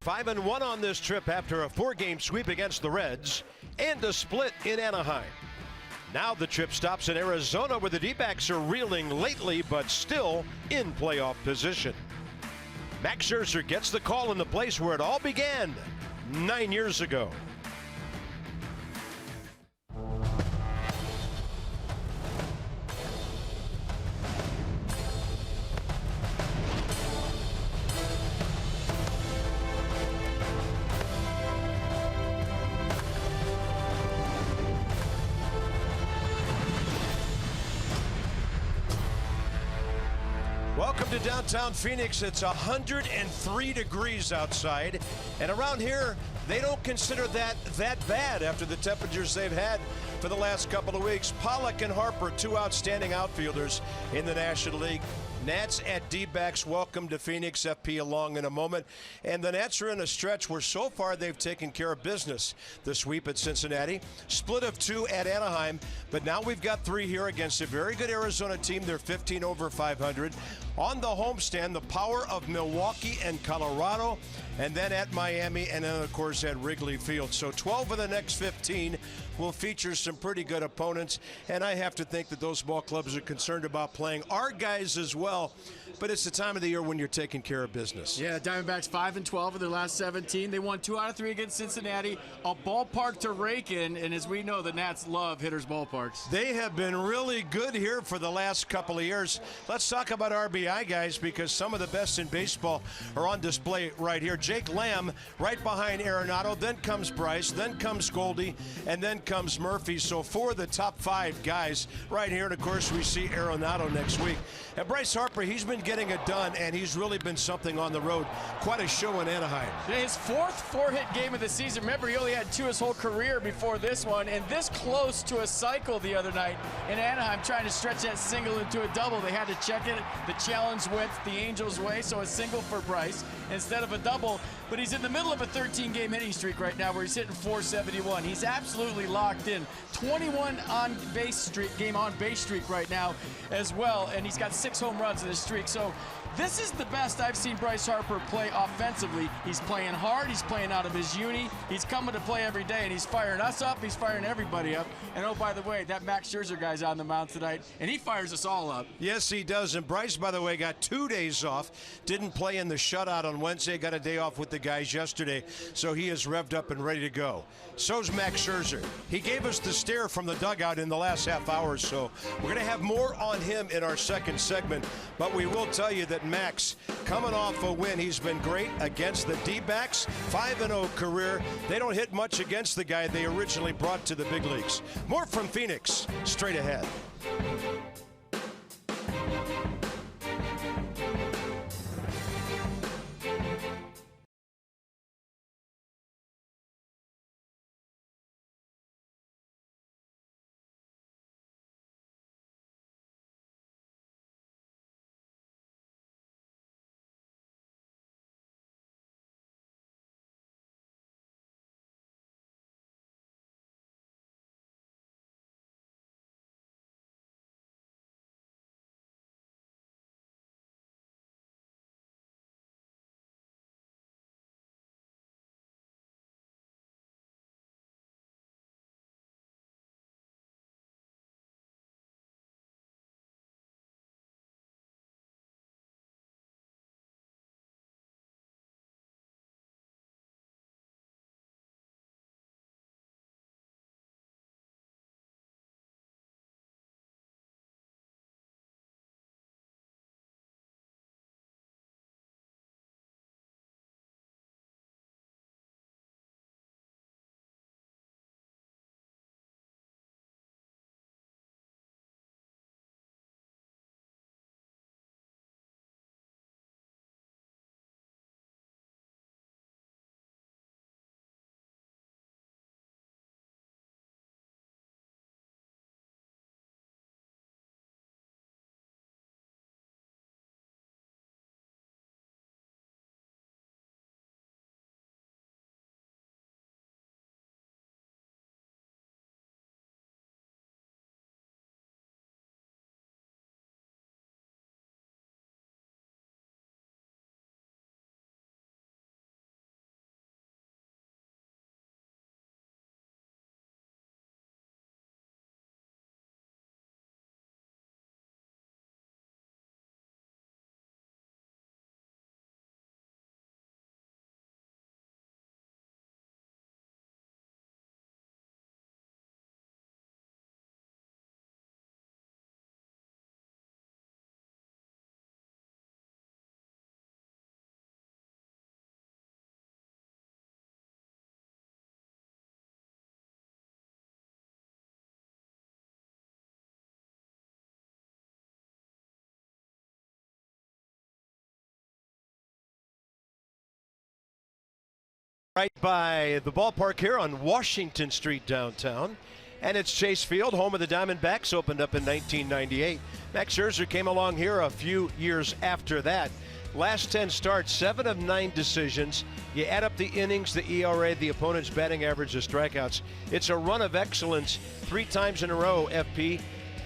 5-1 on this trip after a 4-game sweep against the Reds and a split in Anaheim. Now the trip stops in Arizona, where the D-backs are reeling lately but still in playoff position. Max Scherzer gets the call in the place where it all began 9 years ago. Welcome to downtown Phoenix. It's 103 degrees outside, and around here they don't consider that bad after the temperatures they've had for the last couple of weeks. Pollock and Harper, two outstanding outfielders in the National League. Nats at D-backs. Welcome to Phoenix. FP along in a moment. And the Nats are in a stretch where so far they've taken care of business. The sweep at Cincinnati, split of 2 at Anaheim, but now we've got 3 here against a very good Arizona team. They're 15 over 500. On the homestand, the power of Milwaukee and Colorado, and then at Miami, and then of course at Wrigley Field. So 12 of the next 15 will feature some pretty good opponents, and I have to think that those ball clubs are concerned about playing our guys as well. But it's the time of the year when you're taking care of business. Yeah, Diamondbacks 5-12 of their last 17. They won 2 out of 3 against Cincinnati. A ballpark to rake in, and as we know, the Nats love hitters' ballparks. They have been really good here for the last couple of years. Let's talk about RBI, guys, because some of the best in baseball are on display right here. Jake Lamb right behind Arenado, then comes Bryce, then comes Goldie, and then comes Murphy. So 4 of the top 5 guys right here, and of course we see Arenado next week. And Bryce Harper, he's been getting it done, and he's really been something on the road. Quite a show in Anaheim. His 4th 4-hit game of the season. Remember, he only had 2 his whole career before this one, and this close to a cycle the other night in Anaheim, trying to stretch that single into a double. They had to check it. The challenge went the Angels' way, so a single for Bryce instead of a double. But he's in the middle of a 13-game hitting streak right now where he's hitting .471. He's absolutely locked in. 21 on-base streak, game on-base streak right now as well, and he's got 6 home runs in his streak. So this is the best I've seen Bryce Harper play offensively. He's playing hard, he's playing out of his uni, he's coming to play every day, and he's firing us up, he's firing everybody up. And oh, by the way, that Max Scherzer guy's on the mound tonight, and he fires us all up. Yes, he does. And Bryce, by the way, got 2 days off. Didn't play in the shutout on Wednesday, got a day off with the guys yesterday, so he is revved up and ready to go. So's Max Scherzer. He gave us the stare from the dugout in the last half hour, so we're going to have more on him in our second segment. But we will tell you that Max, coming off a win, he's been great against the D-backs. 5-0 career. They don't hit much against the guy they originally brought to the big leagues. More from Phoenix, straight ahead. Right by the ballpark here on Washington Street downtown. And it's Chase Field, home of the Diamondbacks, opened up in 1998. Max Scherzer came along here a few years after that. Last 10 starts, 7 of 9 decisions. You add up the innings, the ERA, the opponent's batting average, the strikeouts. It's a run of excellence 3 times in a row, FP.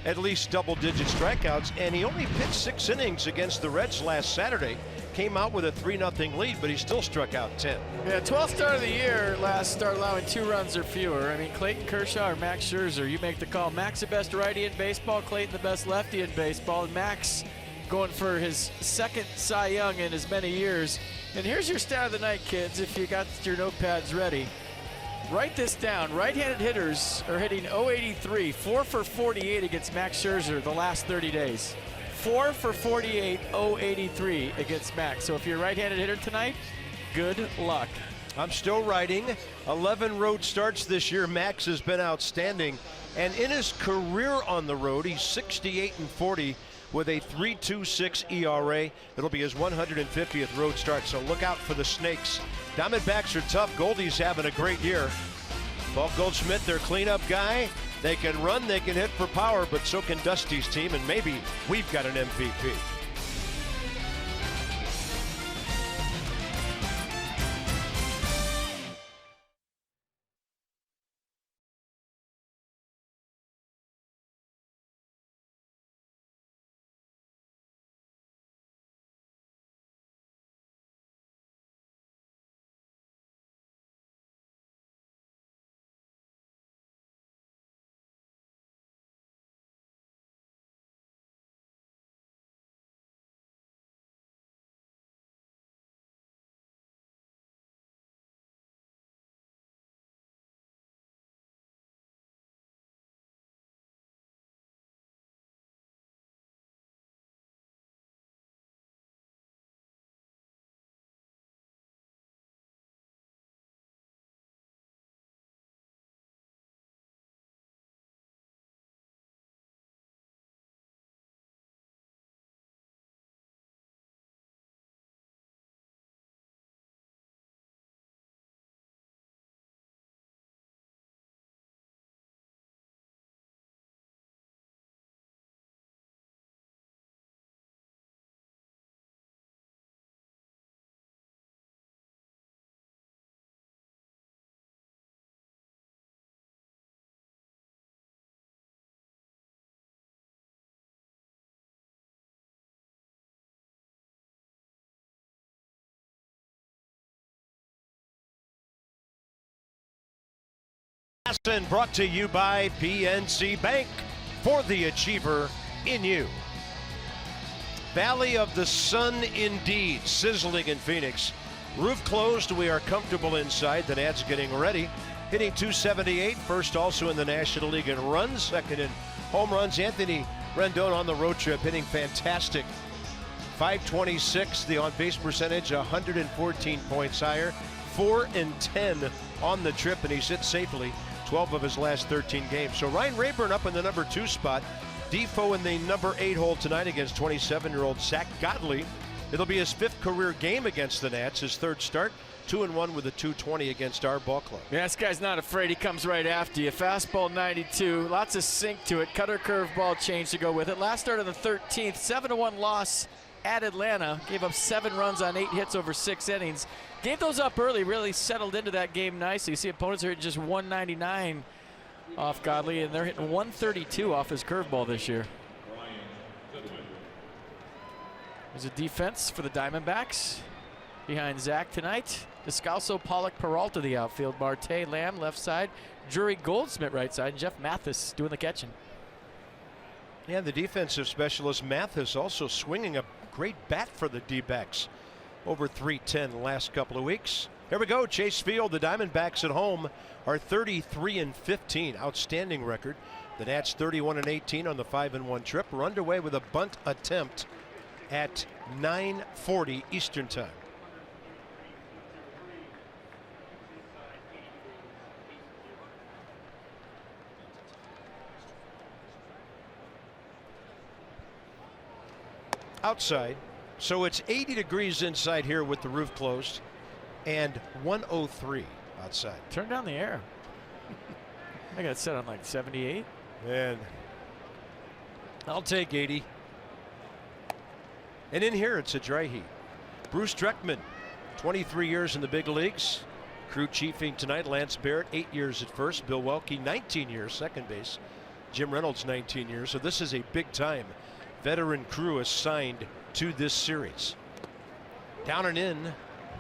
At least double-digit strikeouts, and he only pitched 6 innings against the Reds last Saturday. Came out with a 3-0 lead, but he still struck out 10. Yeah, 12th start of the year, last start allowing 2 runs or fewer. I mean, Clayton Kershaw or Max Scherzer, you make the call. Max the best righty in baseball, Clayton the best lefty in baseball, and Max going for his 2nd Cy Young in as many years. And here's your stat of the night, kids, if you got your notepads ready. Write this down. Right-handed hitters are hitting .083, 4 for 48 against Max Scherzer the last 30 days. 4 for 48, .083 against Max. So if you're a right-handed hitter tonight, good luck. I'm still writing. 11 road starts this year. Max has been outstanding. And in his career on the road, he's 68-40 with a 3.26 ERA. It'll be his 150th road start, so look out for the Snakes. Diamondbacks are tough. Goldie's having a great year. Paul Goldschmidt, their cleanup guy. They can run, they can hit for power, but so can Dusty's team, and maybe we've got an MVP. And brought to you by PNC Bank, for the achiever in you. Valley of the Sun indeed, sizzling in Phoenix. Roof closed, we are comfortable inside. The Nats getting ready. Hitting .278, first also in the National League in runs, second in home runs. Anthony Rendon on the road trip hitting fantastic. .526, the on-base percentage 114 points higher. 4 and 10 on the trip, and he's hit safely 12 of his last 13 games. So Ryan Rayburn up in the number 2 spot. Defoe in the number 8 hole tonight against 27-year-old Zach Godley. It'll be his 5th career game against the Nats, his 3rd start. 2-1 with a .220 against our ball club. Yeah, this guy's not afraid. He comes right after you. Fastball 92, lots of sink to it. Cutter curveball change to go with it. Last start on the 13th, 7-1 loss at Atlanta. Gave up 7 runs on 8 hits over 6 innings. Gave those up early, really settled into that game nicely. You see opponents are hitting just 199 off Godley, and they're hitting 132 off his curveball this year. There's a defense for the Diamondbacks behind Zach tonight. Descalso, Pollock, Peralta the outfield. Marte, Lamb left side. Drury, Goldschmidt right side. And Jeff Mathis doing the catching. Yeah, the defensive specialist Mathis also swinging a great bat for the D-backs. Over .310 the last couple of weeks. Here we go, Chase Field. The Diamondbacks at home are 33-15. Outstanding record. The Nats 31-18 on the 5-1 trip. We're underway with a bunt attempt at 9:40 Eastern time. Outside. So it's 80 degrees inside here with the roof closed. and 103 outside. Turn down the air. I got it set on like 78. And I'll take 80. And in here, it's a dry heat. Bruce Dreckman, 23 years in the big leagues. Crew chiefing tonight. Lance Barrett, 8 years at first. Bill Welke, 19 years, second base. Jim Reynolds, 19 years. So this is a big time veteran crew assigned to this series. Down and in,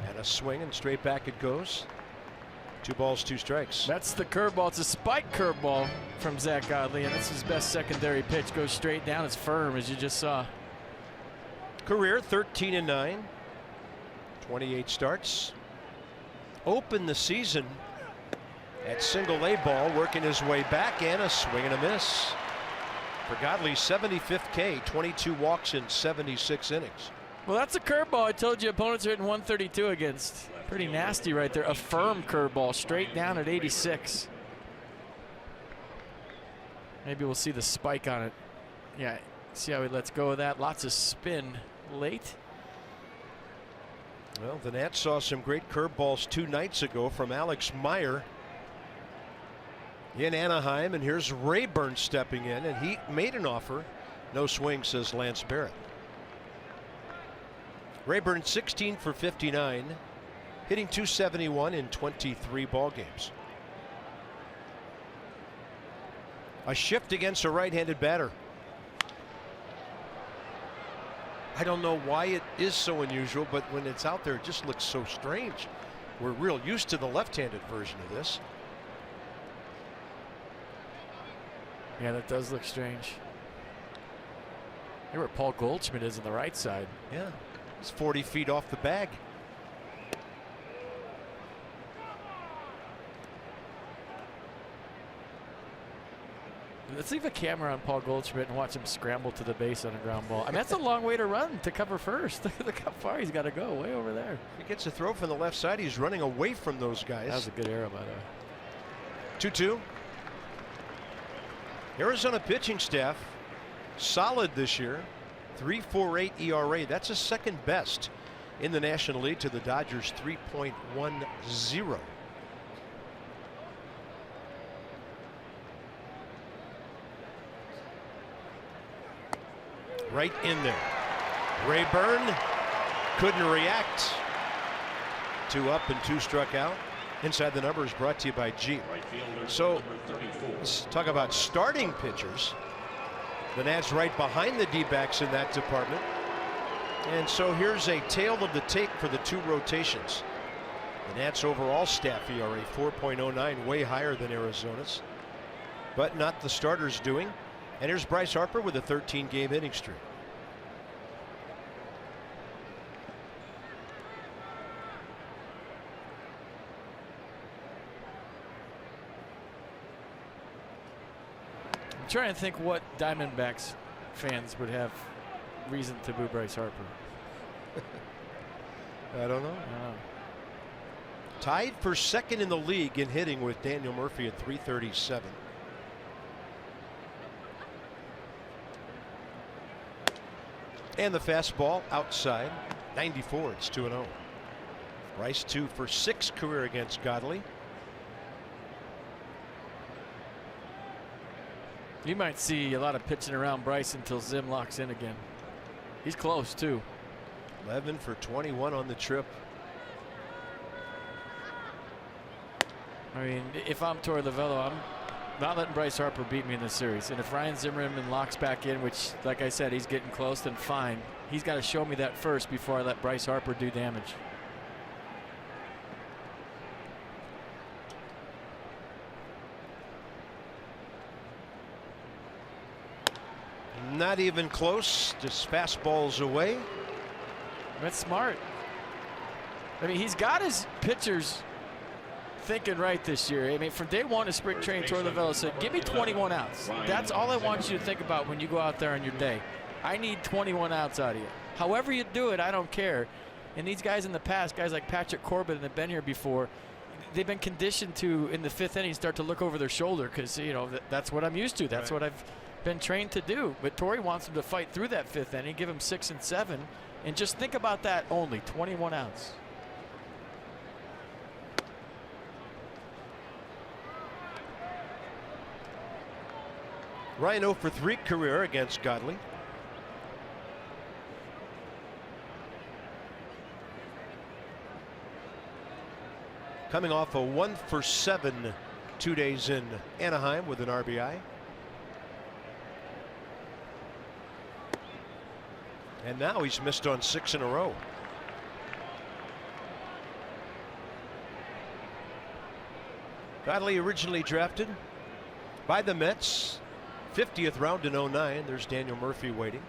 and a swing, and straight back it goes. 2 balls, 2 strikes. That's the curveball. It's a spike curveball from Zach Godley, and this is his best secondary pitch. Goes straight down. It's firm, as you just saw. Career 13-9, 28 starts. Opened the season at single A ball, working his way back, and a swing and a miss. For Godley's 75th K, 22 walks in 76 innings. Well, that's a curveball. I told you opponents are hitting 132 against. Pretty nasty right there. A firm curveball straight down at 86. Maybe we'll see the spike on it. Yeah, see how he lets go of that. Lots of spin late. Well, the Nats saw some great curveballs 2 nights ago from Alex Meyer in Anaheim, and here's Rayburn stepping in, and he made an offer. No swing, says Lance Barrett. Rayburn 16 for 59, hitting .271 in 23 ball games. A shift against a right-handed batter. I don't know why it is so unusual, but when it's out there, it just looks so strange. We're real used to the left-handed version of this. Yeah, that does look strange. Here where Paul Goldschmidt is on the right side. Yeah, he's 40 feet off the bag. Let's leave a camera on Paul Goldschmidt and watch him scramble to the base on a ground ball. I mean, that's a long way to run to cover first. Look how far he's got to go, way over there. If he gets a throw from the left side, he's running away from those guys. That was a good arrow by the way. 2-2. Arizona pitching staff solid this year. 3.48 ERA. That's a second best in the National League to the Dodgers 3.10. Right in there. Rayburn couldn't react. 2 up and 2 struck out. Inside the Numbers brought to you by Jeep. So let's talk about starting pitchers. The Nats right behind the D-backs in that department. And so here's a tale of the tape for the 2 rotations. The Nats overall staff ERA 4.09, way higher than Arizona's, but not the starters doing. And here's Bryce Harper with a 13-game hitting streak. I'm trying to think what Diamondbacks fans would have reason to boo Bryce Harper. I don't know. Tied for second in the league in hitting with Daniel Murphy at 337. And the fastball outside. 94. It's 2-0. Bryce 2 for 6 career against Godley. You might see a lot of pitching around Bryce until Zim locks in again. He's close too. 11 for 21 on the trip. I mean, if I'm Torey Lovullo, I'm not letting Bryce Harper beat me in this series. And if Ryan Zimmerman locks back in, which, like I said, he's getting close, then fine. He's got to show me that first before I let Bryce Harper do damage. Not even close. Just fastballs away. That's smart. I mean, he's got his pitchers thinking right this year. I mean, from day one of spring training, Torey Lovullo said, give me 21 outs. That's all I want you to think about when you go out there on your day. I need 21 outs out of you. However you do it, I don't care. And these guys in the past, guys like Patrick Corbin that have been here before, they've been conditioned to, in the 5th inning, start to look over their shoulder because, you know, that's what I'm used to. That's what I've been trained to do. But Torey wants them to fight through that 5th inning, give them 6 and 7, and just think about that only, 21 outs. Ryan 0 for 3 career against Godley. Coming off a 1 for 7 2 days in Anaheim with an RBI. And now he's missed on 6 in a row. Godley originally drafted by the Mets, 50th round in '09. There's Daniel Murphy waiting.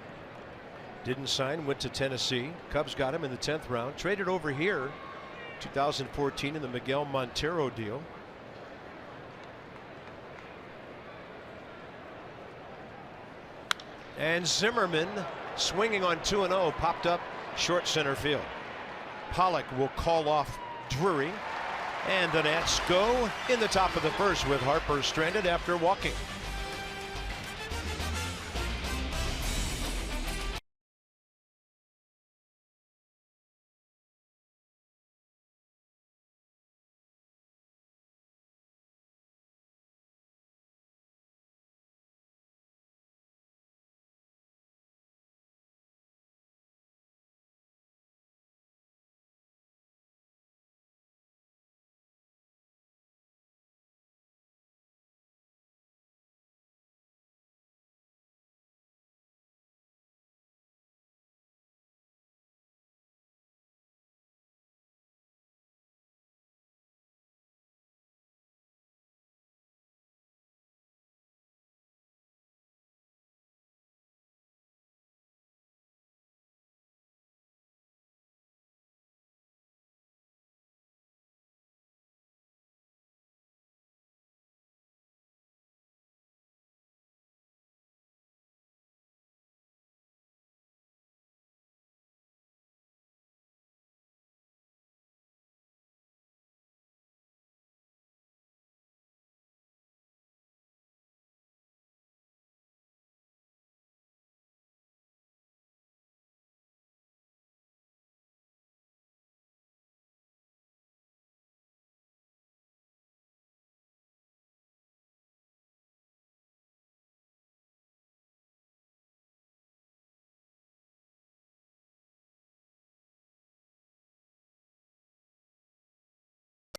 Didn't sign, went to Tennessee. Cubs got him in the 10th round. Traded over here 2014 in the Miguel Montero deal. And Zimmerman, swinging on 2-0, popped up short center field. Pollock will call off Drury. And the Nats go in the top of the first with Harper stranded after walking.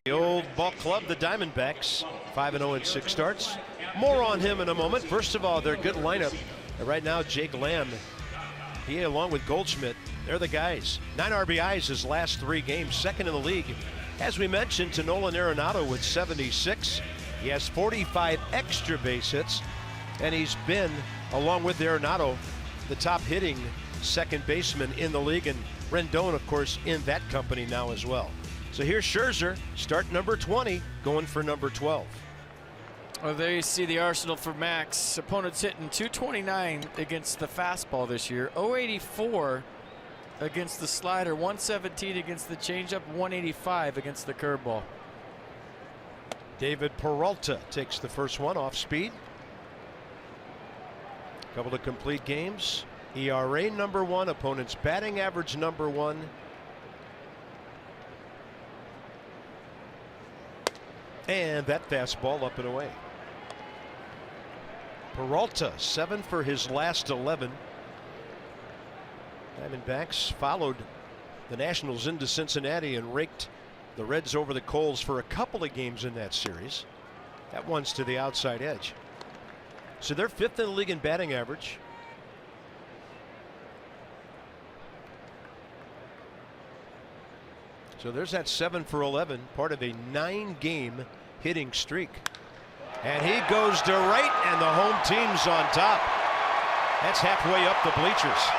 The old ball club, the Diamondbacks, 5-0 in 6 starts. More on him in a moment. First of all, their good lineup. Right now, Jake Lamb, he along with Goldschmidt, they're the guys. 9 RBIs his last 3 games, second in the league. As we mentioned, to Nolan Arenado with 76. He has 45 extra base hits, and he's been, along with Arenado, the top hitting second baseman in the league, and Rendon, of course, in that company now as well. So here's Scherzer, start number 20, going for number 12. Well, there you see the arsenal for Max. Opponents hitting .229 against the fastball this year, .084 against the slider, .117 against the changeup, .185 against the curveball. David Peralta takes the first one off speed. Couple of complete games. ERA number 1, opponent's batting average number 1. And that fastball up and away. Peralta 7 for his last 11. Diamondbacks followed the Nationals into Cincinnati and raked the Reds over the coals for a couple of games in that series. That one's to the outside edge. So they're 5th in the league in batting average. So there's that 7 for 11, part of a 9-game hitting streak. And he goes to right, and the home team's on top. That's halfway up the bleachers.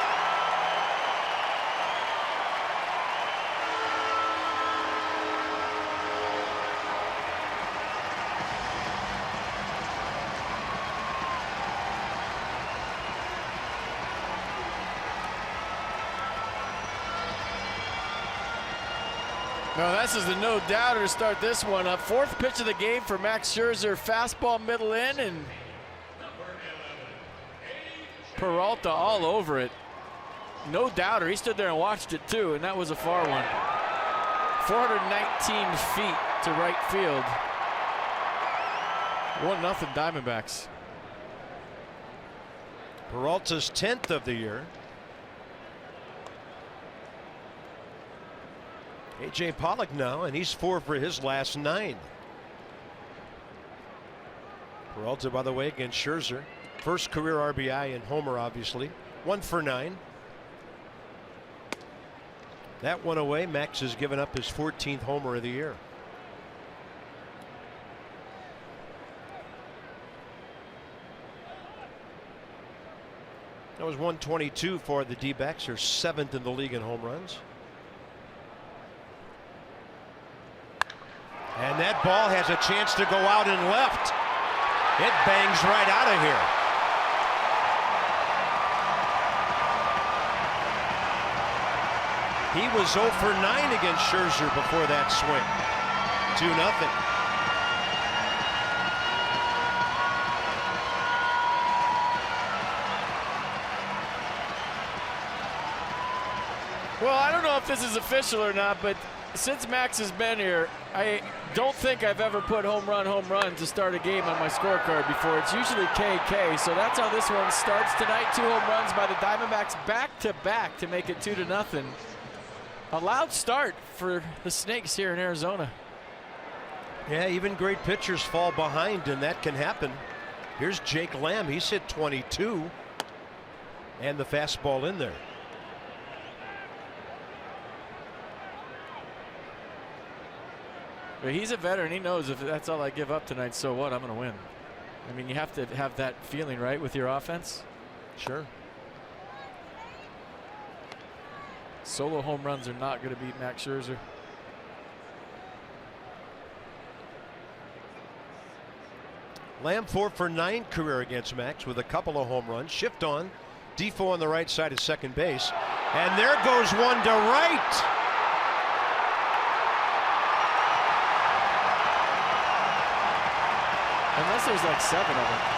No, this is the no-doubter to start this one up. 4th pitch of the game for Max Scherzer. Fastball middle in, and Peralta all over it. No-doubter. He stood there and watched it too, and that was a far one. 419 feet to right field. 1-0 Diamondbacks. Peralta's 10th of the year. A.J. Pollock now, and he's 4 for his last 9. Peralta, by the way, against Scherzer. First career RBI and homer, obviously. 1 for 9. That one away. Max has given up his 14th homer of the year. That was 122 for the D-backs. They're 7th in the league in home runs. And that ball has a chance to go out and left. It bangs right out of here. He was 0 for 9 against Scherzer before that swing. 2-0. Well, I don't know if this is official or not, but since Max has been here, I don't think I've ever put home run to start a game on my scorecard before. It's usually KK, so that's how this one starts tonight. 2 home runs by the Diamondbacks back-to-back to make it 2-0. A loud start for the Snakes here in Arizona. Yeah, even great pitchers fall behind, and that can happen. Here's Jake Lamb. He's hit 22, and the fastball in there. But he's a veteran. He knows if that's all I give up tonight, so what? I'm going to win. I mean, you have to have that feeling, right, with your offense? Sure. Solo home runs are not going to beat Max Scherzer. Lamb 4 for 9 career against Max with a couple of home runs. Shift on. Defoe on the right side of second base. And there goes one to right. Unless there's like 7 of them.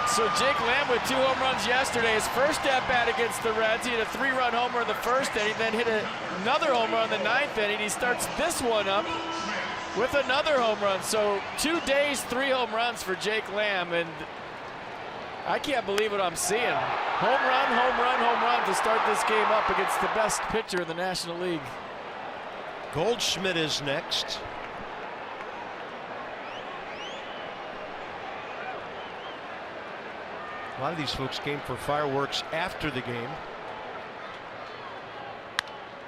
So Jake Lamb with 2 home runs yesterday. His first at-bat against the Reds. He hit a 3-run homer in the first inning, then hit another home run in the 9th inning. He starts this one up with another home run. So 2 days, 3 home runs for Jake Lamb, and I can't believe what I'm seeing. Home run, home run, home run to start this game up against the best pitcher in the National League. Goldschmidt is next. A lot of these folks came for fireworks after the game.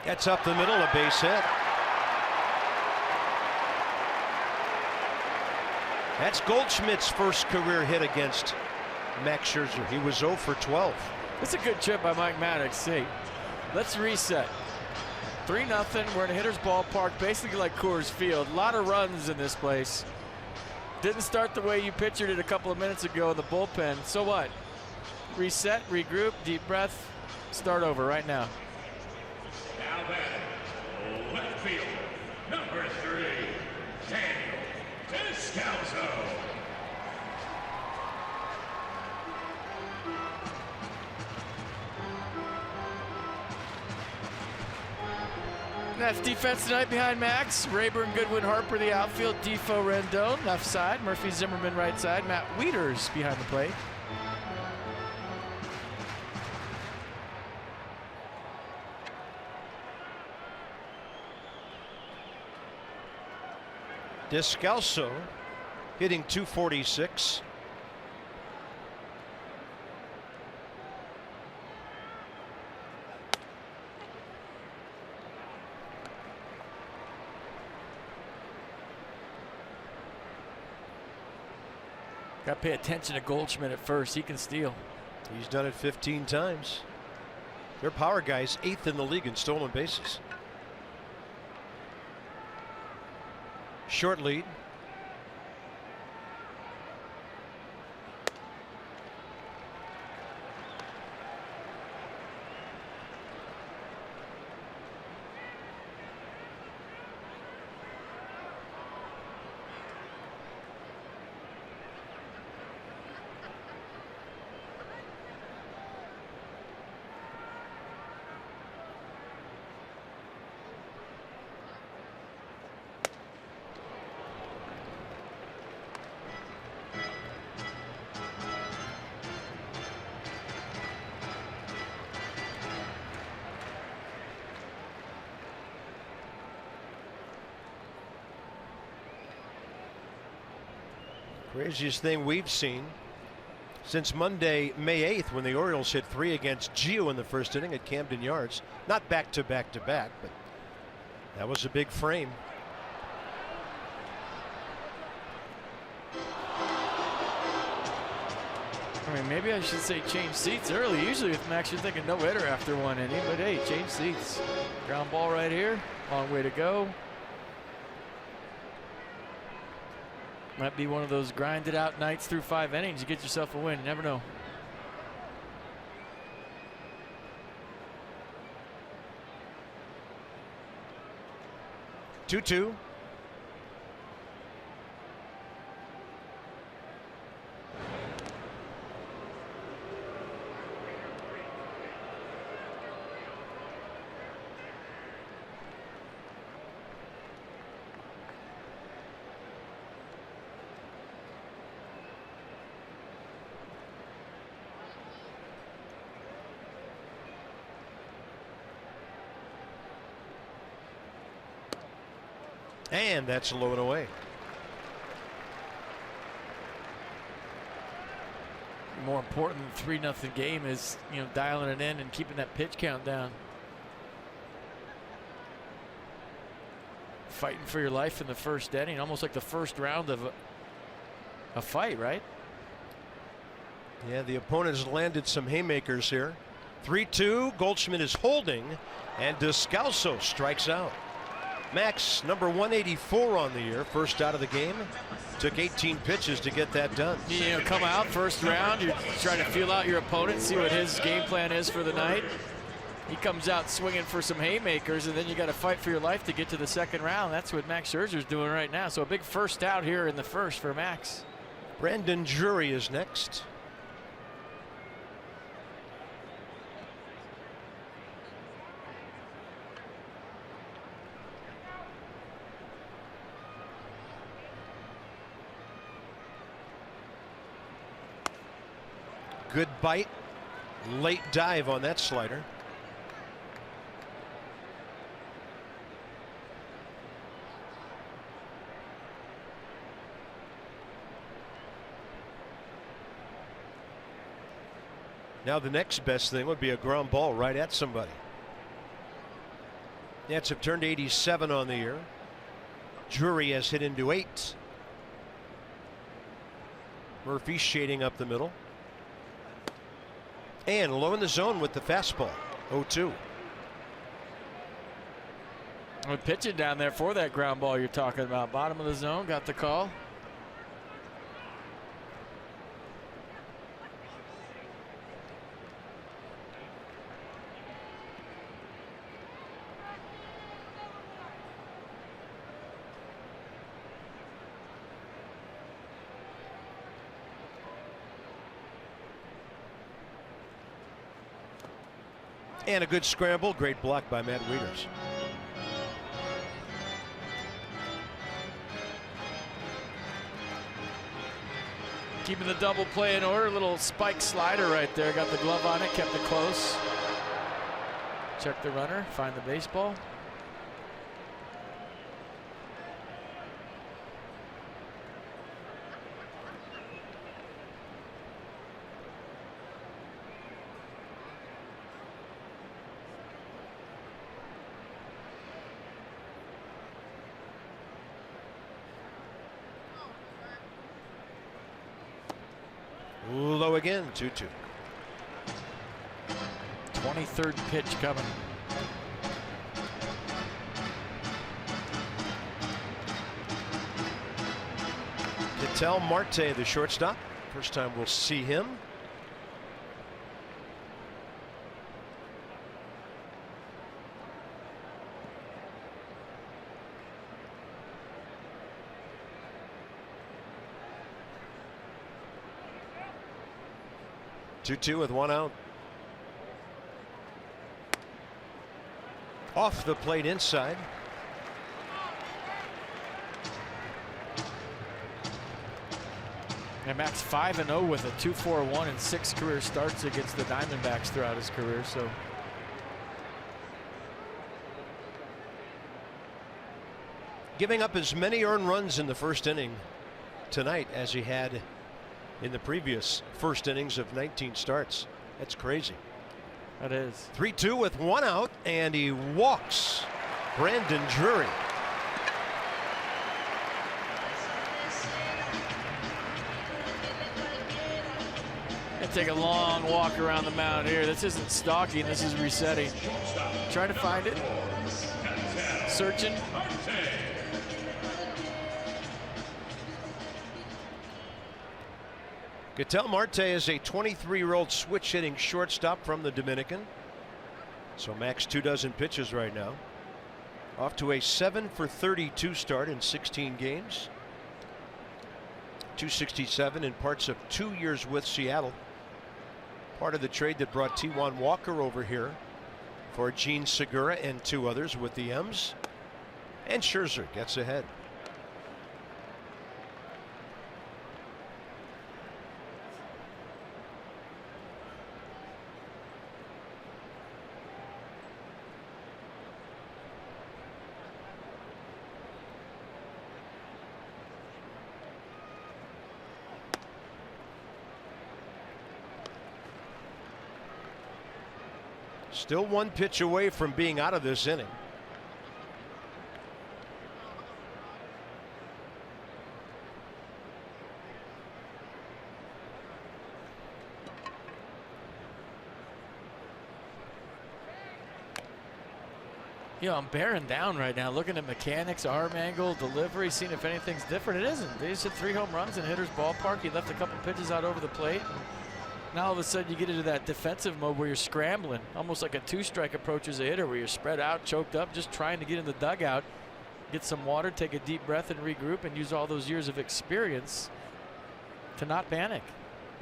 Gets up the middle, a base hit. That's Goldschmidt's first career hit against Max Scherzer. He was 0 for 12. It's a good trip by Mike Maddox. Hey, let's reset. 3-0. We're in a hitter's ballpark, basically like Coors Field. A lot of runs in this place. Didn't start the way you pictured it a couple of minutes ago in the bullpen. So what? Reset, regroup, deep breath, start over right now. Now batting, left field, number 3, Daniel Descalso. That's defense tonight behind Max. Rayburn, Goodwin, Harper, the outfield. Defoe, Rendon, left side. Murphy, Zimmerman, right side. Matt Wieters behind the plate. Descalso hitting .246. Got to pay attention to Goldschmidt at first. He can steal. He's done it 15 times. Their power guy's 8th in the league in stolen bases. Short lead. Craziest thing we've seen since Monday, May 8th, when the Orioles hit 3 against Gio in the first inning at Camden Yards. Not back to back to back, but that was a big frame. I mean, maybe I should say change seats early. Usually with Max, you're thinking no hitter after 1 inning, but hey, change seats. Ground ball right here. Long way to go. Might be one of those grinded out nights through 5 innings. You get yourself a win. You never know. Two. And that's low and away. More important than 3-0 game is, dialing it in and keeping that pitch count down. Fighting for your life in the first inning, almost like the first round of a fight, right? Yeah, the opponent has landed some haymakers here. 3-2. Goldschmidt is holding, and Descalso strikes out. Max, number 184 on the year, first out of the game. Took 18 pitches to get that done. Come out first round, you're trying to feel out your opponent, see what his game plan is for the night. He comes out swinging for some haymakers, and then you got to fight for your life to get to the second round. That's what Max Scherzer's doing right now. So a big first out here in the first for Max. Brandon Drury is next. Good bite, late dive on that slider. Now the next best thing would be a ground ball right at somebody. Nets have turned 87 on the year. Drury has hit into 8. Murphy shading up the middle. And low in the zone with the fastball. 0-2. We're pitching down there for that ground ball you're talking about. Bottom of the zone, got the call. And a good scramble. Great block by Matt Wieters. Keeping the double play in order. Little spike slider right there. Got the glove on it. Kept it close. Check the runner. Find the baseball. Low again, 2-2. 23rd pitch coming. Ketel Marte, the shortstop. First time we'll see him. Two with 1 out. Off the plate inside. And Max 5-0 with a 2.41 and 6 career starts against the Diamondbacks throughout his career. So giving up as many earned runs in the first inning tonight as he had in the previous first innings of 19 starts. That's crazy. That is. 3-2 with 1 out, and he walks Brandon Drury. And take a long walk around the mound here. This isn't stalking, this is resetting. Trying to find it. Searching. Ketel Marte is a 23-year-old switch hitting shortstop from the Dominican. So max 2 dozen pitches right now. Off to a 7 for 32 start in 16 games. 267 in parts of 2 years with Seattle. Part of the trade that brought T1 Walker over here for Gene Segura and 2 others with the M's. And Scherzer gets ahead. Still 1 pitch away from being out of this inning. You know, I'm bearing down right now, looking at mechanics, arm angle, delivery, seeing if anything's different. It isn't. They just hit 3 home runs in hitter's ballpark. He left a couple pitches out over the plate. Now all of a sudden you get into that defensive mode where you're scrambling, almost like a 2-strike approach as a hitter, where you're spread out, choked up, just trying to get in the dugout, get some water, take a deep breath and regroup, and use all those years of experience to not panic.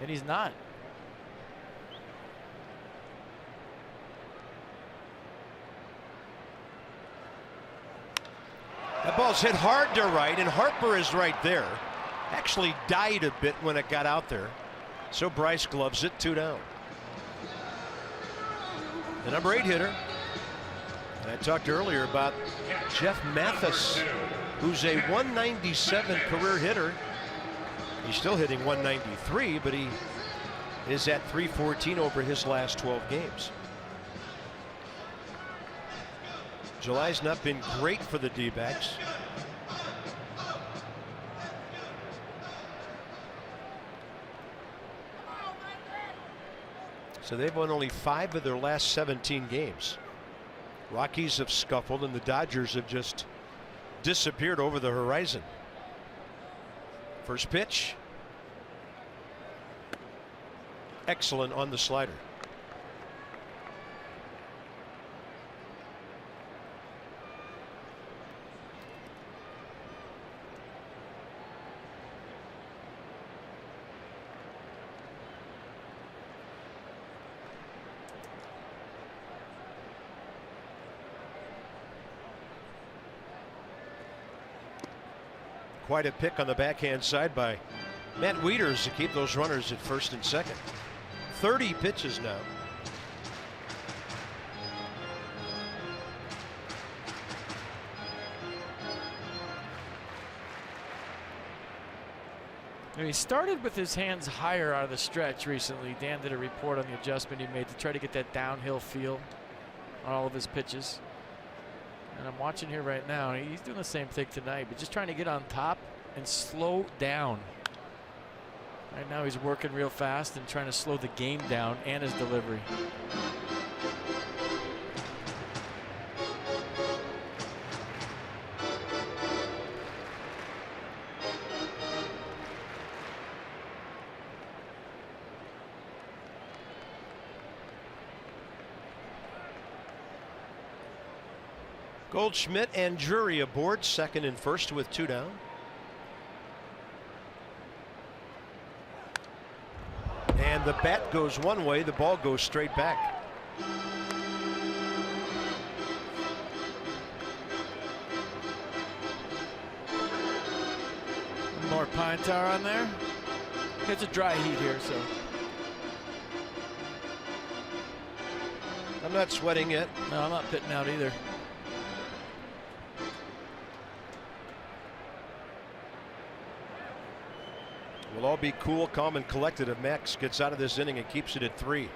And he's not. That ball's hit hard to right, and Harper is right there. Actually died a bit when it got out there. So Bryce gloves it, 2 down. The number 8 hitter. And I talked earlier about Jeff Mathis, who's a 197 career hitter. He's still hitting 193, but he is at 314 over his last 12 games. July's not been great for the D-backs. So they've won only 5 of their last 17 games. Rockies have scuffled, and the Dodgers have just disappeared over the horizon. First pitch. Excellent on the slider. Quite a pick on the backhand side by Matt Wieters to keep those runners at first and second. 30 pitches now. He started with his hands higher out of the stretch recently. Dan did a report on the adjustment he made to try to get that downhill feel on all of his pitches. And I'm watching here right now. He's doing the same thing tonight, but just trying to get on top and slow down. Right now he's working real fast and trying to slow the game down and his delivery. Goldschmidt and Drury aboard, second and first with 2 down. And the bat goes one way, the ball goes straight back. More pine tar on there. It's a dry heat here, so I'm not sweating it. no, I'm not pitting out either. We'll all be cool, calm, and collected if Max gets out of this inning and keeps it at 3.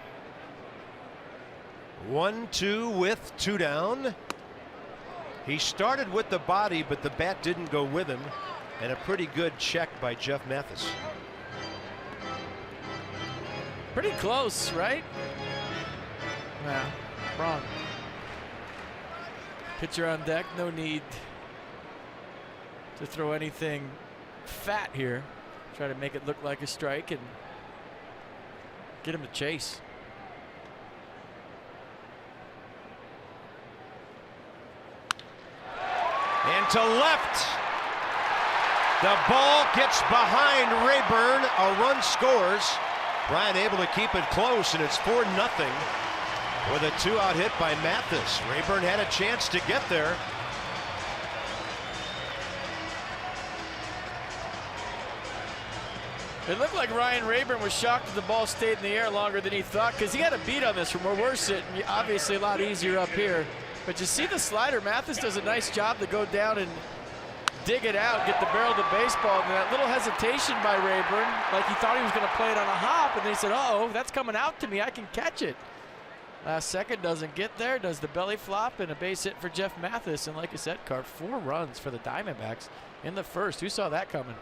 1-2 with 2 down. He started with the body, but the bat didn't go with him. And a pretty good check by Jeff Mathis. Pretty close, right? Nah, wrong. Pitcher on deck, no need to throw anything fat here. Try to make it look like a strike and get him to chase. And to left. The ball gets behind Rayburn. A run scores. Bryant able to keep it close, and it's 4-0 with a 2-out hit by Mathis. Rayburn had a chance to get there. It looked like Ryan Rayburn was shocked that the ball stayed in the air longer than he thought, because he had a beat on this from where we're sitting. Obviously a lot easier up here. But you see the slider. Mathis does a nice job to go down and dig it out, get the barrel to baseball. And that little hesitation by Rayburn, like he thought he was going to play it on a hop, and then he said, uh-oh, that's coming out to me, I can catch it. Last second, doesn't get there, does the belly flop, and a base hit for Jeff Mathis. And like I said, carved 4 runs for the Diamondbacks in the first. Who saw that coming?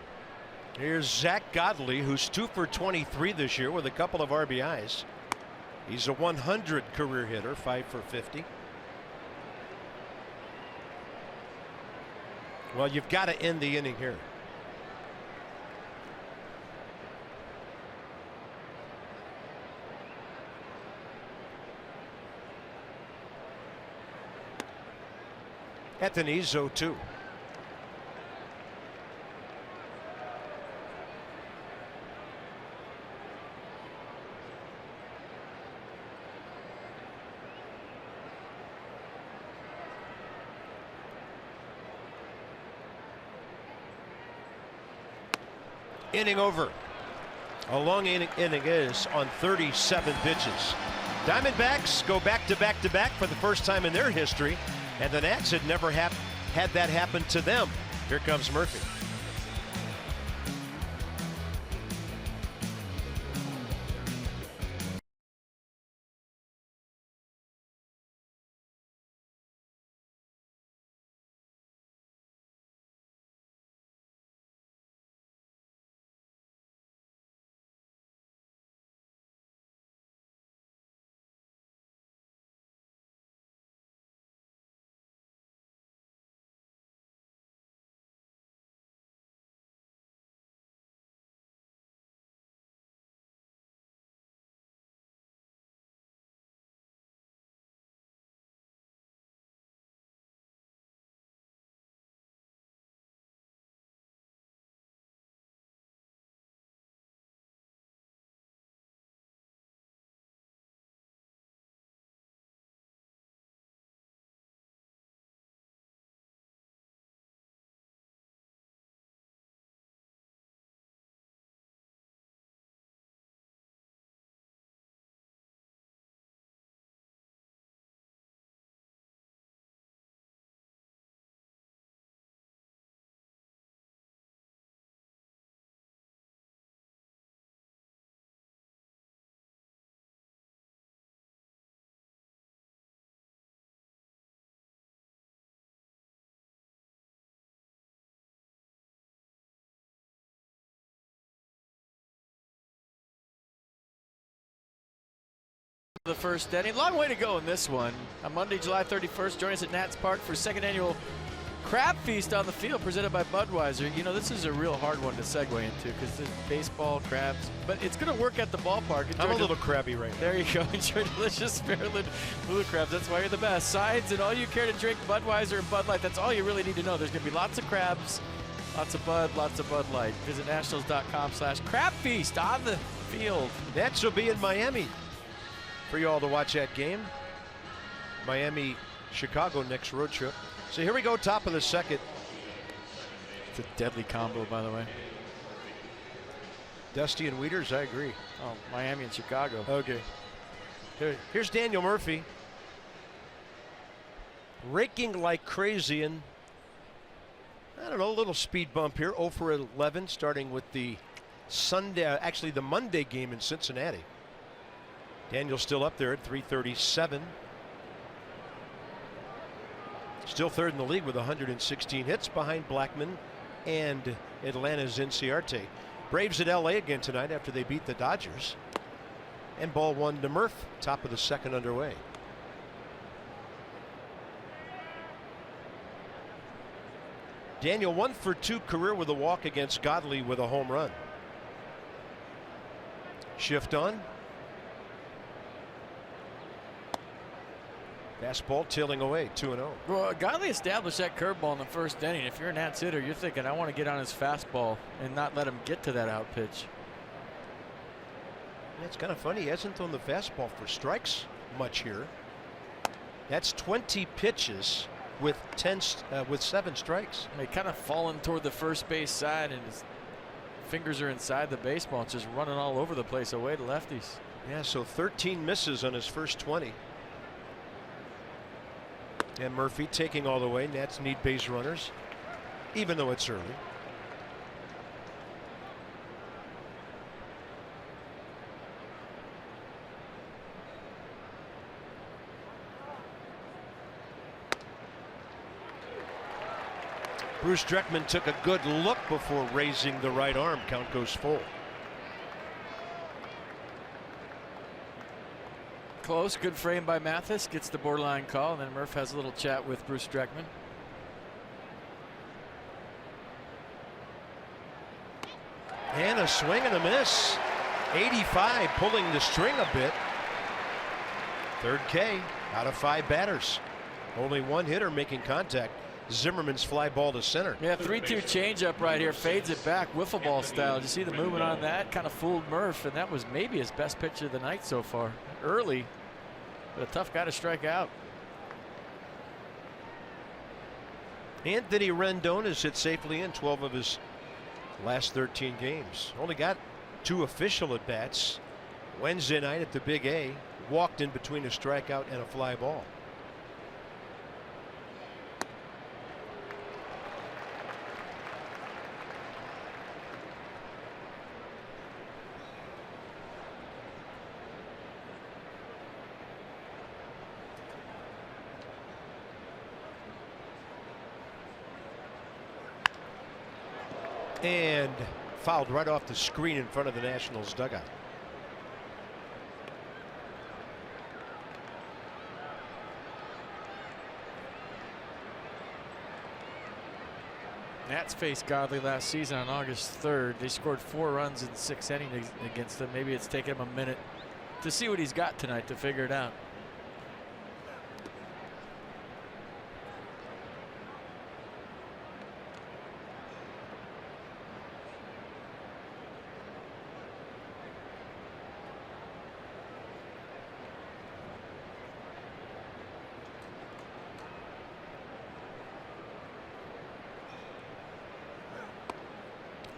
Here's Zach Godley, who's 2 for 23 this year with a couple of RBIs. He's a 100 career hitter, 5 for 50. Well, you've got to end the inning here. Anthony 0-2. Inning over. A long inning is on 37 pitches. Diamondbacks go back to back to back for the first time in their history, and the Nats had never had that happen to them. Here comes Murphy. The first inning. Long way to go in this one. On Monday, July 31st, join us at Nats Park for second annual Crab Feast on the Field presented by Budweiser. You know, this is a real hard one to segue into because there's baseball, crabs, but it's going to work at the ballpark. I'm a little crabby right now. There you go. Enjoy delicious Maryland blue crabs. That's why you're the best. Sides and all you care to drink, Budweiser and Bud Light. That's all you really need to know. There's going to be lots of crabs, lots of Bud Light. Visit nationals.com/Crab Feast on the field. Nats will be in Miami for you all to watch that game. Miami, Chicago next road trip. So here we go, top of the second. It's a deadly combo, by the way. Dusty and Wieters, I agree. Oh, Miami and Chicago. Okay. Here's Daniel Murphy. Raking like crazy, and I don't know, a little speed bump here. 0 for 11, starting with the Sunday, actually the Monday game in Cincinnati. Daniel's still up there at 337. Still third in the league with 116 hits behind Blackmon and Atlanta's Inciarte. Braves at LA again tonight after they beat the Dodgers. And ball one to Murph, top of the second underway. Daniel 1 for 2 career with a walk against Godley with a home run. Shift on. Fastball tailing away 2-0. Well, Godley established that curveball in the first inning. If you're an Nats hitter, you're thinking, I want to get on his fastball and not let him get to that out pitch. Yeah, it's kind of funny. He hasn't thrown the fastball for strikes much here. That's 20 pitches with 7 strikes. He kind of falling toward the first base side, and his fingers are inside the baseball. It's just running all over the place away to lefties. Yeah, so 13 misses on his first 20. And Murphy taking all the way. Nats need base runners, even though it's early. Bruce Dreckman took a good look before raising the right arm. Count goes full. Close, good frame by Mathis, gets the borderline call, and then Murph has a little chat with Bruce Dreckman. And a swing and a miss. 85, pulling the string a bit. Third K out of 5 batters. Only one hitter making contact. Zimmerman's fly ball to center. Yeah, 3-2 changeup right here, fades it back, wiffle ball style. Did you see the movement on that? Kind of fooled Murph, and that was maybe his best pitch of the night so far. Early, but a tough guy to strike out. Anthony Rendon has hit safely in 12 of his last 13 games. Only got 2 official at bats. Wednesday night at the Big A, walked in between a strikeout and a fly ball. And fouled right off the screen in front of the Nationals dugout. Nats faced Godley last season on August 3rd. They scored 4 runs in 6 innings against him. Maybe it's taken him a minute to see what he's got tonight to figure it out.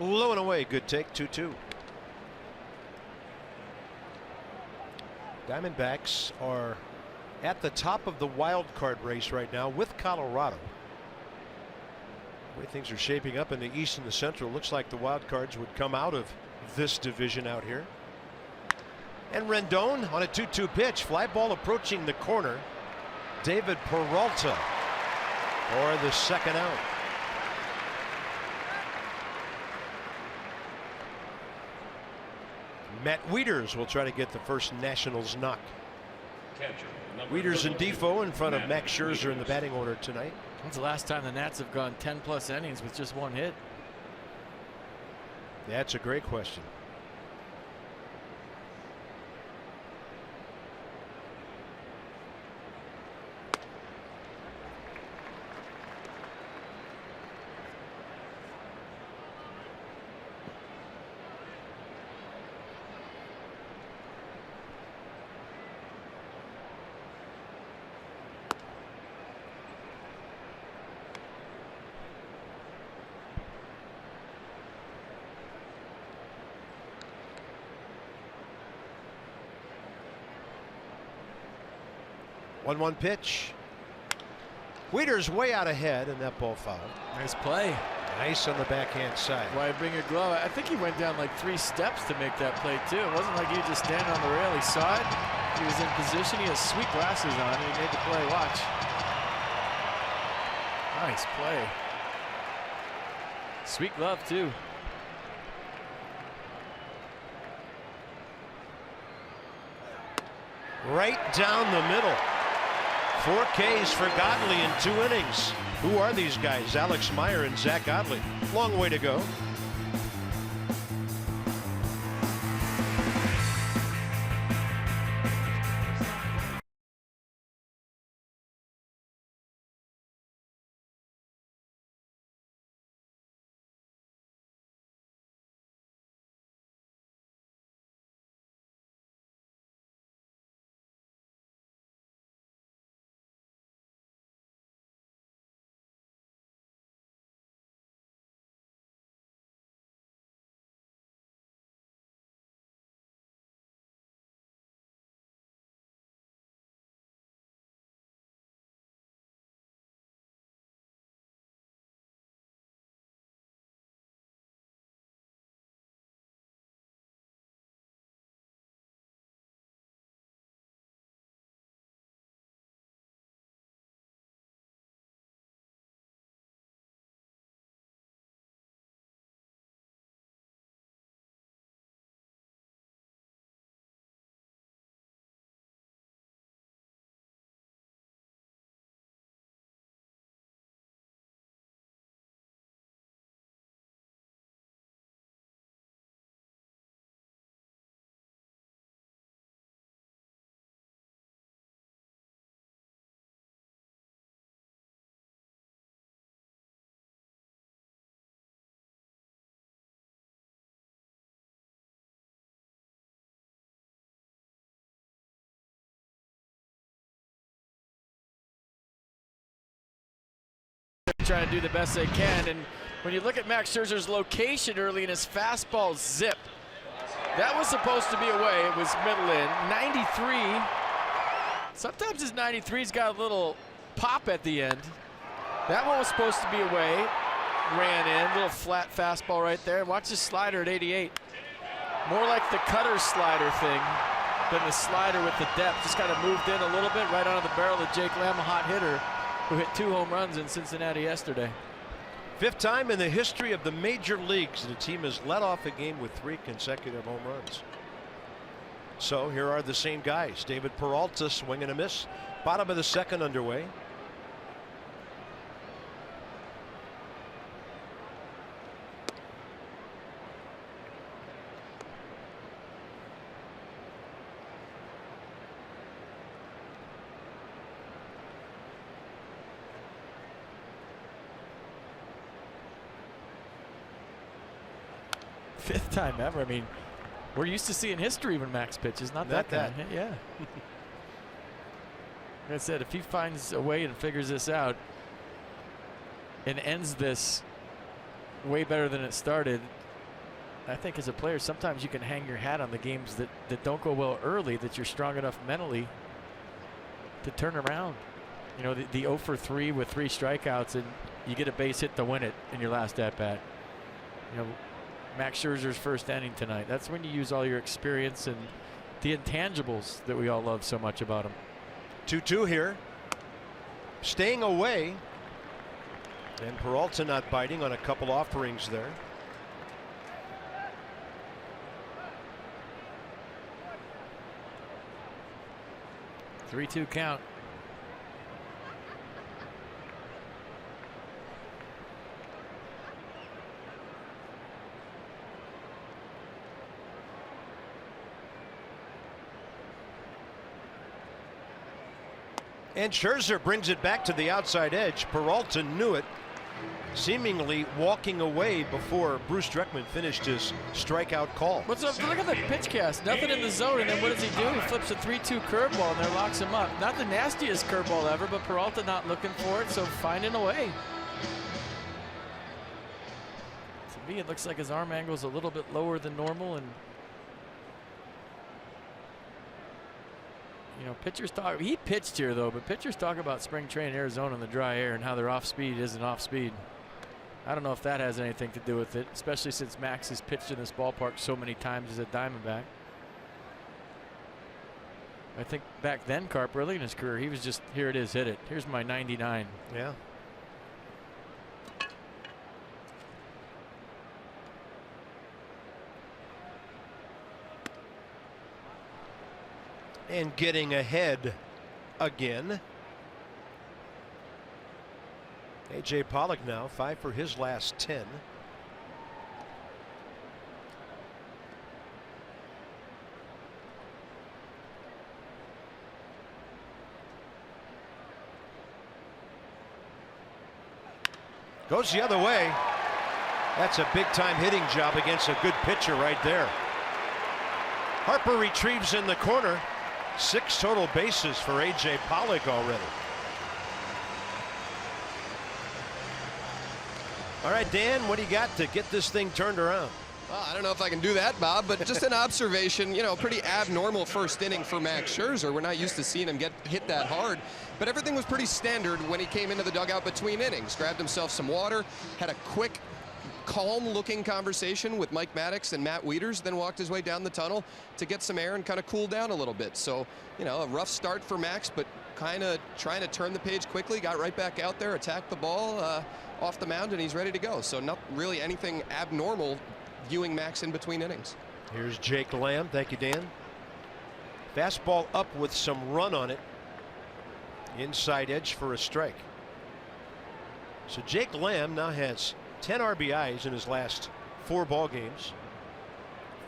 Low and away, good take, 2-2. Diamondbacks are at the top of the wild card race right now with Colorado. The way things are shaping up in the East and the Central, looks like the wild cards would come out of this division out here. And Rendon on a 2-2 pitch, fly ball approaching the corner. David Peralta for the second out. Matt Wieters will try to get the first Nationals knock. Wieters and Defoe in front of Max Scherzer in the batting order tonight. When's the last time the Nats have gone 10+ innings with just 1 hit? That's a great question. One pitch. Wieters way out ahead, and that ball fouled. Nice play. Nice on the backhand side. Why bring a glove? I think he went down like 3 steps to make that play too. It wasn't like he was just standing on the rail. He saw it. He was in position. He has sweet glasses on. And he made the play. Watch. Nice play. Sweet glove too. Right down the middle. 4 Ks for Godley in 2 innings. Who are these guys? Alex Meyer and Zach Godley. Long way to go. Trying to do the best they can, and when you look at Max Scherzer's location early in his fastball zip, that was supposed to be away. It was middle in. 93. Sometimes his 93's got a little pop at the end. That one was supposed to be away. Ran in, little flat fastball right there. Watch his slider at 88. More like the cutter slider thing than the slider with the depth. Just kind of moved in a little bit right onto the barrel of Jake Lamb, a hot hitter, who hit 2 home runs in Cincinnati yesterday. 5th time in the history of the major leagues the team has led off a game with 3 consecutive home runs. So here are the same guys. David Peralta, swing and a miss. Bottom of the 2nd underway. Fifth time ever. I mean, we're used to seeing history when Max pitches, not that guy. Yeah. Like I said, if he finds a way and figures this out and ends this way better than it started, I think as a player, sometimes you can hang your hat on the games that don't go well early, that you're strong enough mentally to turn around. You know, the 0 for 3 with 3 strikeouts, and you get a base hit to win it in your last at-bat. You know, Max Scherzer's first inning tonight. That's when you use all your experience and the intangibles that we all love so much about him. 2-2 here. Staying away. And Peralta not biting on a couple offerings there. A 3-2 count. And Scherzer brings it back to the outside edge. Peralta knew it, seemingly walking away before Bruce Dreckman finished his strikeout call. What's up? Look at the pitch cast. Nothing in the zone, and then what does he do? He flips a 3-2 curveball, and there locks him up. Not the nastiest curveball ever, but Peralta not looking for it, so finding a way. To me, it looks like his arm angle is a little bit lower than normal, and you know, pitchers talk. He pitched here though, but pitchers talk about spring training in Arizona in the dry air and how their off speed isn't off speed. I don't know if that has anything to do with it, especially since Max has pitched in this ballpark so many times as a Diamondback. I think back then, Carp, early in his career, he was just, here it is, hit it. Here's my 99. Yeah. And getting ahead again. A.J. Pollock now 5 for his last 10. Goes the other way. That's a big time hitting job against a good pitcher right there. Harper retrieves in the corner. 6 total bases for A.J. Pollock already. All right, Dan, what do you got to get this thing turned around? Well, I don't know if I can do that, Bob, but just an observation, you know, pretty abnormal first inning for Max Scherzer. We're not used to seeing him get hit that hard, but everything was pretty standard when he came into the dugout between innings. Grabbed himself some water, had a quick, calm-looking conversation with Mike Maddox and Matt Wieters, then walked his way down the tunnel to get some air and kind of cool down a little bit. So, you know, a rough start for Max, but kind of trying to turn the page quickly, got right back out there, attacked the ball off the mound, and he's ready to go. So not really anything abnormal viewing Max in between innings. Here's Jake Lamb. Thank you, Dan. Fastball up with some run on it. Inside edge for a strike. So Jake Lamb now has 10 RBIs in his last 4 ball games.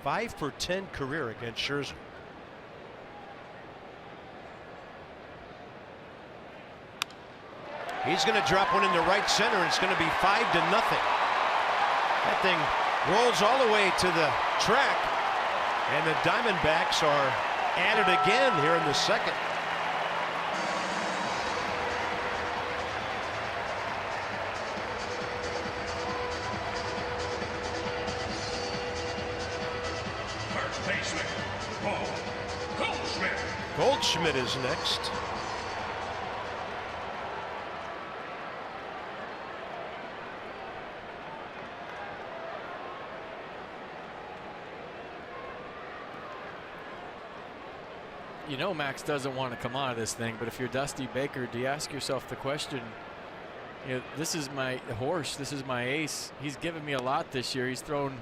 5 for 10 career against Scherzer. He's going to drop one into right center, and it's going to be 5-0. That thing rolls all the way to the track, and the Diamondbacks are at it again here in the second. First baseman, Goldschmidt. Goldschmidt is next. You know Max doesn't want to come out of this thing, but if you're Dusty Baker, do you ask yourself the question, you know, this is my horse, this is my ace. He's given me a lot this year. He's thrown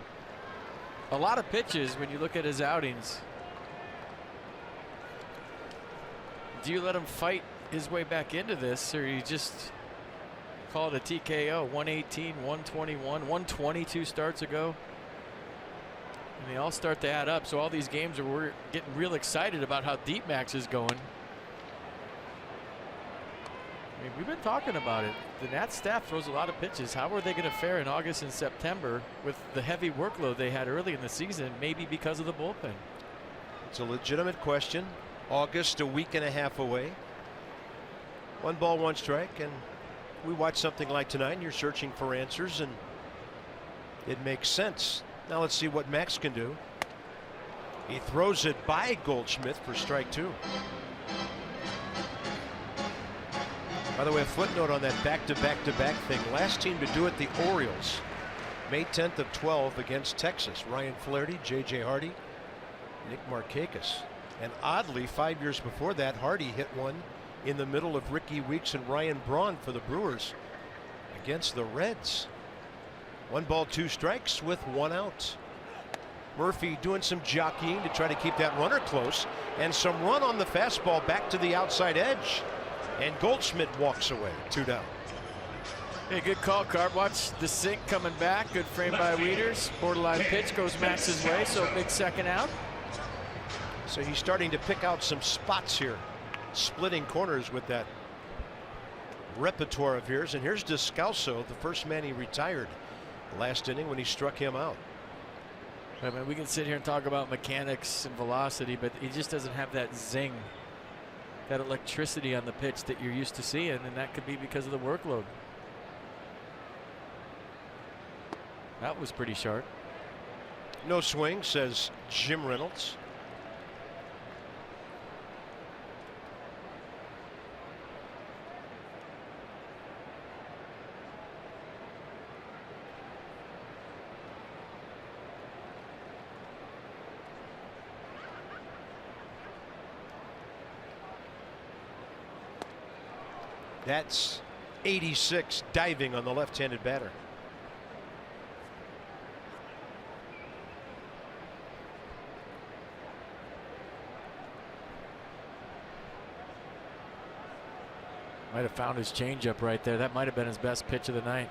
a lot of pitches when you look at his outings. Do you let him fight his way back into this, or you just call it a TKO? 118, 121, 122 starts ago. And they all start to add up. So all these games are, we're getting real excited about how deep Max is going. I mean, we've been talking about it. The Nats staff throws a lot of pitches. How are they going to fare in August and September with the heavy workload they had early in the season, maybe because of the bullpen? It's a legitimate question. August, a week and a half away. 1 ball, 1 strike, and we watch something like tonight, and you're searching for answers, and it makes sense. Now let's see what Max can do. He throws it by Goldschmidt for strike 2. By the way, a footnote on that back-to-back-to-back thing. Last team to do it, the Orioles. May 10th of 12 against Texas. Ryan Flaherty, J.J. Hardy, Nick Markakis. And oddly, 5 years before that, Hardy hit one in the middle of Ricky Weeks and Ryan Braun for the Brewers against the Reds. 1 ball, 2 strikes with 1 out. Murphy doing some jockeying to try to keep that runner close, and some run on the fastball back to the outside edge, and Goldschmidt walks away. 2 down. Hey, good call, Carp. Watch the sink coming back. Good frame by Wieters. Borderline pitch goes Max's way, so big second out. So he's starting to pick out some spots here, splitting corners with that repertoire of his. And here's Descalso, the first man he retired last inning when he struck him out. I mean, we can sit here and talk about mechanics and velocity, but he just doesn't have that zing, that electricity on the pitch that you're used to seeing, and that could be because of the workload. That was pretty sharp. No swing, says Jim Reynolds. That's 86 diving on the left-handed batter. Might have found his changeup right there. That might have been his best pitch of the night.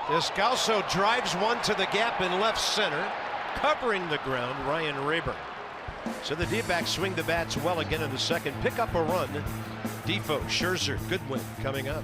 Descalso drives one to the gap in left center, covering the ground, Ryan Rayburn. So the D-backs swing the bats well again in the second, pick up a run. Defoe, Scherzer, Goodwin coming up.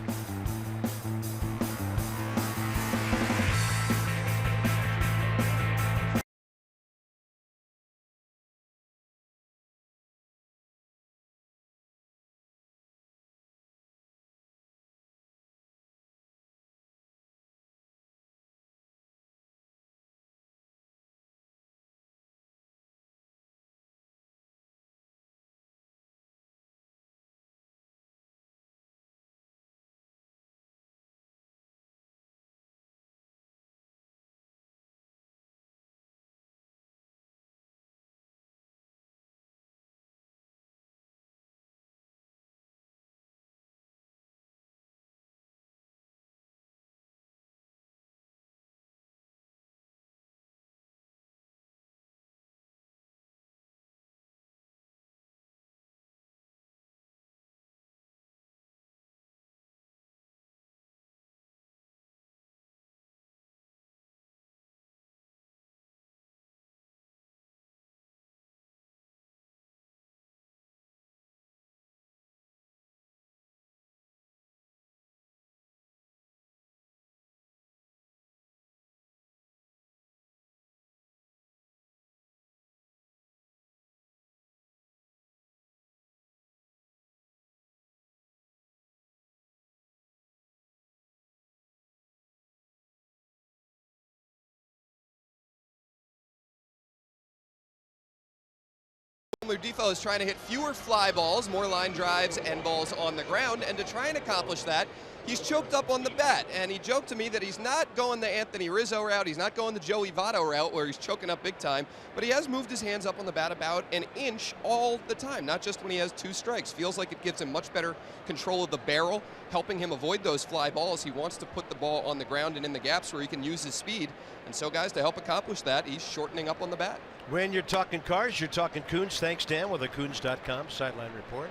Defoe is trying to hit fewer fly balls, more line drives and balls on the ground, and to try and accomplish that, he's choked up on the bat. And he joked to me that he's not going the Anthony Rizzo route, he's not going the Joey Votto route where he's choking up big time, but he has moved his hands up on the bat about an inch all the time, not just when he has 2 strikes. Feels like it gives him much better control of the barrel, helping him avoid those fly balls. He wants to put the ball on the ground and in the gaps where he can use his speed. And so, guys, to help accomplish that, he's shortening up on the bat. When you're talking cars, you're talking Coons. Thanks, Dan, with a Coons.com sideline report.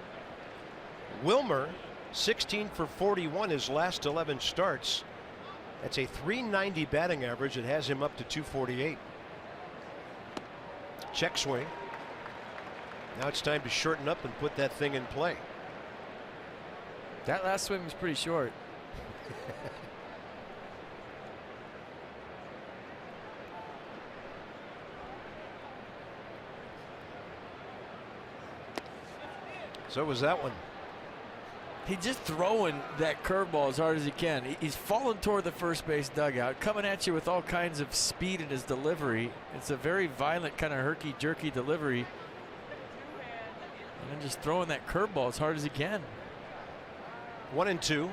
Wilmer, 16 for 41 his last 11 starts. That's a .390 batting average. It has him up to 248. Check swing. Now it's time to shorten up and put that thing in play. That last swing was pretty short. So was that one. He's just throwing that curveball as hard as he can. He's falling toward the first base dugout, coming at you with all kinds of speed in his delivery. It's a very violent kind of herky-jerky delivery. And then just throwing that curveball as hard as he can. 1-2.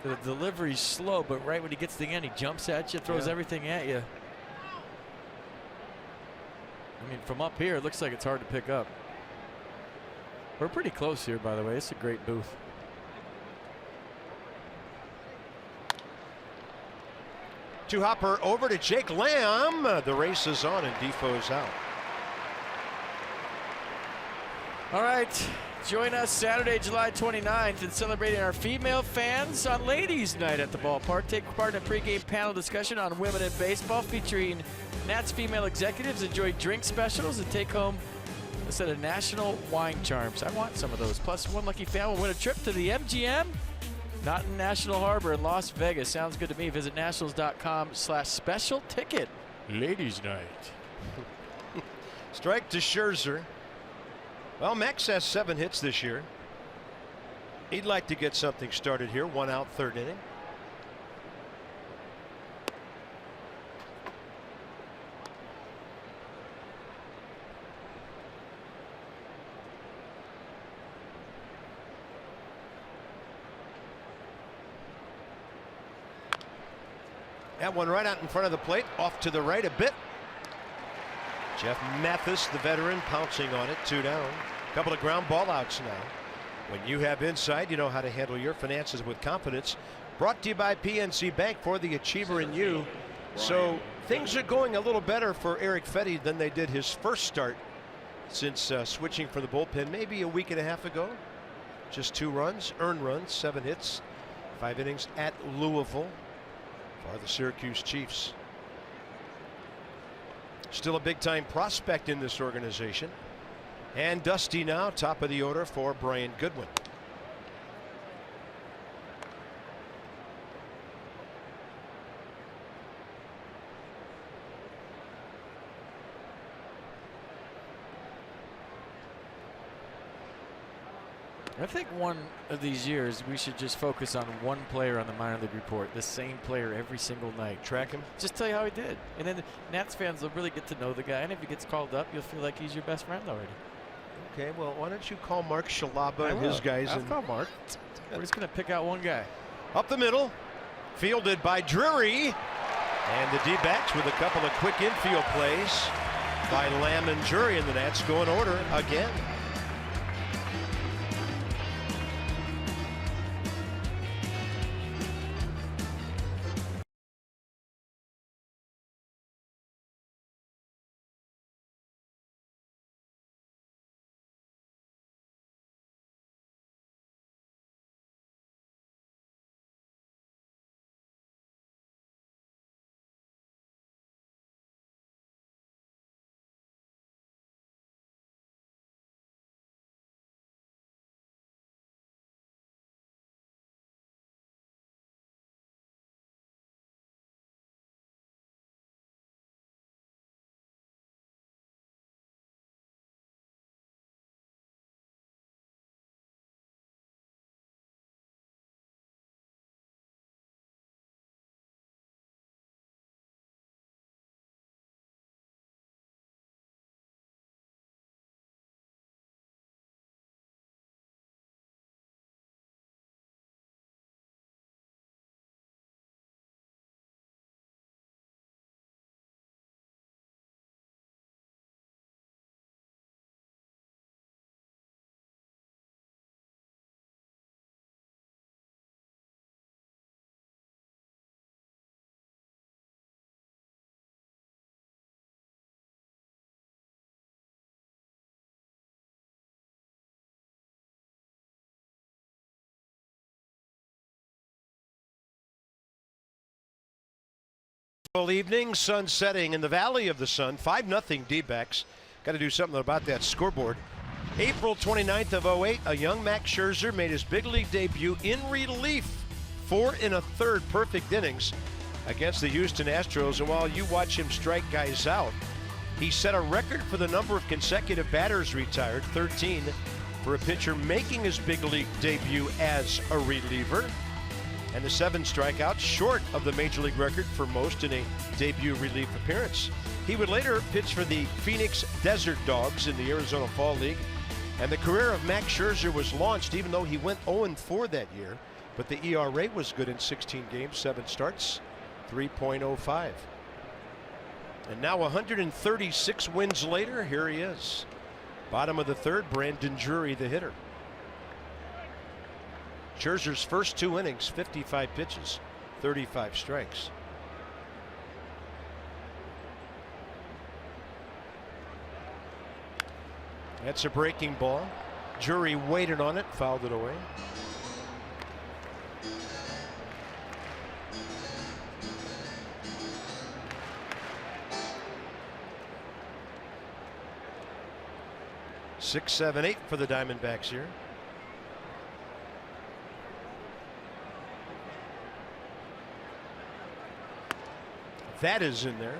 The delivery's slow, but right when he gets the end, he jumps at you, throws everything at you. I mean, from up here, it looks like it's hard to pick up. We're pretty close here, by the way. It's a great booth. To Hopper over to Jake Lamb. The race is on and Defoe's out. All right. Join us Saturday, July 29th in celebrating our female fans on Ladies' Night at the ballpark. Take part in a pregame panel discussion on women in baseball featuring Nats female executives. Enjoy drink specials and take home a set of national wine charms. I want some of those. Plus, one lucky fan will win a trip to the MGM. Not in National Harbor in Las Vegas. Sounds good to me. Visit nationals.com/special ticket. Ladies' Night. Strike to Scherzer. Well, Max has 7 hits this year. He'd like to get something started here. 1 out, 3rd inning. That one right out in front of the plate, off to the right a bit. Jeff Mathis, the veteran, pouncing on it. 2 down. A couple of ground ball outs now. When you have insight, you know how to handle your finances with confidence. Brought to you by PNC Bank, for the achiever in you. So things are going a little better for Eric Fetty than they did his first start since switching for the bullpen maybe a week and a half ago. Just 2 runs, earned runs, 7 hits, 5 innings at Louisville for the Syracuse Chiefs. Still a big-time prospect in this organization. And Dusty now, top of the order for Brian Goodwin. I think one of these years we should just focus on one player on the minor league report, the same player every single night. Track him. Just tell you how he did. And then the Nats fans will really get to know the guy. And if he gets called up, you'll feel like he's your best friend already. Okay, well, why don't you call Mark Shalaba and his guys? I'll call Mark. We're just going to pick out one guy. Up the middle, fielded by Drury. And the D-backs with a couple of quick infield plays by Lamb and Drury, and the Nats go in order again. Well, evening, sun setting in the Valley of the Sun. 5-0 D-backs. Got to do something about that scoreboard. April 29th of 08, a young Max Scherzer made his big league debut in relief. 4 1/3 perfect innings against the Houston Astros. And while you watch him strike guys out, he set a record for the number of consecutive batters retired, 13, for a pitcher making his big league debut as a reliever. And the 7 strikeouts, short of the major league record for most in a debut relief appearance. He would later pitch for the Phoenix Desert Dogs in the Arizona Fall League. And the career of Max Scherzer was launched, even though he went 0-4 that year. But the ERA was good in 16 games, 7 starts, 3.05. And now 136 wins later, here he is. Bottom of the 3rd, Brandon Drury, the hitter. Scherzer's first 2 innings, 55 pitches, 35 strikes. That's a breaking ball. Drury waited on it, fouled it away. Six, 7, 8 for the Diamondbacks here. That is in there.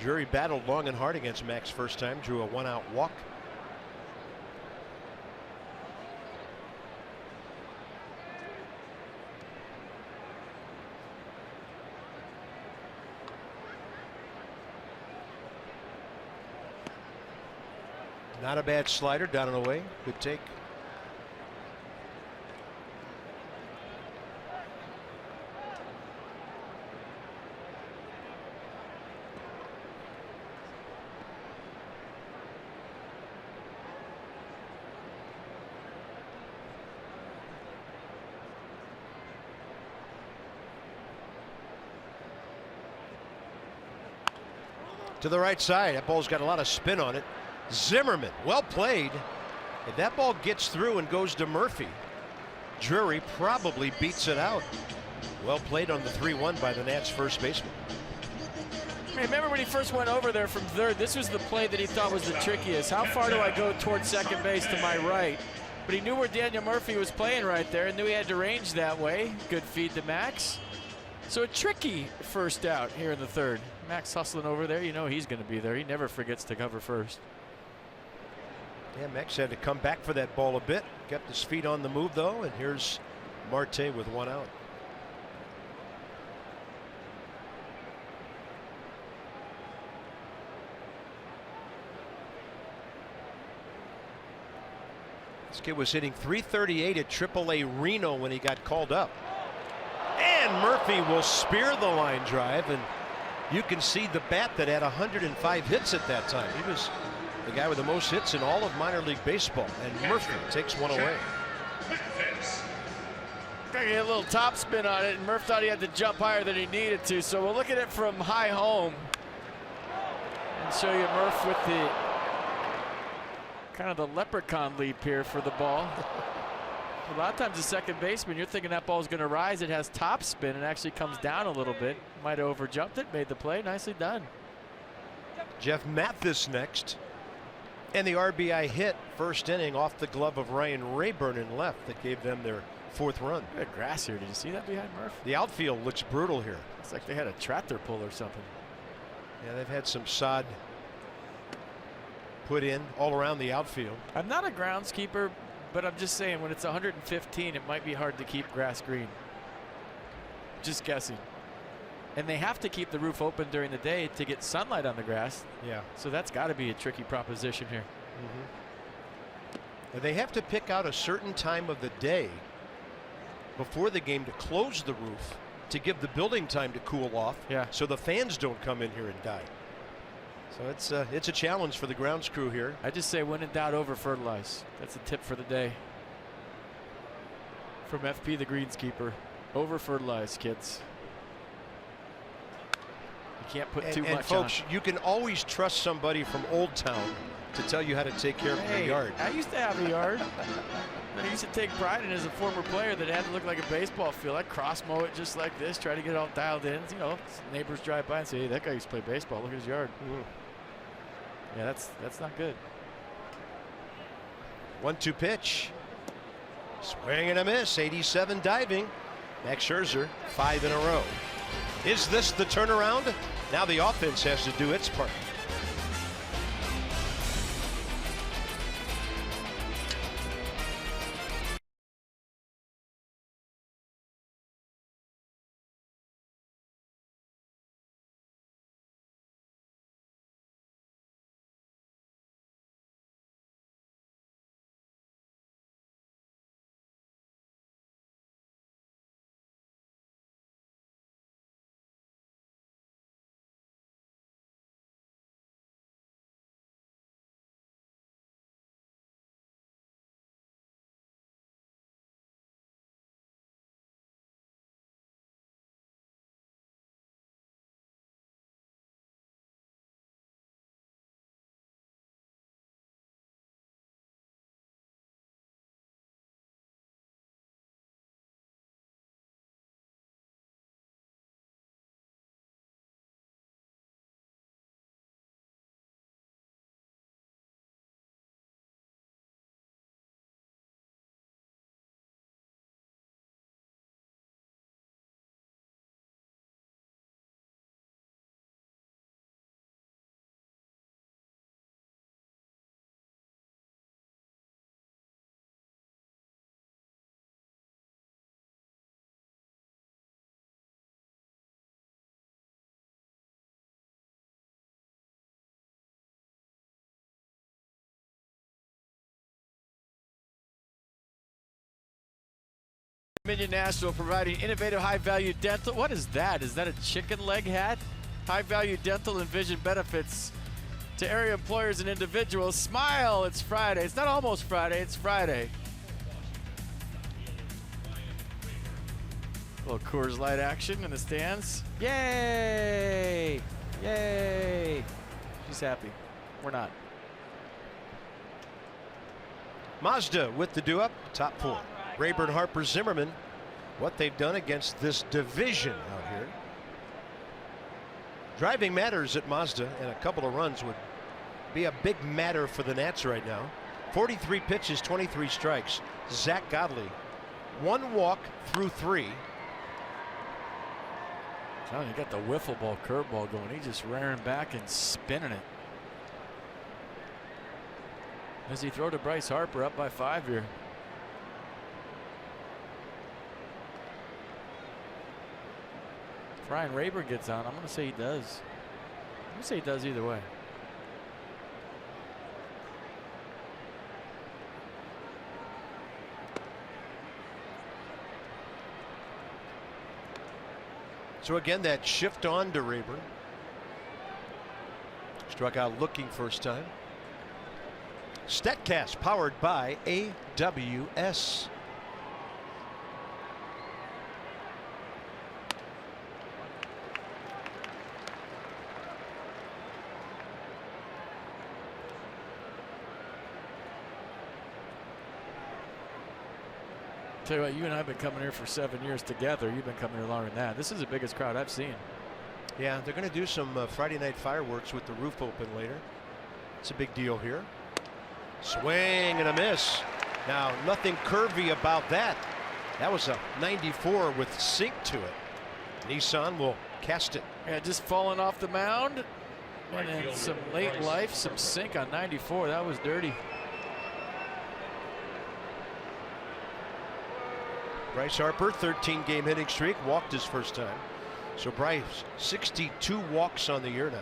Drury battled long and hard against Max first time, drew a 1-out walk. Not a bad slider, down and away. Good take. to the right side. That ball's got a lot of spin on it. Zimmerman, well played. If that ball gets through and goes to Murphy, Drury probably beats it out. Well played on the 3-1 by the Nats first baseman. Remember when he first went over there from third, this was the play that he thought was the trickiest. How far do I go towards second base to my right? But he knew where Daniel Murphy was playing right there and knew he had to range that way. Good feed to Max. So a tricky first out here in the third. Max hustling over there. You know he's going to be there. He never forgets to cover first. Yeah, Max had to come back for that ball a bit. Kept his feet on the move, though, and here's Marte with one out. This kid was hitting .338 at AAA Reno when he got called up. And Murphy will spear the line drive, and you can see the bat that had 105 hits at that time. He was the guy with the most hits in all of minor league baseball, and Murphy takes one away. Got to get a little top spin on it, and Murph thought he had to jump higher than he needed to, so we'll look at it from high home and show you Murph with the kind of the leprechaun leap here for the ball. A lot of times the second baseman, you're thinking that ball's going to rise. It has top spin and actually comes down a little bit. Might have overjumped it, made the play. Nicely done. Jeff Mathis next. And the RBI hit first inning off the glove of Ryan Rayburn in left that gave them their fourth run. We had grass here. Did you see that behind Murph? The outfield looks brutal here. It's like they had a tractor pull or something. Yeah, they've had some sod put in all around the outfield. I'm not a groundskeeper, but I'm just saying when it's 115, it might be hard to keep grass green. Just guessing. And they have to keep the roof open during the day to get sunlight on the grass. Yeah. So that's got to be a tricky proposition here. And they have to pick out a certain time of the day before the game to close the roof to give the building time to cool off. Yeah. So the fans don't come in here and die. So it's a challenge for the grounds crew here. I just say when in doubt, over fertilize. That's a tip for the day. From FP the greenskeeper. Over fertilize, kids. You can't put too much and folks, on. you can always trust somebody from Old Town to tell you how to take care of your yard. I used to have a yard. And I used to take pride in it as a former player that it had to look like a baseball field. I'd cross mow it just like this, try to get it all dialed in. You know, neighbors drive by and say, hey, that guy used to play baseball. Look at his yard. Yeah, that's not good. 1-2 pitch. Swing and a miss. 87 diving. Max Scherzer, 5 in a row. Is this the turnaround? Now the offense has to do its part. Dominion National providing innovative high-value dental. What is that? Is that a chicken leg hat? High-value dental and vision benefits to area employers and individuals. Smile, it's Friday. It's not almost Friday, it's Friday. A little Coors Light action in the stands. Yay! Yay! He's happy. We're not. Mazda with the do-up, top 4. Rayburn, Harper, Zimmerman. What they've done against this division out here. Driving matters at Mazda, and a couple of runs would be a big matter for the Nats right now. 43 pitches, 23 strikes. Zach Godley, 1 walk through 3. Oh, you got the wiffle ball curveball going. He's just rearing back and spinning it. As he throw to Bryce Harper, up by 5 here. If Ryan Rayburn gets on, I'm going to say he does. I'm going to say he does either way. So again, that shift on to Rayburn. Struck out looking first time. Statcast powered by AWS. Tell you what, you and I have been coming here for 7 years together. You've been coming here longer than that. This is the biggest crowd I've seen. Yeah, they're going to do some Friday night fireworks with the roof open later. It's a big deal here. Swing and a miss. Now, nothing curvy about that. That was a 94 with sink to it. Nissan will cast it. Yeah, just falling off the mound. And then some late life, some sink on 94. That was dirty. Bryce Harper, 13-game hitting streak, walked his first time. So Bryce, 62 walks on the year now.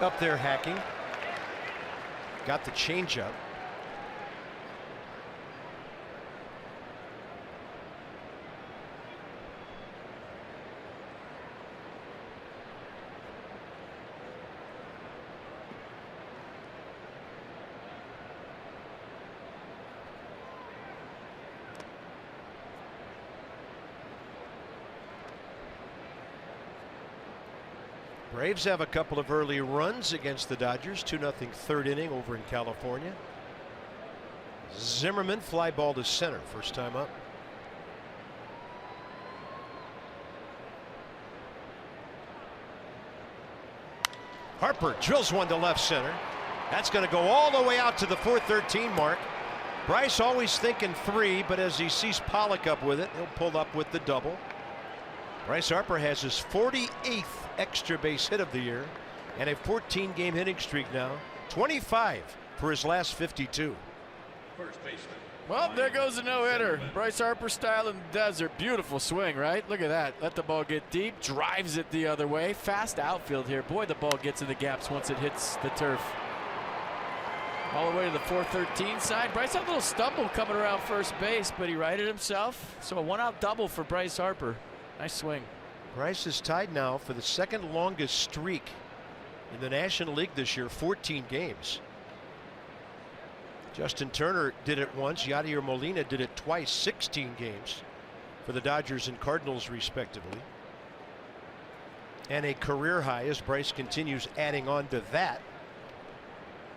Up there hacking. Got the changeup. Braves have a couple of early runs against the Dodgers. 2-0 third inning over in California. Zimmerman fly ball to center first time up. Harper drills one to left center. That's going to go all the way out to the 413 mark. Bryce always thinking 3, but as he sees Pollock up with it, he'll pull up with the double. Bryce Harper has his 48th extra base hit of the year and a 14-game hitting streak now. 25 for his last 52. First baseman. Well, there goes a no-hitter. Bryce Harper style in the desert. Beautiful swing, right? Look at that. Let the ball get deep. Drives it the other way. Fast outfield here. Boy, the ball gets in the gaps once it hits the turf. All the way to the 413 side. Bryce had a little stumble coming around first base, but he righted himself. So a one-out double for Bryce Harper. Nice swing. Bryce is tied now for the second longest streak in the National League this year, 14 games. Justin Turner did it once. Yadier Molina did it twice, 16 games for the Dodgers and Cardinals respectively. And a career high as Bryce continues adding on to that.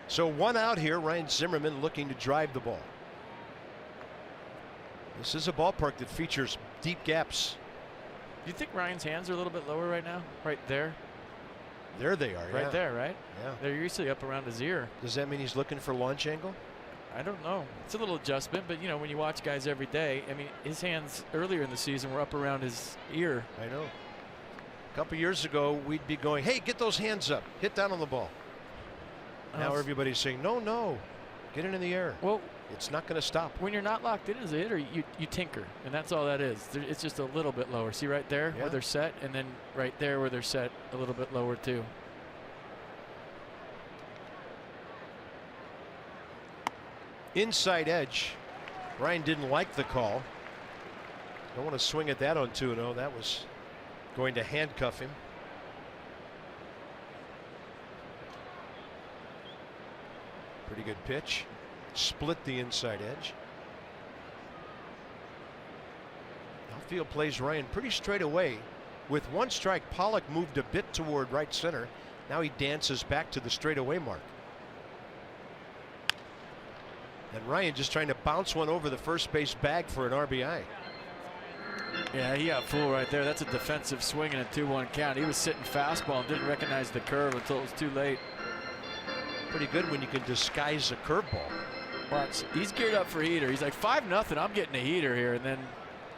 So one out here. Ryan Zimmerman looking to drive the ball. This is a ballpark that features deep gaps. Do you think Ryan's hands are a little bit lower right now? Right there? There they are. Right there, right? Yeah. They're usually up around his ear. Does that mean he's looking for launch angle? I don't know. It's a little adjustment, but you know, when you watch guys every day, I mean, his hands earlier in the season were up around his ear. I know. A couple years ago, we'd be going, hey, get those hands up. Hit down on the ball. Now everybody's saying, no, no. Get it in the air. Well, it's not going to stop. When you're not locked in as a hitter, you tinker, and that's all that is. It's just a little bit lower. See right there where they're set, and then right there where they're set a little bit lower too. Inside edge. Ryan didn't like the call. Don't want to swing at that on 2-0. That was going to handcuff him. Pretty good pitch. Split the inside edge. Outfield plays Ryan pretty straight away. With one strike, Pollock moved a bit toward right center. Now he dances back to the straightaway mark. And Ryan just trying to bounce one over the first base bag for an RBI. Yeah, he got fooled right there. That's a defensive swing and a 2-1 count. He was sitting fastball and didn't recognize the curve until it was too late. Pretty good when you can disguise a curveball. Watch, he's geared up for heater. He's like 5-0. I'm getting a heater here, and then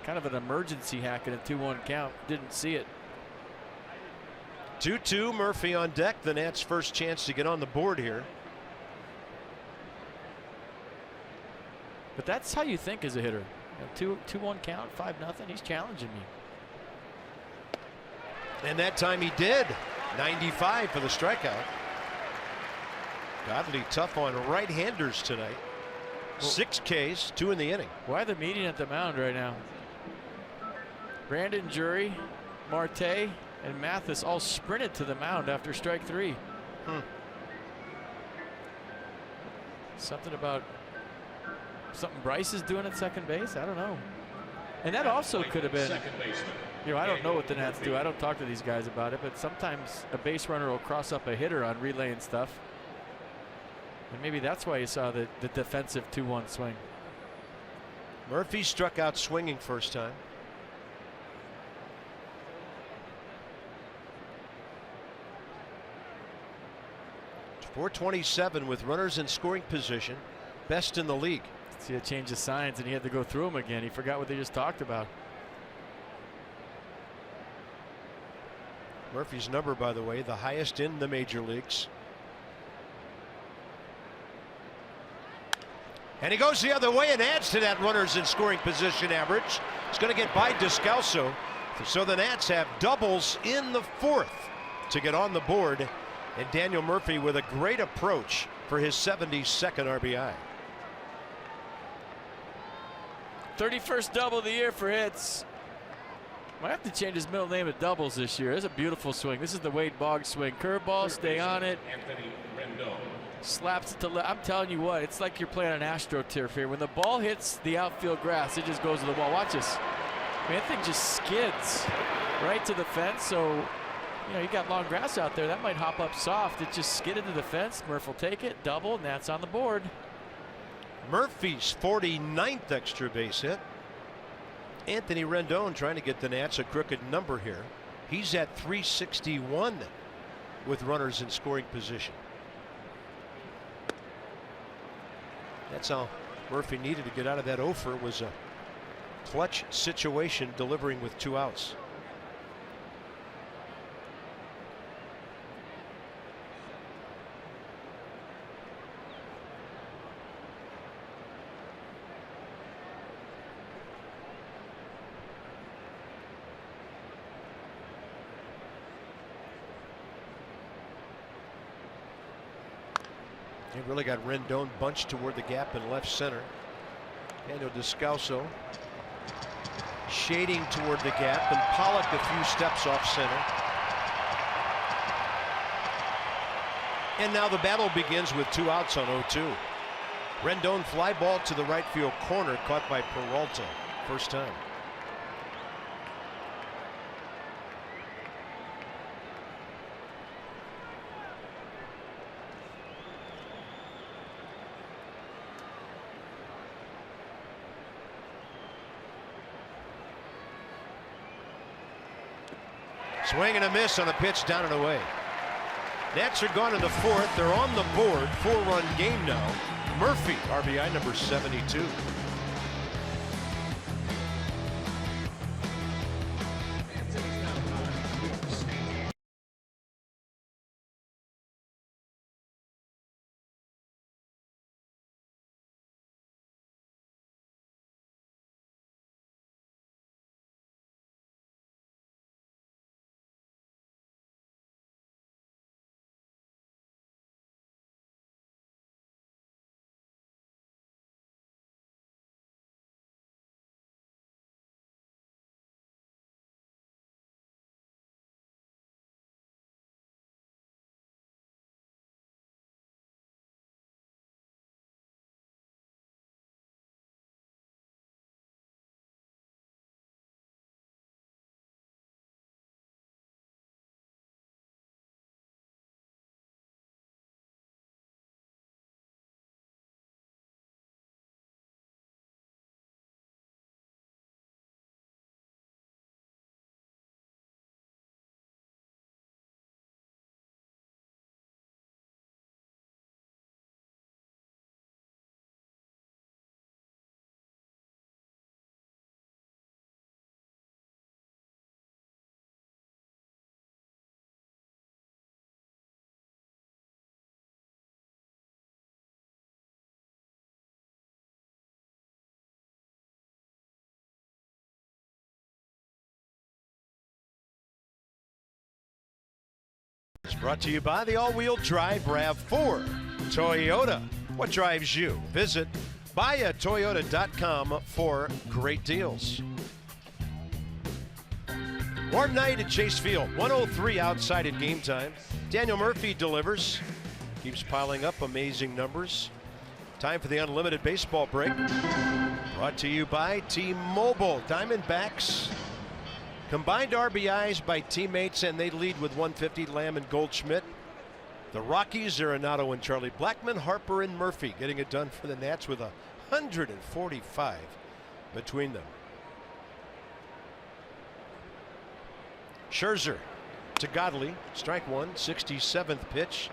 kind of an emergency hack at a 2-1 count. Didn't see it. 2-2, Murphy on deck. The Nats' first chance to get on the board here. But that's how you think as a hitter. 2-1 count, 5-0. He's challenging me. And that time he did. 95 for the strikeout. Godley tough on right-handers tonight. 6 Ks, 2 in the inning. Why the meeting at the mound right now? Brandon Drury, Marte, and Mathis all sprinted to the mound after strike 3. Something about something Bryce is doing at second base? I don't know. And that also could have been, you know, I don't know what the Nats do. I don't talk to these guys about it, but sometimes a base runner will cross up a hitter on relay and stuff. And maybe that's why you saw the defensive 2-1 swing. Murphy struck out swinging first time. .427 with runners in scoring position. Best in the league. See a change of signs, and he had to go through them again. He forgot what they just talked about. Murphy's number, by the way, the highest in the major leagues. And he goes the other way and adds to that runners in scoring position average. He's going to get by Descalso. So the Nats have doubles in the 4th to get on the board. And Daniel Murphy with a great approach for his 72nd RBI. 31st double of the year for hits. Might have to change his middle name to Doubles this year. It's a beautiful swing. This is the Wade Boggs swing. Curveball, stay on it. Slaps it to left. I'm telling you what, it's like you're playing an AstroTurf here. When the ball hits the outfield grass, it just goes to the wall. Watch this. Man, that thing just skids right to the fence. So, you know, you got long grass out there. That might hop up soft. It just skidded to the fence. Murph will take it. Double, and that's on the board. Murphy's 49th extra base hit. Anthony Rendon trying to get the Nats a crooked number here. He's at 361 with runners in scoring position. That's how Murphy needed to get out of that offer. Was a clutch situation, delivering with 2 outs. He really got Rendon bunched toward the gap in left center. Daniel Descalso shading toward the gap, and Pollock a few steps off center. And now the battle begins with 2 outs on 0-2. Rendon fly ball to the right field corner, caught by Peralta. First time. Swing and a miss on a pitch down and away. Nats are gone in the 4th. They're on the board. 4-run game now. Murphy, RBI number 72. Brought to you by the all-wheel drive RAV4 Toyota. What drives you? Visit buyatoyota.com for great deals. Warm night at Chase Field. 103 outside at game time. Daniel Murphy delivers. Keeps piling up amazing numbers. Time for the unlimited baseball break. Brought to you by T-Mobile. Diamondbacks. Combined RBIs by teammates, and they lead with 150. Lamb and Goldschmidt. The Rockies, Arenado and Charlie Blackmon, Harper and Murphy getting it done for the Nats with 145 between them. Scherzer to Godley, strike one, 67th pitch,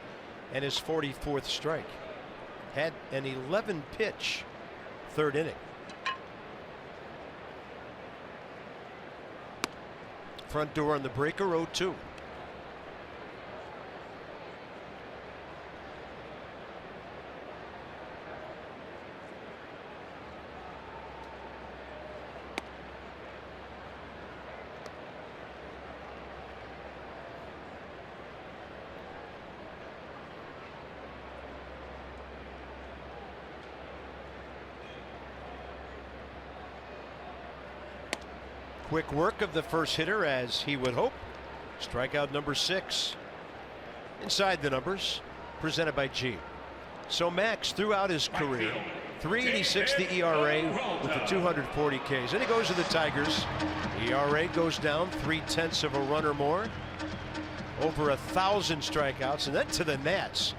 and his 44th strike. Had an 11-pitch third inning. Front door on the breaker, 0-2. Quick work of the first hitter, as he would hope. Strikeout number 6. Inside the numbers, presented by G. So Max, throughout his career, 3.86 the ERA with the 240 Ks. Then he goes to the Tigers. ERA goes down 0.3 of a run or more. Over 1,000 strikeouts. And then to the Nats,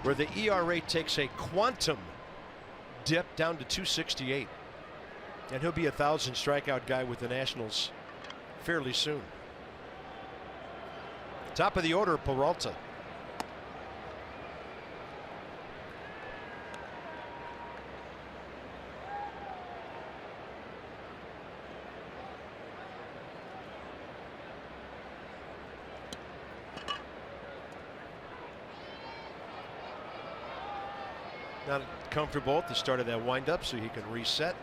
where the ERA takes a quantum dip down to 2.68. And he'll be a 1,000 strikeout guy with the Nationals fairly soon. Top of the order, Peralta. Not comfortable at the start of that windup, so he can reset.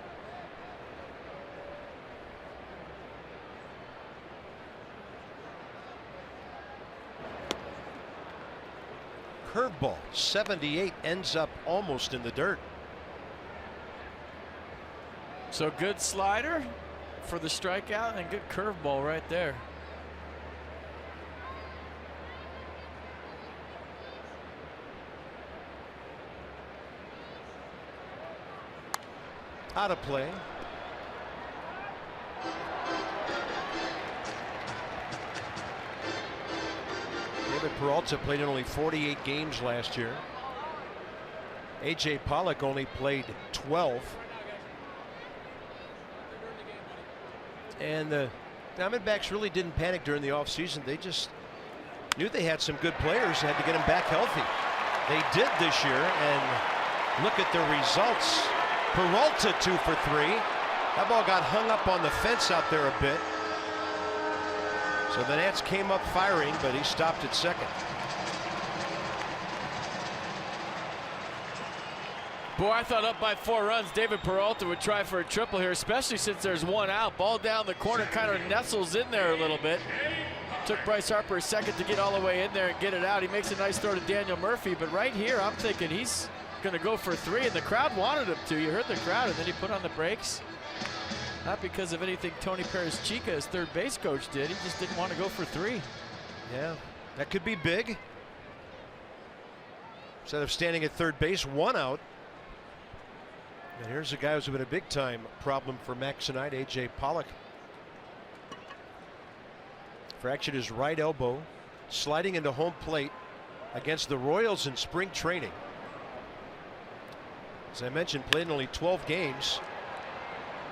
Curveball, 78, ends up almost in the dirt. So good slider for the strikeout and good curveball right there. Out of play. David Peralta played in only 48 games last year. A.J. Pollock only played 12. And the Diamondbacks really didn't panic during the offseason. They just knew they had some good players, had to get them back healthy. They did this year, and look at the results. Peralta 2 for 3. That ball got hung up on the fence out there a bit. So the Nats came up firing, but he stopped at second. Boy, I thought up by 4 runs, David Peralta would try for a triple here, especially since there's one out. Ball down the corner, kind of nestles in there a little bit. Took Bryce Harper a second to get all the way in there and get it out. He makes a nice throw to Daniel Murphy, but right here I'm thinking he's going to go for 3, and the crowd wanted him to. You heard the crowd, and then he put on the brakes. Not because of anything Tony Perez-Chica, his third base coach, did. He just didn't want to go for 3. Yeah, that could be big. Instead of standing at third base, 1 out. And here's a guy who's been a big time problem for Max tonight, A.J. Pollock. Fractured his right elbow, sliding into home plate against the Royals in spring training. As I mentioned, played in only 12 games.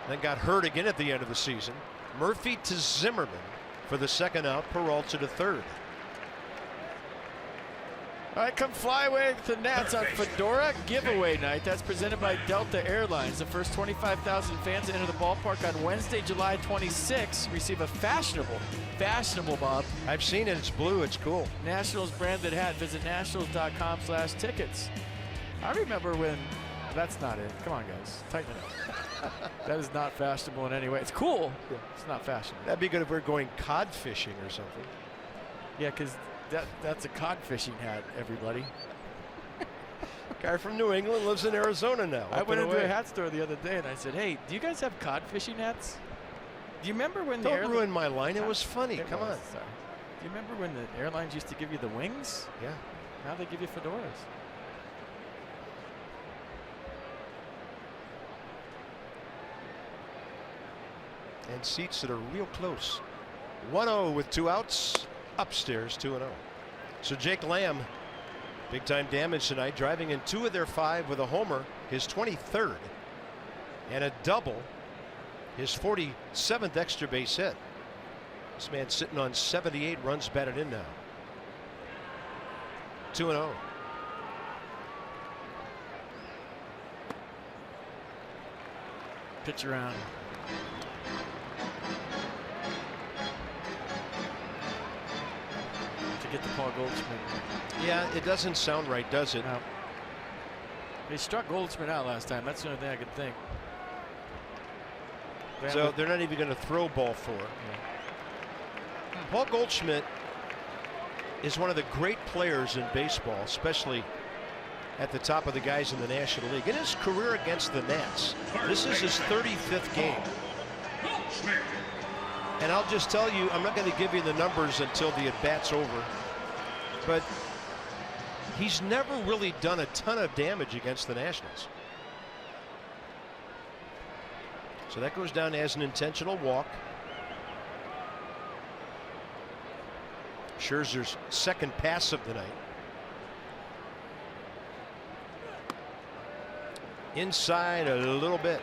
Then got hurt again at the end of the season. Murphy to Zimmerman for the second out. Peralta to third. All right, come fly away with the Nats on Fedora giveaway night. That's presented by Delta Airlines. The first 25,000 fans to enter the ballpark on Wednesday, July 26, receive a fashionable, Bob. I've seen it. It's blue. It's cool. Nationals branded hat. Visit nationals.com/tickets. I remember when. That's not it. Come on, guys. Tighten it up. That is not fashionable in any way. It's cool. Yeah. It's not fashionable. That'd be good if we're going cod fishing or something. Yeah, because That's a cod fishing hat, everybody. Guy from New England lives in Arizona now. I went into a hat store the other day and I said, "Hey, do you guys have cod fishing hats?" Do you remember when the Don't ruin my line. It was funny. Come on. Sorry. Do you remember when the airlines used to give you the wings? Yeah. Now they give you fedoras. And seats that are real close. 1-0 with 2 outs. Upstairs 2-0. So Jake Lamb, big time damage tonight, driving in 2 of their 5 with a homer, his 23rd, and a double, his 47th extra base hit. This man sitting on 78 runs batted in now. 2-0. Pitch around. To get the Paul Goldschmidt. Yeah, it doesn't sound right, does it? No. They struck Goldschmidt out last time. That's the only thing I could think. So they're not even going to throw ball 4. Yeah. Paul Goldschmidt is one of the great players in baseball, especially at the top of the guys in the National League. In his career against the Nats, this is his 35th game. And I'll just tell you, I'm not going to give you the numbers until the at-bat's over, but he's never really done a ton of damage against the Nationals. So that goes down as an intentional walk. Scherzer's second pass of the night. Inside a little bit.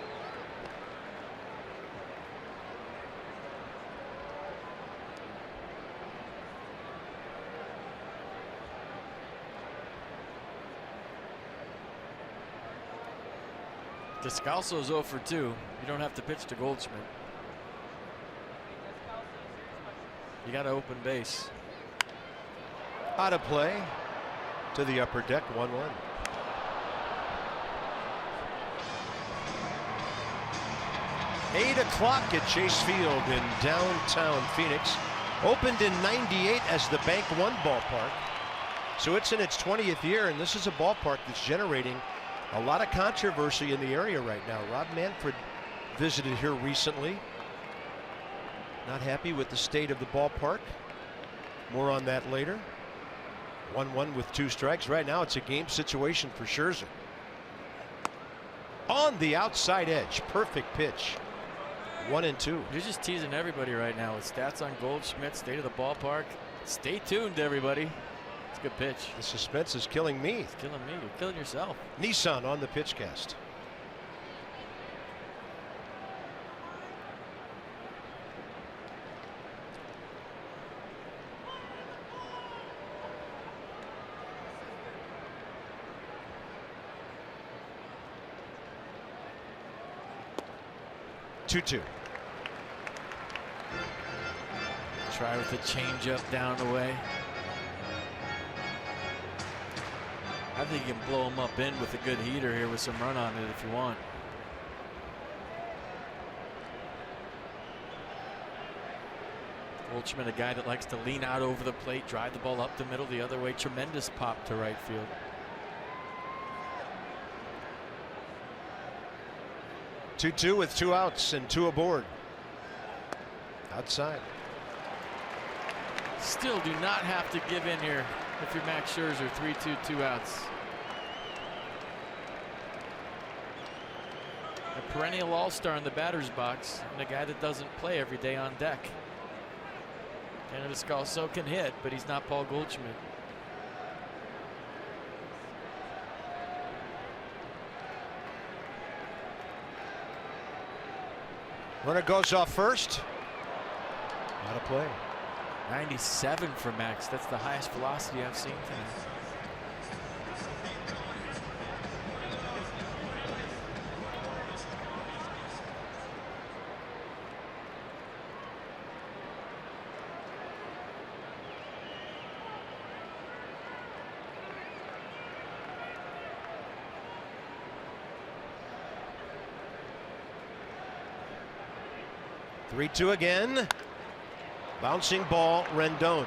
Descalso's 0 for 2. You don't have to pitch to Goldschmidt. You got to open base. Out of play to the upper deck. 1-1. Eight o'clock at Chase Field in downtown Phoenix. Opened in '98 as the Bank One ballpark. So it's in its 20th year, and this is a ballpark that's generating a lot of controversy in the area right now. Rob Manfred visited here recently. Not happy with the state of the ballpark. More on that later. 1-1 with 2 strikes. Right now it's a game situation for Scherzer. On the outside edge. Perfect pitch. 1-2. You're just teasing everybody right now with stats on Goldschmidt, state of the ballpark. Stay tuned, everybody. It's a good pitch. The suspense is killing me. It's killing me. You're killing yourself. Nissan on the pitch cast. Two. Try with the changeup down the way. I think you can blow him up in with a good heater here with some run on it if you want. Goldschmidt, a guy that likes to lean out over the plate, drive the ball up the middle the other way. Tremendous pop to right field. Two with 2 outs and 2 aboard. Outside. Still do not have to give in here if you're Max Scherzer. 3-2, 2 outs. A perennial all-star in the batter's box and a guy that doesn't play every day on deck. And Descalso can hit, but he's not Paul Goldschmidt. Runner goes off first. Out of play. 97 for Max. That's the highest velocity I've seen tonight. 3-2 again. Bouncing ball, Rendon.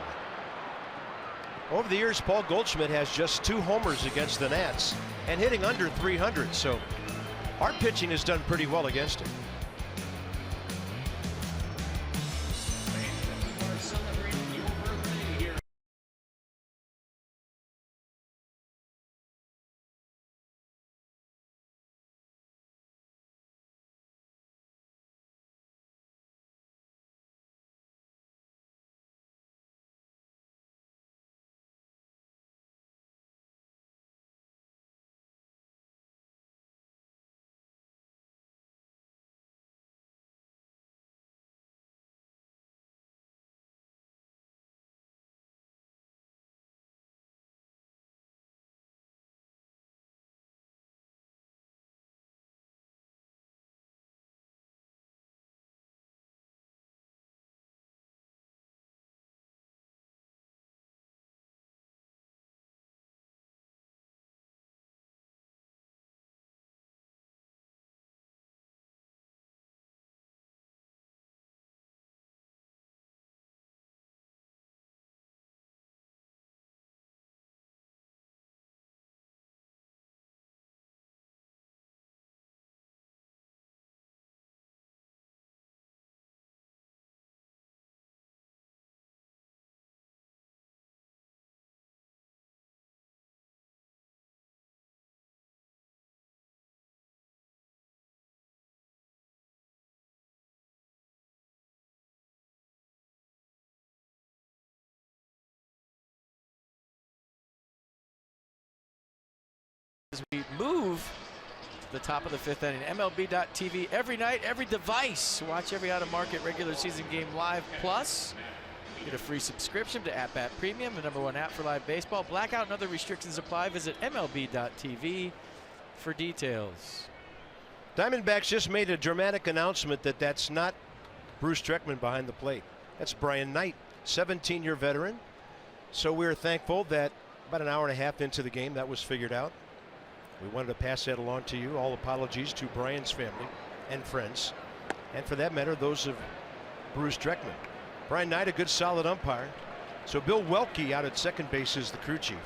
Over the years, Paul Goldschmidt has just 2 homers against the Nats and hitting under 300. So our pitching has done pretty well against him. As we move to the top of the 5th inning, MLB.TV every night, every device. Watch every out-of-market regular season game live. Plus, get a free subscription to At-Bat Premium, the #1 app for live baseball. Blackout and other restrictions apply. Visit MLB.TV for details. Diamondbacks just made a dramatic announcement that that's not Bruce Streckman behind the plate. That's Brian Knight, 17-year veteran. So we're thankful that about an hour and a half into the game that was figured out. We wanted to pass that along to you. All apologies to Brian's family and friends, and for that matter, those of Bruce Streckman. Brian Knight, a good solid umpire. So Bill Welke out at second base is the crew chief.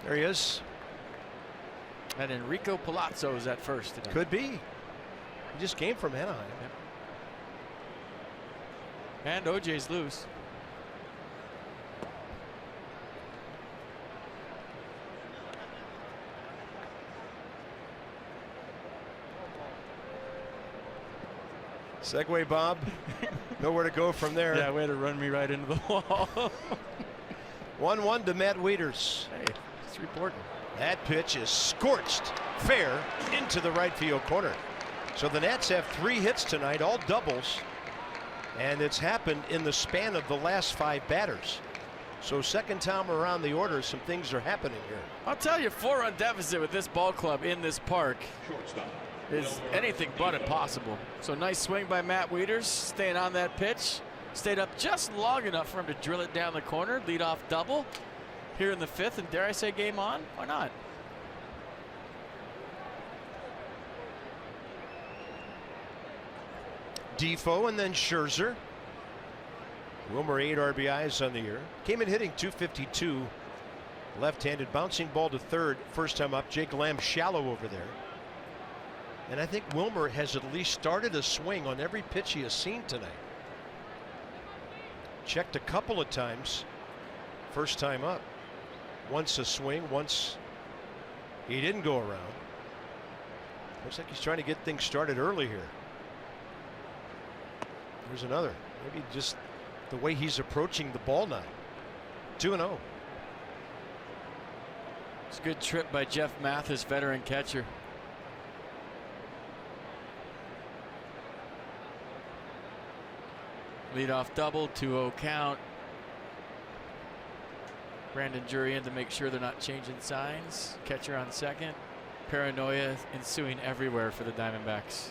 There he is. And Enrico Palazzo is at first today. Could be. He just came from Anaheim. Yep. And OJ's loose. Segway, Bob. Nowhere to go from there. Yeah, way to run me right into the wall. 1-1 to Matt Wieters. Hey, it's reporting. That pitch is scorched fair into the right field corner. So the Nats have 3 hits tonight, all doubles. And it's happened in the span of the last 5 batters. So second time around the order, some things are happening here. I'll tell you, 4-run deficit with this ball club in this park is anything but impossible. So nice swing by Matt Wieters, staying on that pitch. Stayed up just long enough for him to drill it down the corner. Leadoff double here in the 5th, and dare I say game on? Why not? Defoe and then Scherzer. Wilmer 8 RBIs on the year. Came in hitting .252. Left-handed, bouncing ball to third. First time up, Jake Lamb shallow over there. And I think Wilmer has at least started a swing on every pitch he has seen tonight. Checked a couple of times. First time up. Once a swing, once he didn't go around. Looks like he's trying to get things started early here. Here's another. Maybe just the way he's approaching the ball now. 2-0. It's a good trip by Jeff Mathis, veteran catcher. Leadoff double, 2-0 count. Brandon Drury in to make sure they're not changing signs. Catcher on second. Paranoia ensuing everywhere for the Diamondbacks.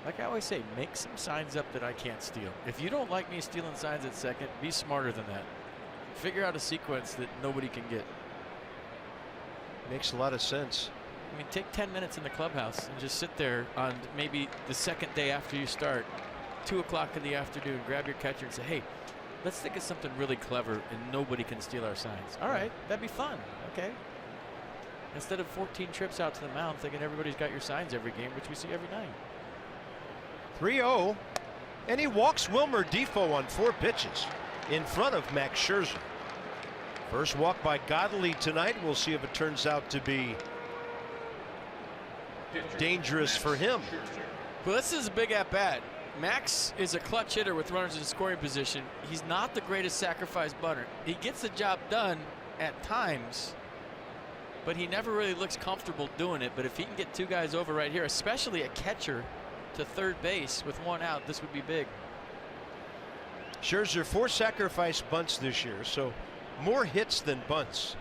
Like I always say, make some signs up that I can't steal. If you don't like me stealing signs at second, be smarter than that. Figure out a sequence that nobody can get. Makes a lot of sense. I mean, take 10 minutes in the clubhouse and just sit there on maybe the second day after you start, 2 o'clock in the afternoon, grab your catcher and say, hey, let's think of something really clever and nobody can steal our signs. All right, that'd be fun. Okay. Instead of 14 trips out to the mound thinking everybody's got your signs every game, which we see every night. 3-0. And he walks Wilmer Defoe on 4 pitches in front of Max Scherzer. First walk by Godley tonight. We'll see if it turns out to be dangerous for him. Well, this is a big at-bat. Max is a clutch hitter with runners in scoring position. He's not the greatest sacrifice bunter. He gets the job done at times, but he never really looks comfortable doing it. But if he can get 2 guys over right here, especially a catcher to third base with 1 out, this would be big. Scherzer 4 sacrifice bunts this year, so more hits than bunts.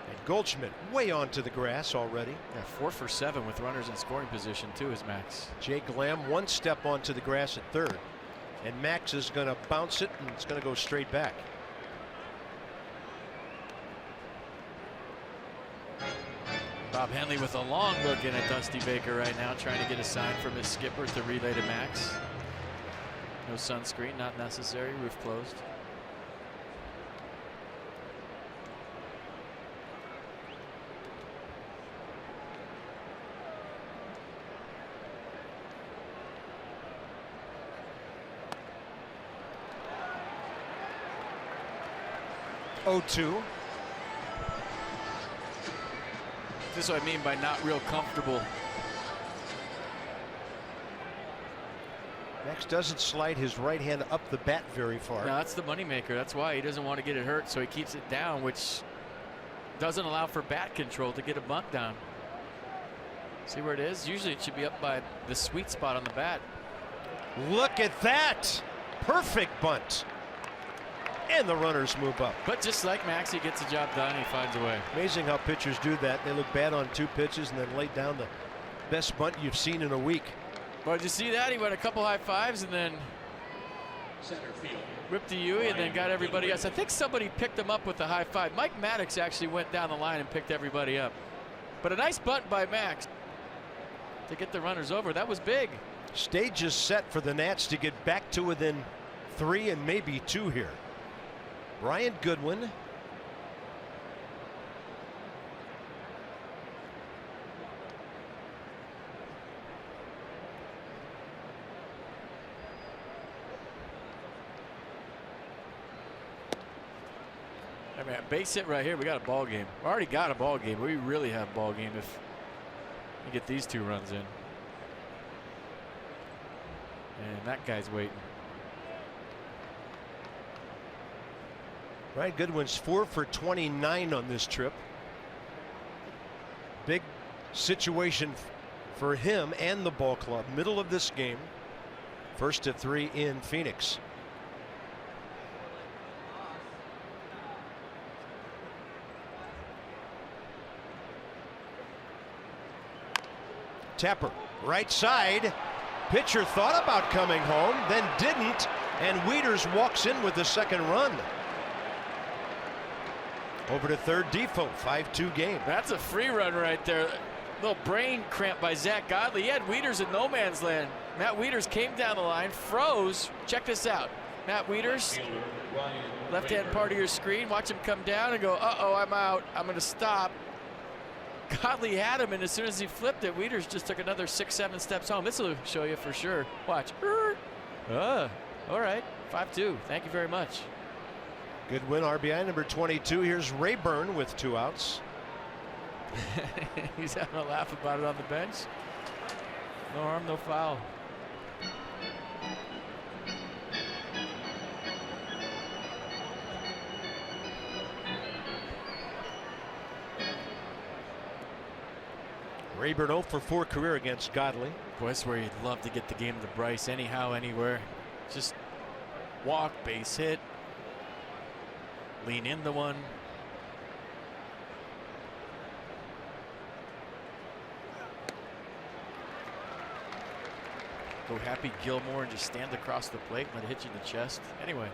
And Goldschmidt way onto the grass already. Yeah, 4 for 7 with runners in scoring position too is Max. Jake Lamb 1 step onto the grass at third, and Max is going to bounce it, and it's going to go straight back. Bob Henley with a long look in at Dusty Baker right now, trying to get a sign from his skipper to relay to Max. No sunscreen, not necessary. Roof closed. Oh-2. This is what I mean by not real comfortable. Max doesn't slide his right hand up the bat very far. No, that's the moneymaker. That's why he doesn't want to get it hurt, so he keeps it down, which doesn't allow for bat control to get a bunt down. See where it is? Usually it should be up by the sweet spot on the bat. Look at that. Perfect bunt. And the runners move up. But just like Max, he gets the job done. He finds a way. Amazing how pitchers do that. They look bad on 2 pitches and then lay down the best bunt you've seen in a week. Well, did you see that? He went a couple high fives and then ripped a Yui and then got everybody else. I think somebody picked him up with the high five. Mike Maddox actually went down the line and picked everybody up. But a nice bunt by Max to get the runners over. That was big. Stage is set for the Nats to get back to within 3 and maybe 2 here. Brian Goodwin. I mean, a base hit right here. We got a ball game. We already got a ball game. We really have a ball game if we get these 2 runs in. And that guy's waiting. Brian Goodwin's 4 for 29 on this trip. Big situation for him and the ball club. Middle of this game. 1st to 3 in Phoenix. Tapper, right side. Pitcher thought about coming home, then didn't, and Wieters walks in with the 2nd run. Over to third, Defoe, 5-2 game. That's a free run right there. Little brain cramp by Zach Godley. He had Wieters in no man's land. Matt Wieters came down the line, froze. Check this out. Matt Wieters, left-hand part of your screen. Watch him come down and go, uh-oh, I'm out. I'm going to stop. Godley had him, and as soon as he flipped it, Wieters just took another 6-7 steps home. This will show you for sure. Watch. All right, 5-2. Thank you very much. Good win, RBI number 22. Here's Rayburn with 2 outs. He's having a laugh about it on the bench. No harm, no foul. Rayburn 0 for 4 career against Godley. Boy, that's where you'd love to get the game to Bryce anyhow, anywhere. Just walk, base hit, lean into one. Go Happy Gilmore and just stand across the plate and let it hit you in the chest. Anyway.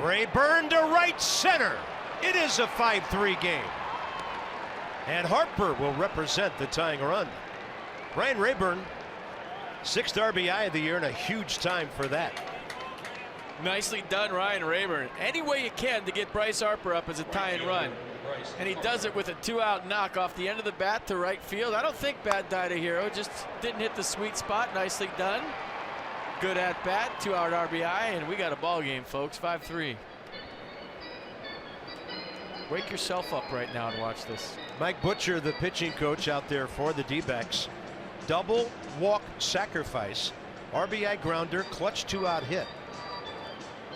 Rayburn to right center. It is a 5-3 game. And Harper will represent the tying run. Ryan Rayburn, 6th RBI of the year, and a huge time for that. Nicely done, Ryan Rayburn. Any way you can to get Bryce Harper up as a tying run. And he does it with a 2-out knock off the end of the bat to right field. I don't think bad died a hero, just didn't hit the sweet spot. Nicely done. Good at bat, 2-out RBI, and we got a ball game, folks. 5-3. Wake yourself up right now and watch this. Mike Butcher, the pitching coach out there for the D-backs. Double walk sacrifice, RBI grounder, clutch 2-out hit.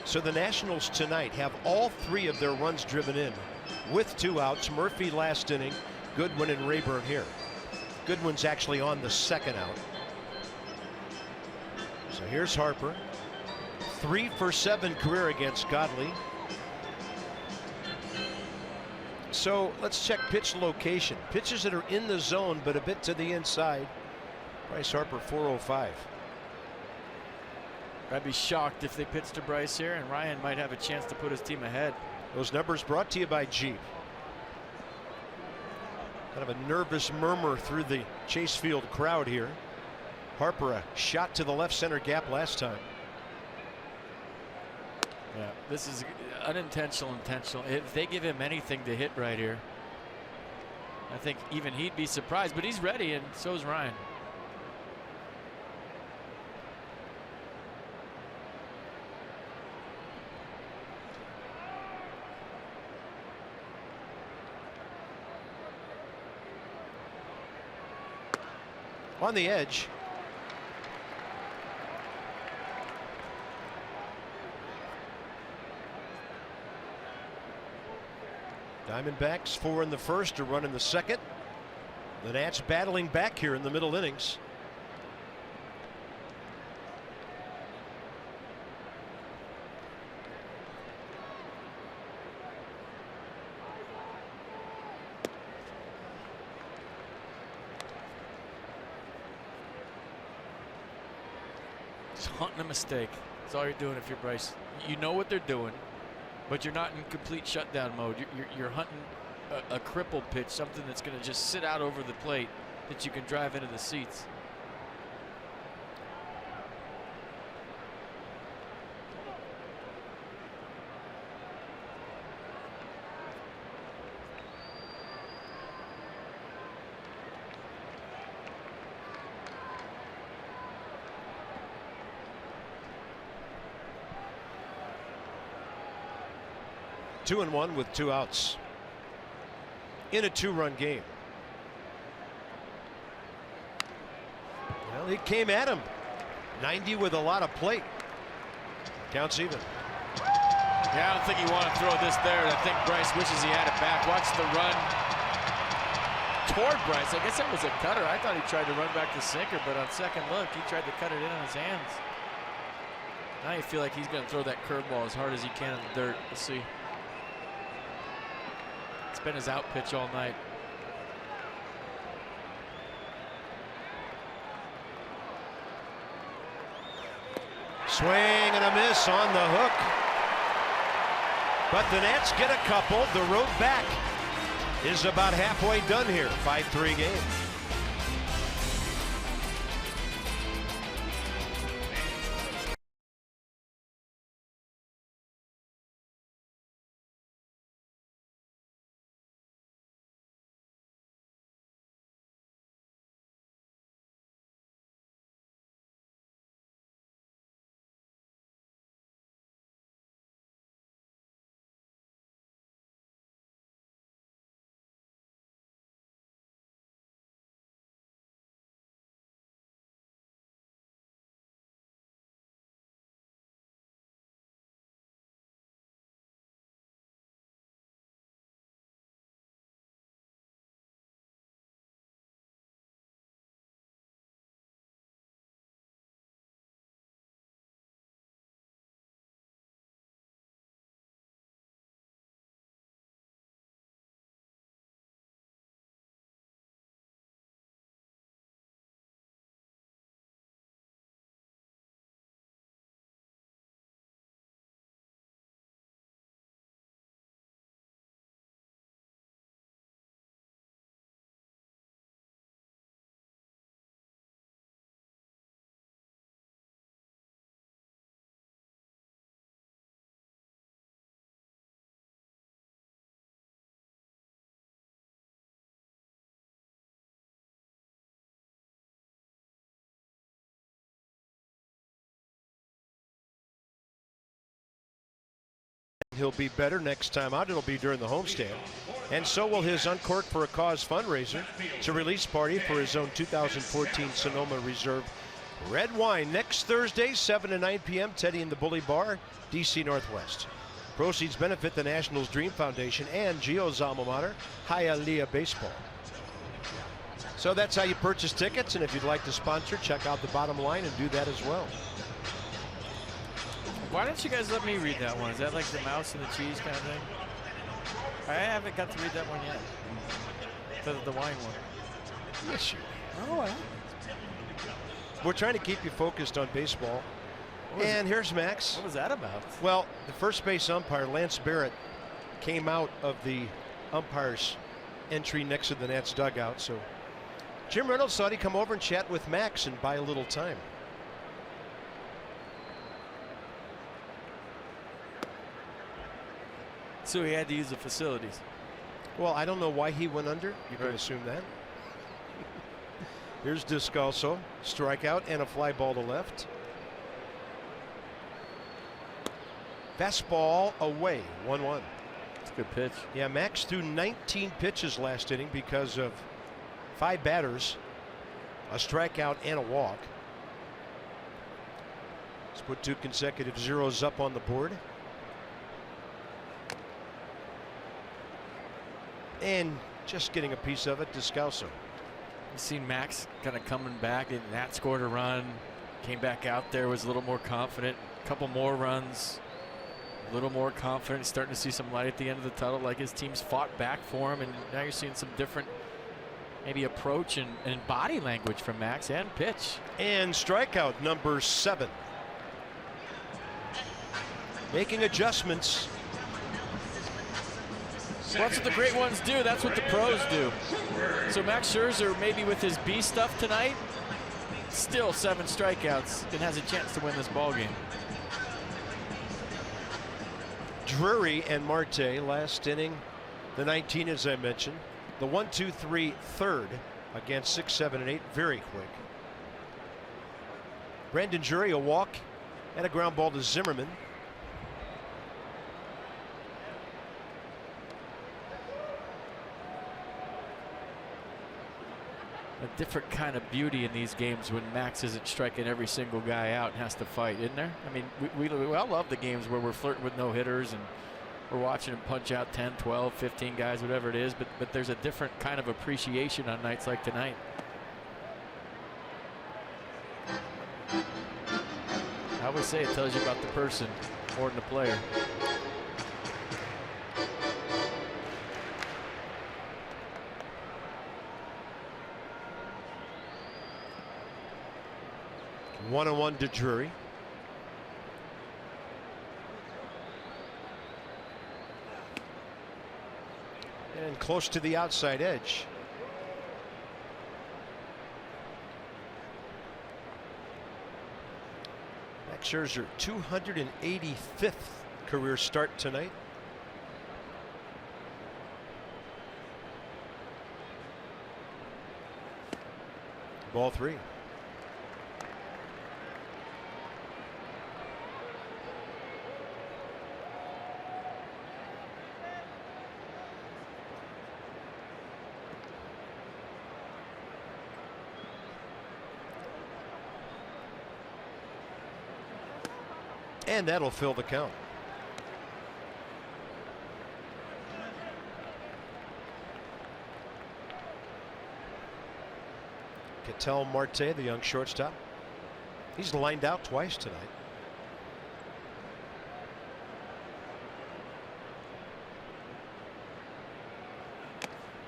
So the Nationals tonight have all 3 of their runs driven in with 2 outs. Murphy last inning, Goodwin and Rayburn here. Goodwin's actually on the 2nd out. So here's Harper, 3 for 7 career against Godley. So let's check pitch location. Pitches that are in the zone but a bit to the inside. Bryce Harper 405. I'd be shocked if they pitched to Bryce here, and Ryan might have a chance to put his team ahead. Those numbers brought to you by Jeep. Kind of a nervous murmur through the Chase Field crowd here. Harper a shot to the left center gap last time. Yeah, this is unintentional, intentional. If they give him anything to hit right here, I think even he'd be surprised, but he's ready, and so is Ryan. On the edge. Diamondbacks 4 in the first, a run in the second. The Nats battling back here in the middle innings. Just hunting a mistake. That's all you're doing if you're Bryce. You know what they're doing, but you're not in complete shutdown mode. You're hunting a crippled pitch, something that's going to just sit out over the plate that you can drive into the seats. Two and one with 2 outs in a 2-run game. Well, he came at him. 90 with a lot of plate. Counts even. Yeah, I don't think you want to throw this there. I think Bryce wishes he had it back. Watch the run toward Bryce. I guess that was a cutter. I thought he tried to run back the sinker, but on second look, he tried to cut it in on his hands. Now you feel like he's going to throw that curveball as hard as he can in the dirt. We'll see. It's been his out pitch all night. Swing and a miss on the hook. But the Nats get a couple. The road back is about halfway done here. 5-3 game. He'll be better next time out. It'll be during the homestand. And so will his Uncork for a Cause fundraiser. It's a release party for his own 2014 Sonoma Reserve red wine next Thursday, 7 to 9 p.m. Teddy and the Bully Bar, D.C. Northwest. Proceeds benefit the Nationals Dream Foundation and Gio's alma mater, Hialeah Baseball. So that's how you purchase tickets, and if you'd like to sponsor, check out the bottom line and do that as well. Why don't you guys let me read that one? Is that like the mouse and the cheese kind of thing? I haven't got to read that one yet. The wine one. Yes, you. Oh, well. We're trying to keep you focused on baseball. And here's Max. What was that about? Well, the first base umpire, Lance Barrett, came out of the umpire's entry next to the Nats dugout. So Jim Reynolds thought he'd come over and chat with Max and buy a little time. So he had to use the facilities. Well, I don't know why he went under. You can assume that. Here's Descalso, strikeout and a fly ball to left. Fastball away, 1-1. It's a good pitch. Yeah, Max threw 19 pitches last inning because of 5 batters, a strikeout and a walk. Let's put 2 consecutive zeros up on the board. And just getting a piece of it, Descalso. You've seen Max kind of coming back, and Nat scored a run, came back out there, was a little more confident, a couple more runs, a little more confident, starting to see some light at the end of the tunnel, like his team's fought back for him, and now you're seeing some different maybe approach and body language from Max and pitch. And strikeout number 7. Making adjustments. Well, that's what the great ones do. That's what the pros do. So Max Scherzer, maybe with his B stuff tonight, still 7 strikeouts and has a chance to win this ball game. Drury and Marte last inning, the 19 as I mentioned. The 1-2-3 third against 6, 7, and 8, very quick. Brandon Drury a walk and a ground ball to Zimmerman. A different kind of beauty in these games when Max isn't striking every single guy out and has to fight, isn't there? I mean, we all love the games where we're flirting with no hitters and we're watching him punch out 10, 12, 15 guys, whatever it is, but there's a different kind of appreciation on nights like tonight. I always say it tells you about the person more than the player. 1-1 to Drury. And close to the outside edge. Max Scherzer, 285th career start tonight. Ball 3. And that'll fill the count. Ketel Marte, the young shortstop. He's lined out twice tonight.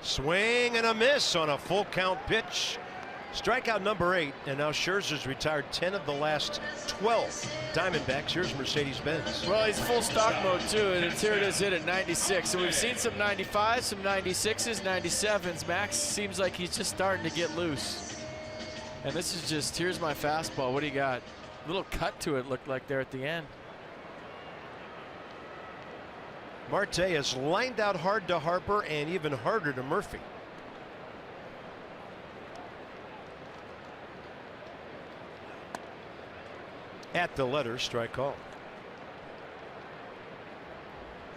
Swing and a miss on a full count pitch. Strikeout number 8, and now Scherzer's retired 10 of the last 12 Diamondbacks. Here's Mercedes-Benz. Well, he's full stock mode too, and it's here it is hit at 96. So we've seen some 95s, some 96s, 97s. Max seems like he's just starting to get loose. And this is just, here's my fastball. What do you got? A little cut to it looked like there at the end. Marte has lined out hard to Harper and even harder to Murphy. At the letter, strike call.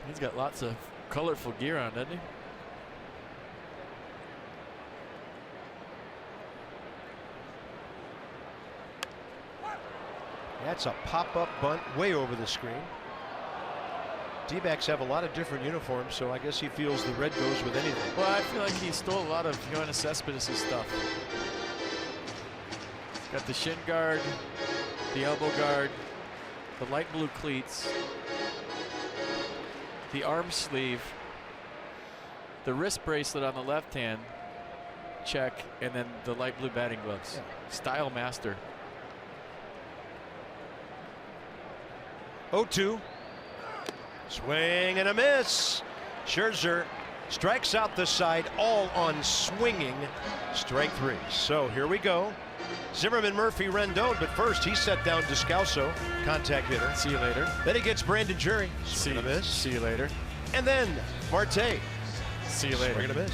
He's got lots of colorful gear on, doesn't he? That's a pop-up bunt way over the screen. D-backs have a lot of different uniforms, so I guess he feels the red goes with anything. Well, I feel like he stole a lot of Yoenis Cespedes' stuff. Got the shin guard, the elbow guard, the light blue cleats, the arm sleeve, the wrist bracelet on the left hand, check, and then the light blue batting gloves. Yeah. Style master. 0-2. Swing and a miss. Scherzer strikes out the side, all on swinging. Strike 3. So here we go. Zimmerman, Murphy, Rendon, but first he set down Descalso, contact hitter. See you later. Then he gets Brandon Jury. Swing and a miss. See you later. And then Marte. See you later. Swing and a miss.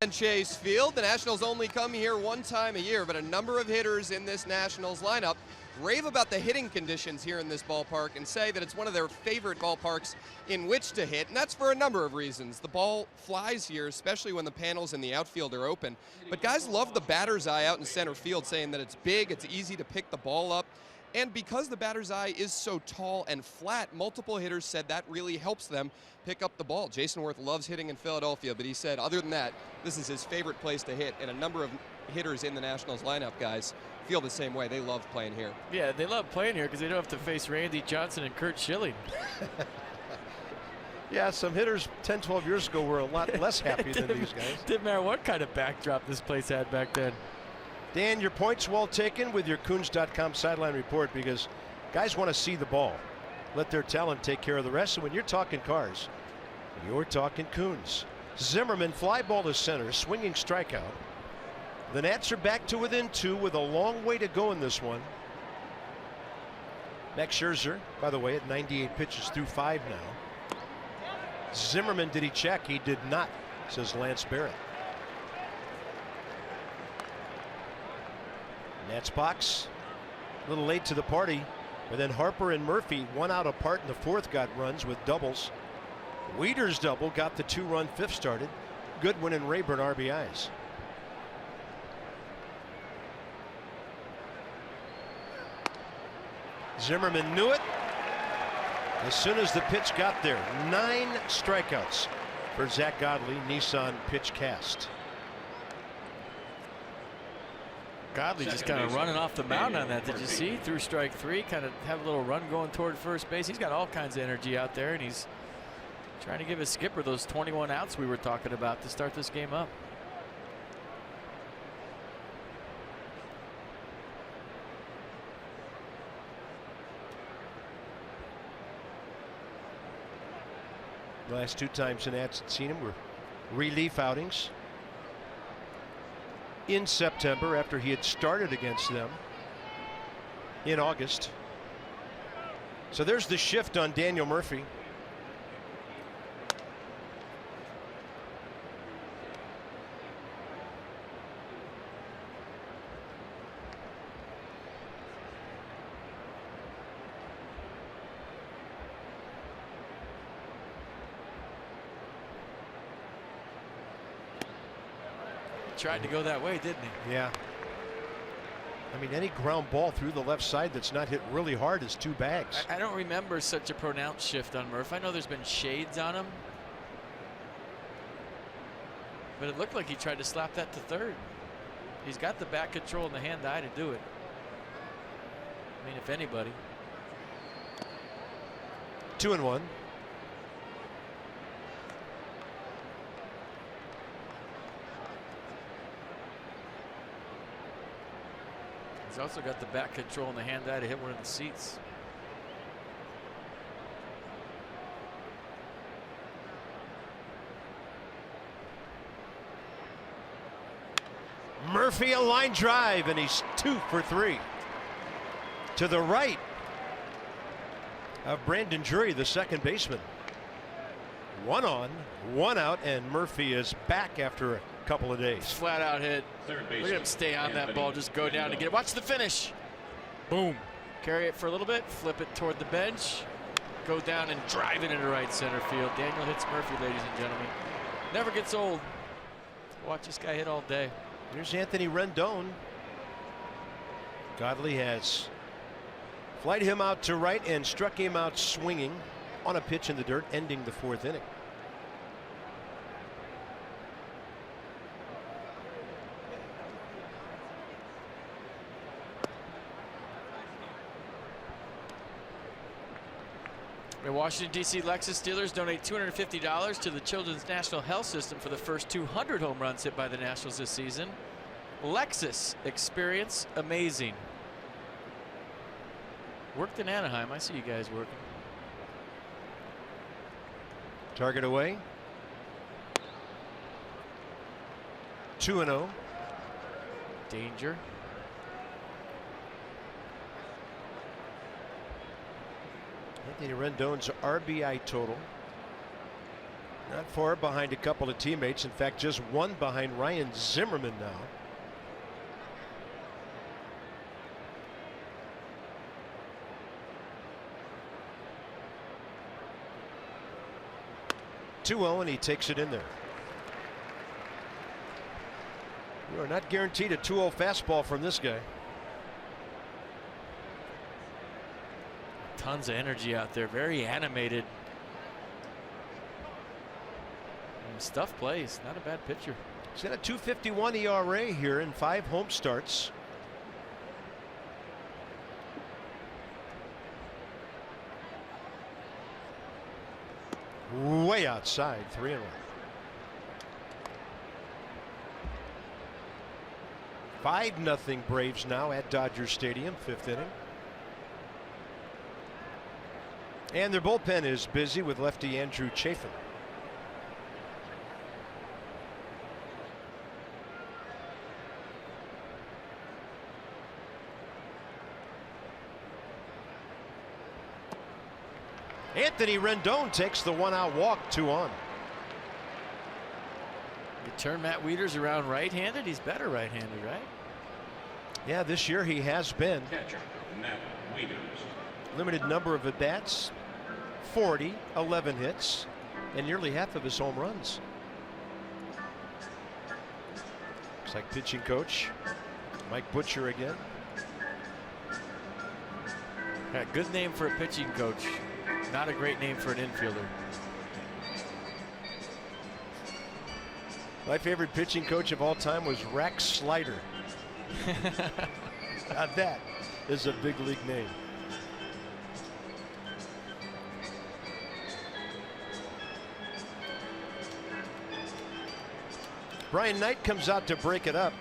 And Chase Field, the Nationals only come here one time a year, but a number of hitters in this Nationals lineup rave about the hitting conditions here in this ballpark and say that it's one of their favorite ballparks in which to hit, and that's for a number of reasons. The ball flies here, especially when the panels in the outfield are open, but guys love the batter's eye out in center field, saying that it's big, it's easy to pick the ball up, and because the batter's eye is so tall and flat, multiple hitters said that really helps them pick up the ball. Jason Worth loves hitting in Philadelphia, but he said other than that, this is his favorite place to hit, and a number of hitters in the Nationals lineup, guys, feel the same way. They love playing here. Yeah, they love playing here because they don't have to face Randy Johnson and Kurt Schilling. Yeah, some hitters 10, 12 years ago were a lot less happy than these guys. Didn't matter what kind of backdrop this place had back then. Dan, your point's well taken with your Coons.com sideline report because guys want to see the ball. Let their talent take care of the rest. And when you're talking cars, you're talking Coons. Zimmerman, fly ball to center, swinging strikeout. The Nats are back to within 2 with a long way to go in this one. Max Scherzer, by the way, at 98 pitches through 5 now. Zimmerman, did he check? He did not, says Lance Barrett. Nats box a little late to the party, but then Harper and Murphy 1 out apart in the 4th got runs with doubles. Weeder's double got the 2-run 5th started. Goodwin and Rayburn RBIs. Zimmerman knew it as soon as the pitch got there. 9 strikeouts for Zach Godley. Nissan pitch cast. Godley just kind of running off the mound on that. Did you see? Through strike 3, kind of have a little run going toward first base. He's got all kinds of energy out there, and he's trying to give his skipper those 21 outs we were talking about to start this game up. The last 2 times the Nats had seen him were relief outings. in September after he had started against them in August. So there's the shift on Daniel Murphy. Tried to go that way, didn't he? Yeah. I mean, any ground ball through the left side that's not hit really hard is 2 bags. I don't remember such a pronounced shift on Murph. I know there's been shades on him, but it looked like he tried to slap that to third. He's got the back control and the hand-eye to do it. I mean, if anybody. 2-1. He's also got the back control and the hand-eye to hit one of the seats. Murphy a line drive, and he's 2 for 3. To the right of Brandon Drury, the second baseman. 1 on, 1 out, and Murphy is back after a couple of days. Flat out hit. Look at him stay on that ball, just go down to get it. Watch the finish. Boom. Carry it for a little bit, flip it toward the bench, go down and drive it into right center field. Daniel hits Murphy, ladies and gentlemen. Never gets old. Watch this guy hit all day. Here's Anthony Rendon. Godley has flied him out to right and struck him out swinging on a pitch in the dirt, ending the 4th inning. The Washington, D.C. Lexus dealers donate $250 to the Children's National Health System for the first 200 home runs hit by the Nationals this season. Lexus, experience amazing. Worked in Anaheim. I see you guys working. Target away. 2-0. Danger. Anthony Rendon's RBI total not far behind a couple of teammates. In fact, just 1 behind Ryan Zimmerman now. (2-0) and he takes it in there. You are not guaranteed a 2-0 fastball from this guy. Tons of energy out there, very animated. And stuff plays, not a bad pitcher. He's got a 2.51 ERA here in 5 home starts. Way outside, 3-1. 5-0 Braves now at Dodger Stadium, 5th inning. And their bullpen is busy with lefty Andrew Chafin. Anthony Rendon takes the 1-out walk, 2 on. You turn Matt Wieters around right-handed, he's better right-handed, right? Yeah, this year he has been. Catcher, Matt Wieters. Limited number of at-bats, 40, 11 hits, and nearly half of his home runs. Looks like pitching coach Mike Butcher again. Yeah, good name for a pitching coach. Not a great name for an infielder. My favorite pitching coach of all time was Rex Slider. Now that is a big league name. Brian Knight comes out to break it up.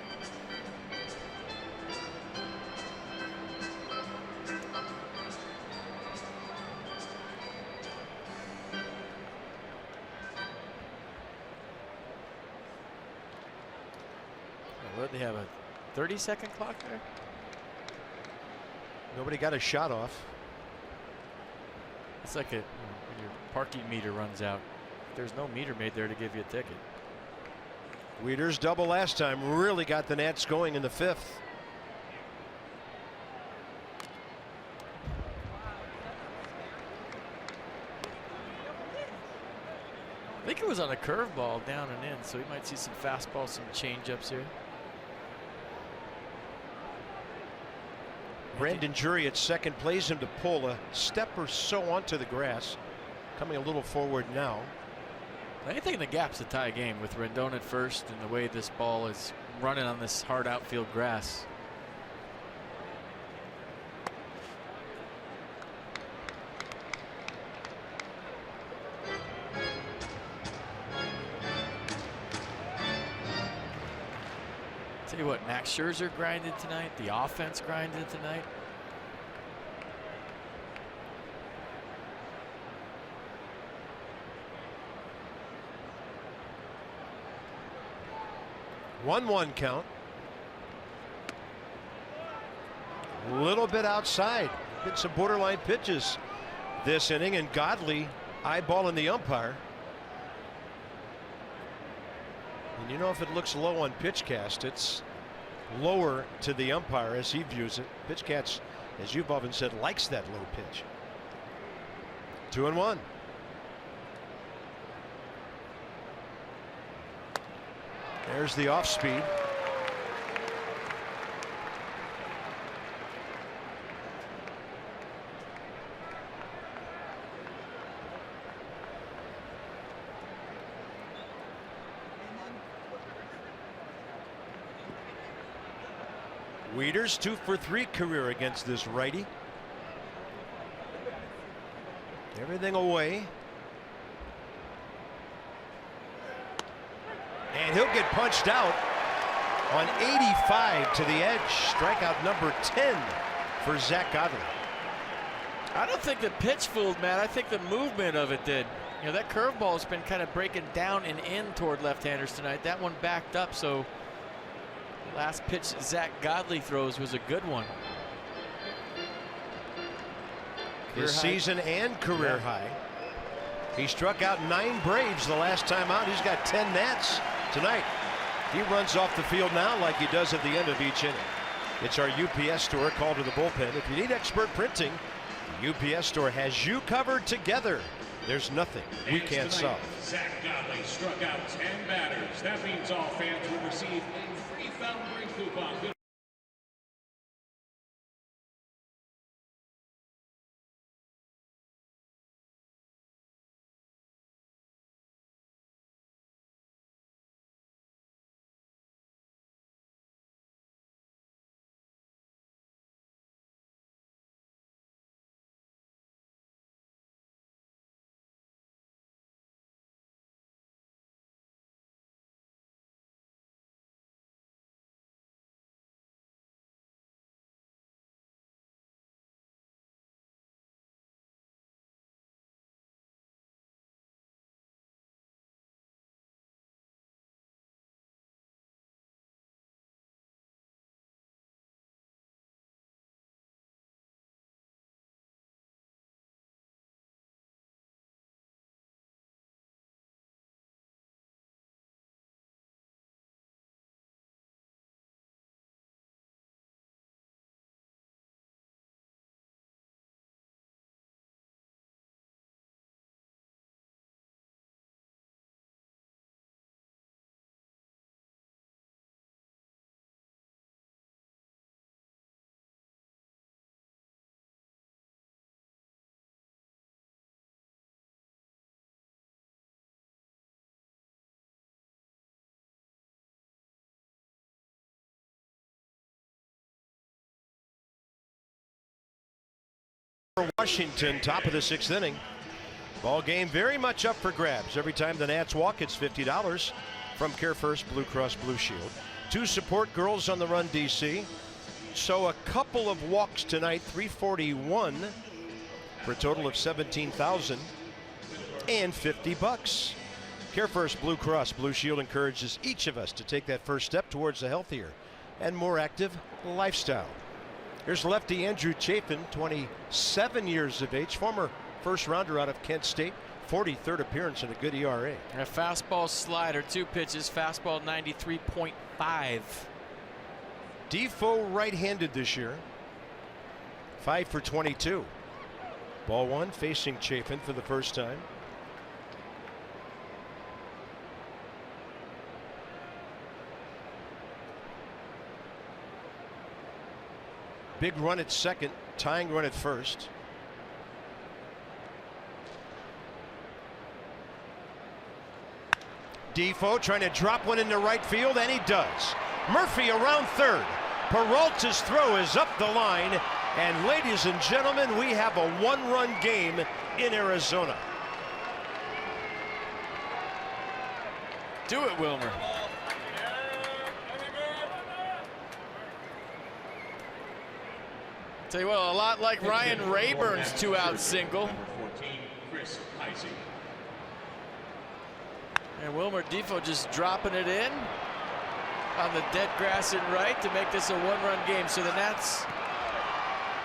They have a 30-second clock there. Nobody got a shot off. It's like when your parking meter runs out. There's no meter made there to give you a ticket. Wieters double last time really got the Nats going in the 5th. I think it was on a curveball down and in, so we might see some fastballs, some changeups here. Brandon Drury at second plays him to pull a step or so onto the grass. Coming a little forward now. Anything in the gap's a tie game with Rendon at first and the way this ball is running on this hard outfield grass. Tell you what, Max Scherzer grinded tonight. The offense grinded tonight. One count. A little bit outside. Hit some borderline pitches this inning, and Godley eyeballing the umpire. And you know, if it looks low on PitchCast, it's lower to the umpire as he views it. PitchCast, as you've often said, likes that low pitch. 2-1. There's the off speed. Wieters 2 for 3 career against this righty. Everything away. And he'll get punched out on 85 to the edge. Strikeout number 10 for Zach Godley. I don't think the pitch fooled Matt. I think the movement of it did. You know, that curveball's been kind of breaking down and in toward left-handers tonight. That one backed up, so the last pitch Zach Godley throws was a good one. His season and career high. He struck out 9 Braves the last time out. He's got 10 Nats tonight. He runs off the field now like he does at the end of each inning. It's our UPS store. Call to the bullpen. If you need expert printing, the UPS store has you covered. Together, there's nothing we can't solve. Zach Godley struck out 10 batters. That means all fans will receive a free fountain drink coupon. Washington, top of the 6th inning. Ball game very much up for grabs. Every time the Nats walk, it's $50 from Care First Blue Cross Blue Shield. 2 support girls on the run, DC. So a couple of walks tonight, 341 for a total of 17,000 and $50. Care First Blue Cross Blue Shield encourages each of us to take that first step towards a healthier and more active lifestyle. Here's lefty Andrew Chafin, 27 years of age, former first rounder out of Kent State, 43rd appearance and a good ERA. A fastball slider, 2 pitches, fastball 93.5. Defoe right-handed this year, 5 for 22. Ball 1 facing Chafin for the first time. Big run at second, tying run at first. Defoe trying to drop one into right field, and he does. Murphy around third. Peralta's throw is up the line, and ladies and gentlemen, we have a 1-run game in Arizona. Do it, Wilmer. Tell you what, a lot like Ryan Rayburn's 2-out single. And Wilmer Defoe just dropping it in on the dead grass in right to make this a 1-run game. So the Nats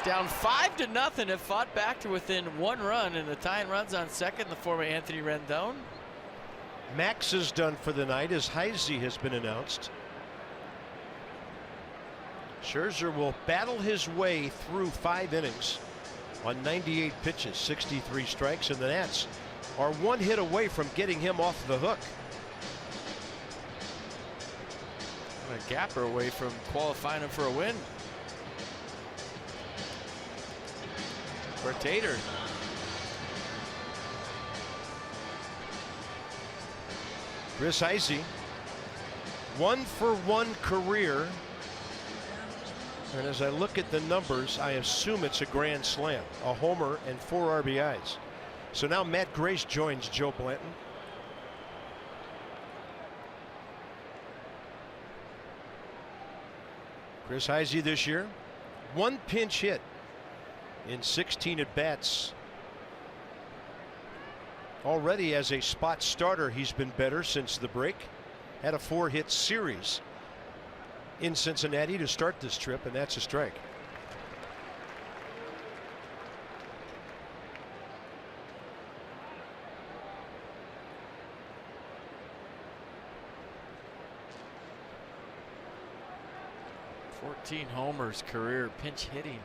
down 5-0 have fought back to within 1 run, and the tying runs on second in the form of Anthony Rendon. Max is done for the night as Heisey has been announced. Scherzer will battle his way through 5 innings on 98 pitches, 63 strikes, and the Nats are 1 hit away from getting him off the hook. A gapper away from qualifying him for a win. For Tater. Chris Heisey, 1-for-1 career. And as I look at the numbers, I assume it's a grand slam, a homer and 4 RBIs. So now Matt Grace joins Joe Blanton. Chris Heisey this year, 1 pinch hit in 16 at bats. Already as a spot starter, he's been better since the break. Had a 4-hit series in Cincinnati to start this trip, and that's a strike. $14 homers career, pinch hitting.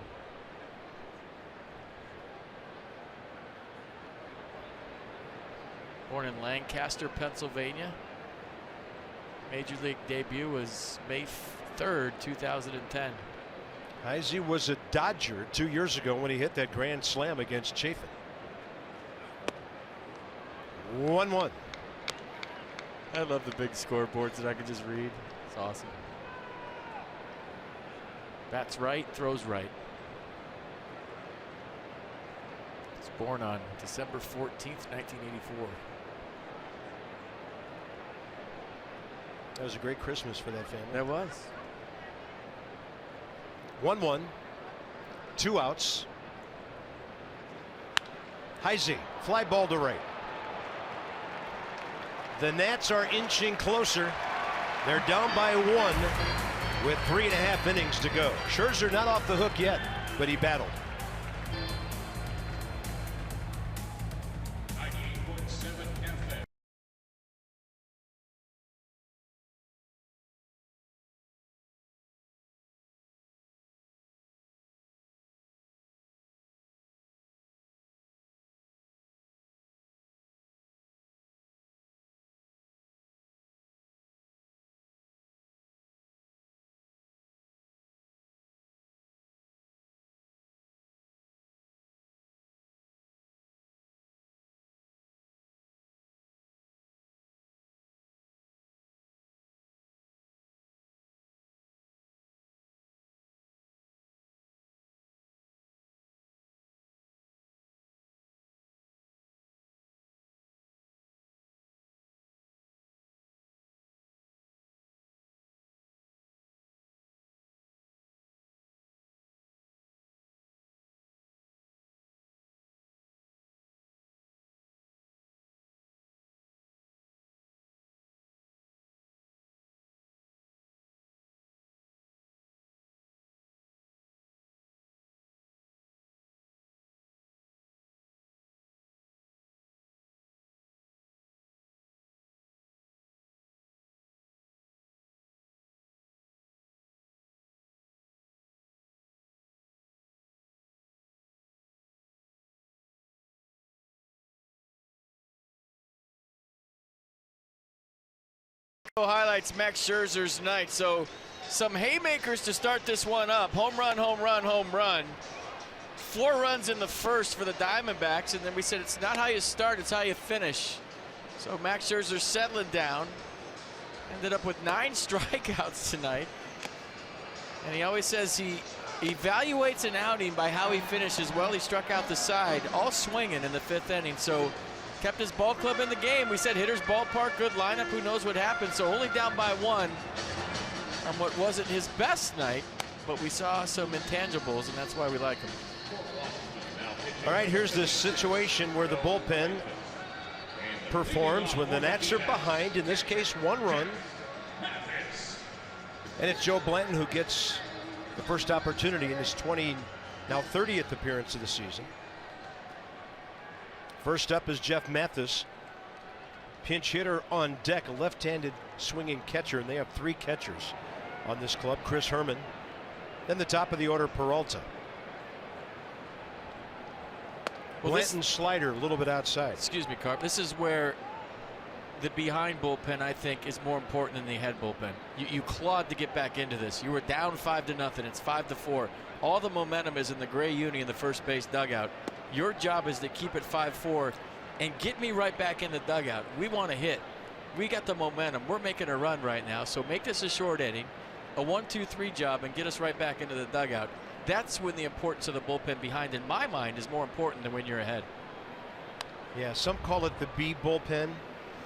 Born in Lancaster, Pennsylvania. Major League debut was May 3rd, 2010. Heisey was a Dodger 2 years ago when he hit that grand slam against Chafin. 1-1. I love the big scoreboards that I can just read. It's awesome. Bats right, throws right. He's born on December 14th, 1984. That was a great Christmas for that family. That was. 1-1, 2 outs. Heisey, fly ball to right. The Nats are inching closer. They're down by 1 with 3.5 innings to go. Scherzer not off the hook yet, but he battled. Highlights Max Scherzer's night. So some haymakers to start this one up. Home run, home run, home run. 4 runs in the first for the Diamondbacks, and then we said it's not how you start, it's how you finish. So Max Scherzer settling down. Ended up with 9 strikeouts tonight. And he always says he evaluates an outing by how he finishes. Well, he struck out the side, all swinging in the 5th inning. So kept his ball club in the game. We said hitter's ballpark, good lineup, who knows what happened. So only down by 1 on what wasn't his best night, but we saw some intangibles, and that's why we like him. All right, here's the situation where the bullpen performs when the Nats are behind, in this case 1 run. And it's Joe Blanton who gets the first opportunity in his 30th appearance of the season. First up is Jeff Mathis, pinch hitter on deck, a left-handed swinging catcher, and they have 3 catchers on this club. Chris Herman, then the top of the order, Peralta. Well, Blanton's slider a little bit outside. Excuse me, Carp. This is where the behind bullpen, I think, is more important than the ahead bullpen. You clawed to get back into this. You were down 5-0. It's 5-4. All the momentum is in the gray uni in the first base dugout. Your job is to keep it 5-4 and get me right back in the dugout. We want to hit. We got the momentum. We're making a run right now. So make this a short inning, a 1-2-3 job, and get us right back into the dugout. That's when the importance of the bullpen behind, in my mind, is more important than when you're ahead. Yeah, some call it the B bullpen,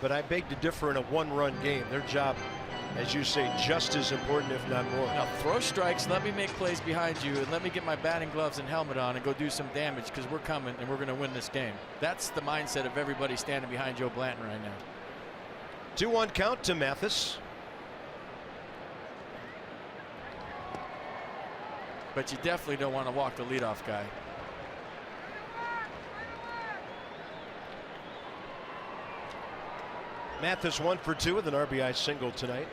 but I beg to differ in a 1-run game. Their job, as you say, just as important, if not more. Now throw strikes, let me make plays behind you, and let me get my batting gloves and helmet on and go do some damage, because we're coming and we're going to win this game. That's the mindset of everybody standing behind Joe Blanton right now. 2-1 count to Mathis. But you definitely don't want to walk the leadoff guy. Mathis 1 for 2 with an RBI single tonight.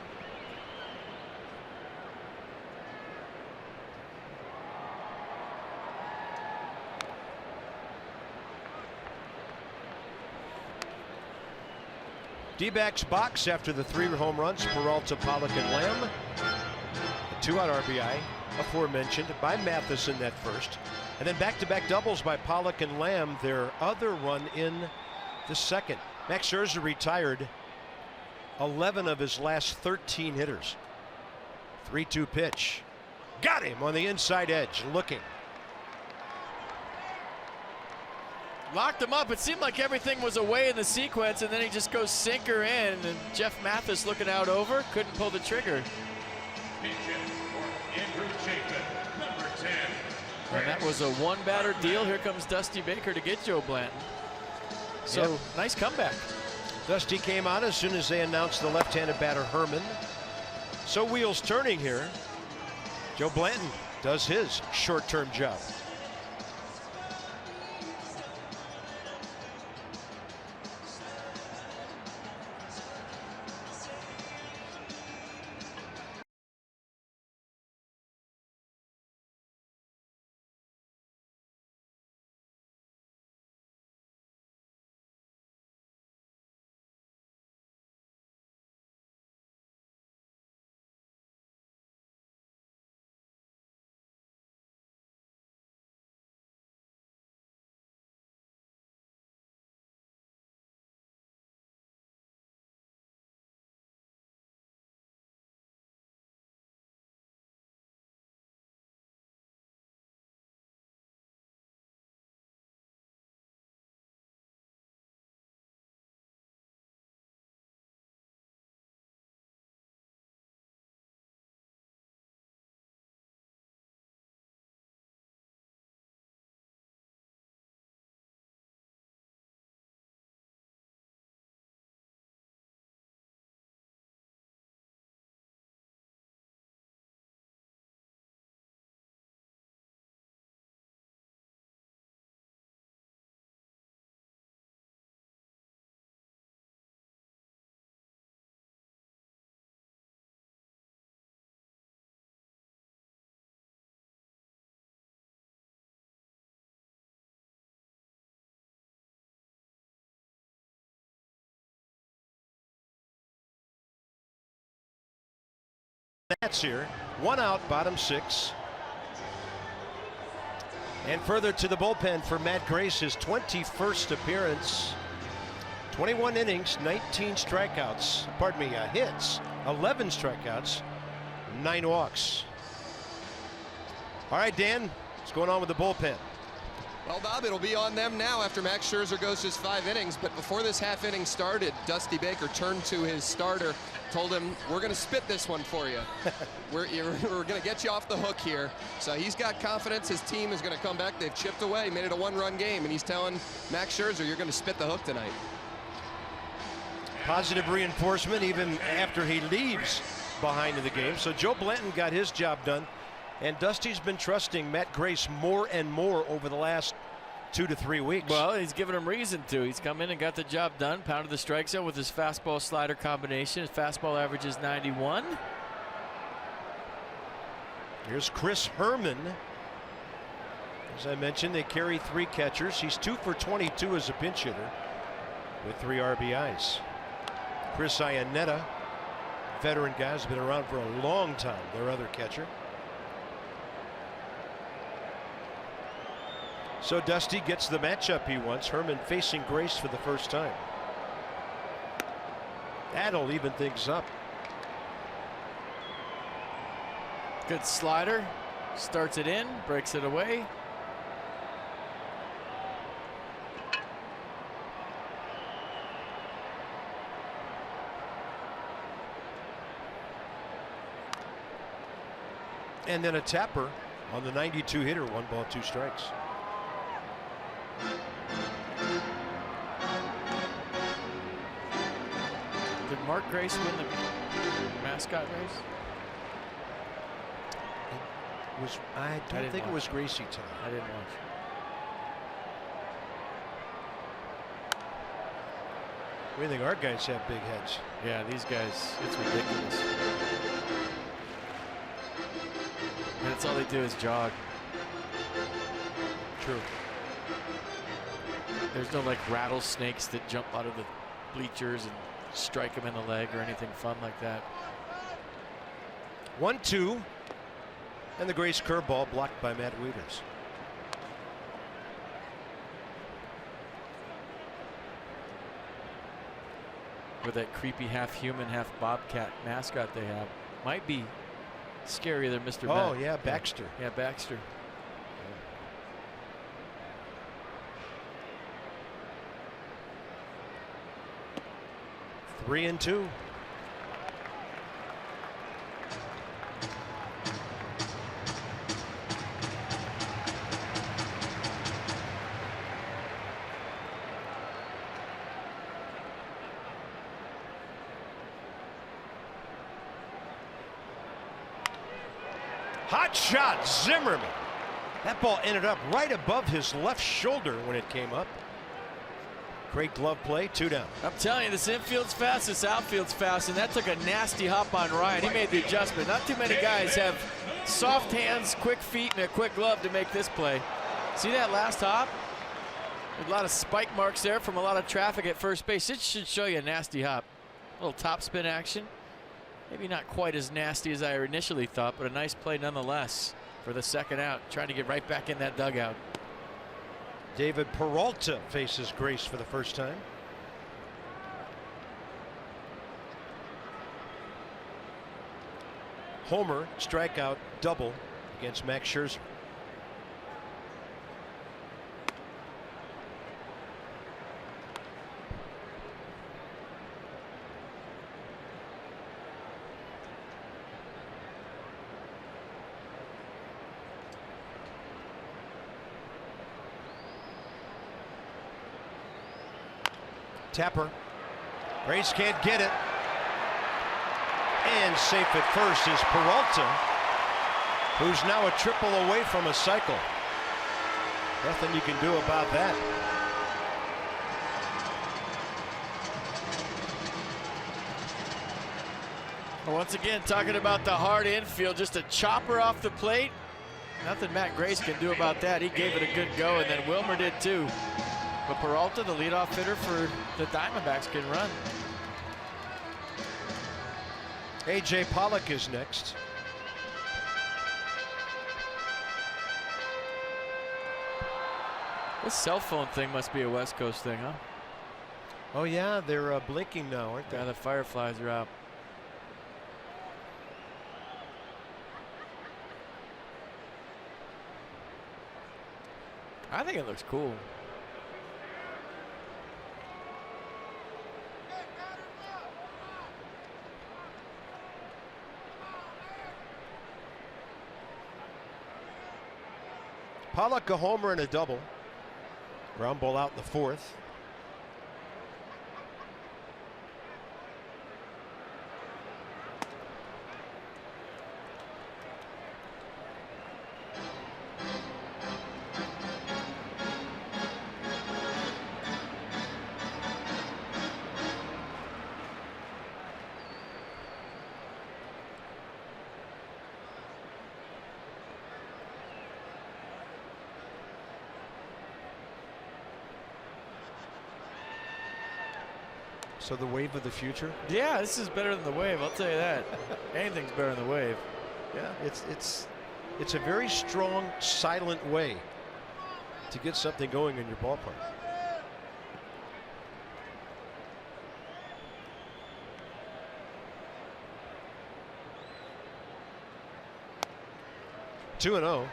D-backs box after the 3 home runs, Peralta, Pollock, and Lamb. A 2-out RBI, aforementioned, by Mathis in that first. And then back-to-back doubles by Pollock and Lamb, their other run in the second. Max Scherzer retired 11 of his last 13 hitters. 3-2 pitch. Got him on the inside edge, looking. Locked him up. It seemed like everything was away in the sequence, and then he just goes sinker in, and Jeff Mathis looking out over, couldn't pull the trigger. And that was a 1-batter deal. Here comes Dusty Baker to get Joe Blanton. So Yep. Nice comeback. Dusty came on as soon as they announced the left-handed batter Herman. So wheels turning here. Joe Blanton does his short-term job. Nats here. 1 out, bottom 6. And further to the bullpen for Matt Grace, his 21st appearance. 21 innings, 19 strikeouts. Pardon me, hits. 11 strikeouts, 9 walks. All right, Dan, what's going on with the bullpen? Well, Bob, it'll be on them now after Max Scherzer goes his 5 innings. But before this half inning started, Dusty Baker turned to his starter, told him, we're going to spit this one for you. we're going to get you off the hook here. So he's got confidence. His team is going to come back. They've chipped away, made it a 1-run game. And he's telling Max Scherzer, you're going to spit the hook tonight. Positive reinforcement even after he leaves behind in the game. So Joe Blanton got his job done. And Dusty's been trusting Matt Grace more and more over the last 2 to 3 weeks. Well, he's given him reason to. He's come in and got the job done, pounded the strike zone with his fastball slider combination. His fastball average is 91. Here's Chris Herman. As I mentioned, they carry 3 catchers. He's 2 for 22 as a pinch hitter with 3 RBIs. Chris Iannetta, veteran guy, has been around for a long time, their other catcher. So Dusty gets the matchup he wants. Herman facing Grace for the first time. That'll even things up. Good slider. Starts it in, breaks it away. And then a tapper on the 92 hitter, 1 ball, 2 strikes. Did Mark Grace win the mascot race? I don't think it was Gracie time. I didn't watch. We think our guys have big heads. Yeah, these guys, it's ridiculous. And that's all they do is jog. True. There's no like rattlesnakes that jump out of the bleachers and strike him in the leg or anything fun like that. 1-2. And the Grace curveball blocked by Matt Wieters. With that creepy half human, half bobcat mascot they have. Might be scarier than Mr. Oh, Beck. yeah, Baxter. Yeah, Baxter. 3-2. Hot shot, Zimmerman. That ball ended up right above his left shoulder when it came up. Great glove play, 2 down. I'm telling you, this infield's fast, this outfield's fast, and that took a nasty hop on Ryan. He made the adjustment. Not too many guys have soft hands, quick feet, and a quick glove to make this play. See that last hop? A lot of spike marks there from a lot of traffic at first base. It should show you a nasty hop. A little topspin action. Maybe not quite as nasty as I initially thought, but a nice play nonetheless for the second out, trying to get right back in that dugout. David Peralta faces Grace for the first time. Homer strikeout double against Max Scherzer. Tapper. Grace can't get it. And safe at first is Peralta, who's now a triple away from a cycle. Nothing you can do about that. Well, once again, talking about the hard infield, just a chopper off the plate. Nothing Matt Grace can do about that. He gave it a good go, and then Wilmer did too. But Peralta, the leadoff hitter for the Diamondbacks, can run. A.J. Pollock is next. This cell phone thing must be a West Coast thing, huh? Oh yeah, they're blinking now, aren't they? Yeah, the fireflies are out. I think it looks cool. Pollock a homer and a double. Ground ball out in the fourth. So the wave of the future? Yeah, this is better than the wave, I'll tell you that. Anything's better than the wave. Yeah, it's a very strong, silent way to get something going in your ballpark. Two and 0.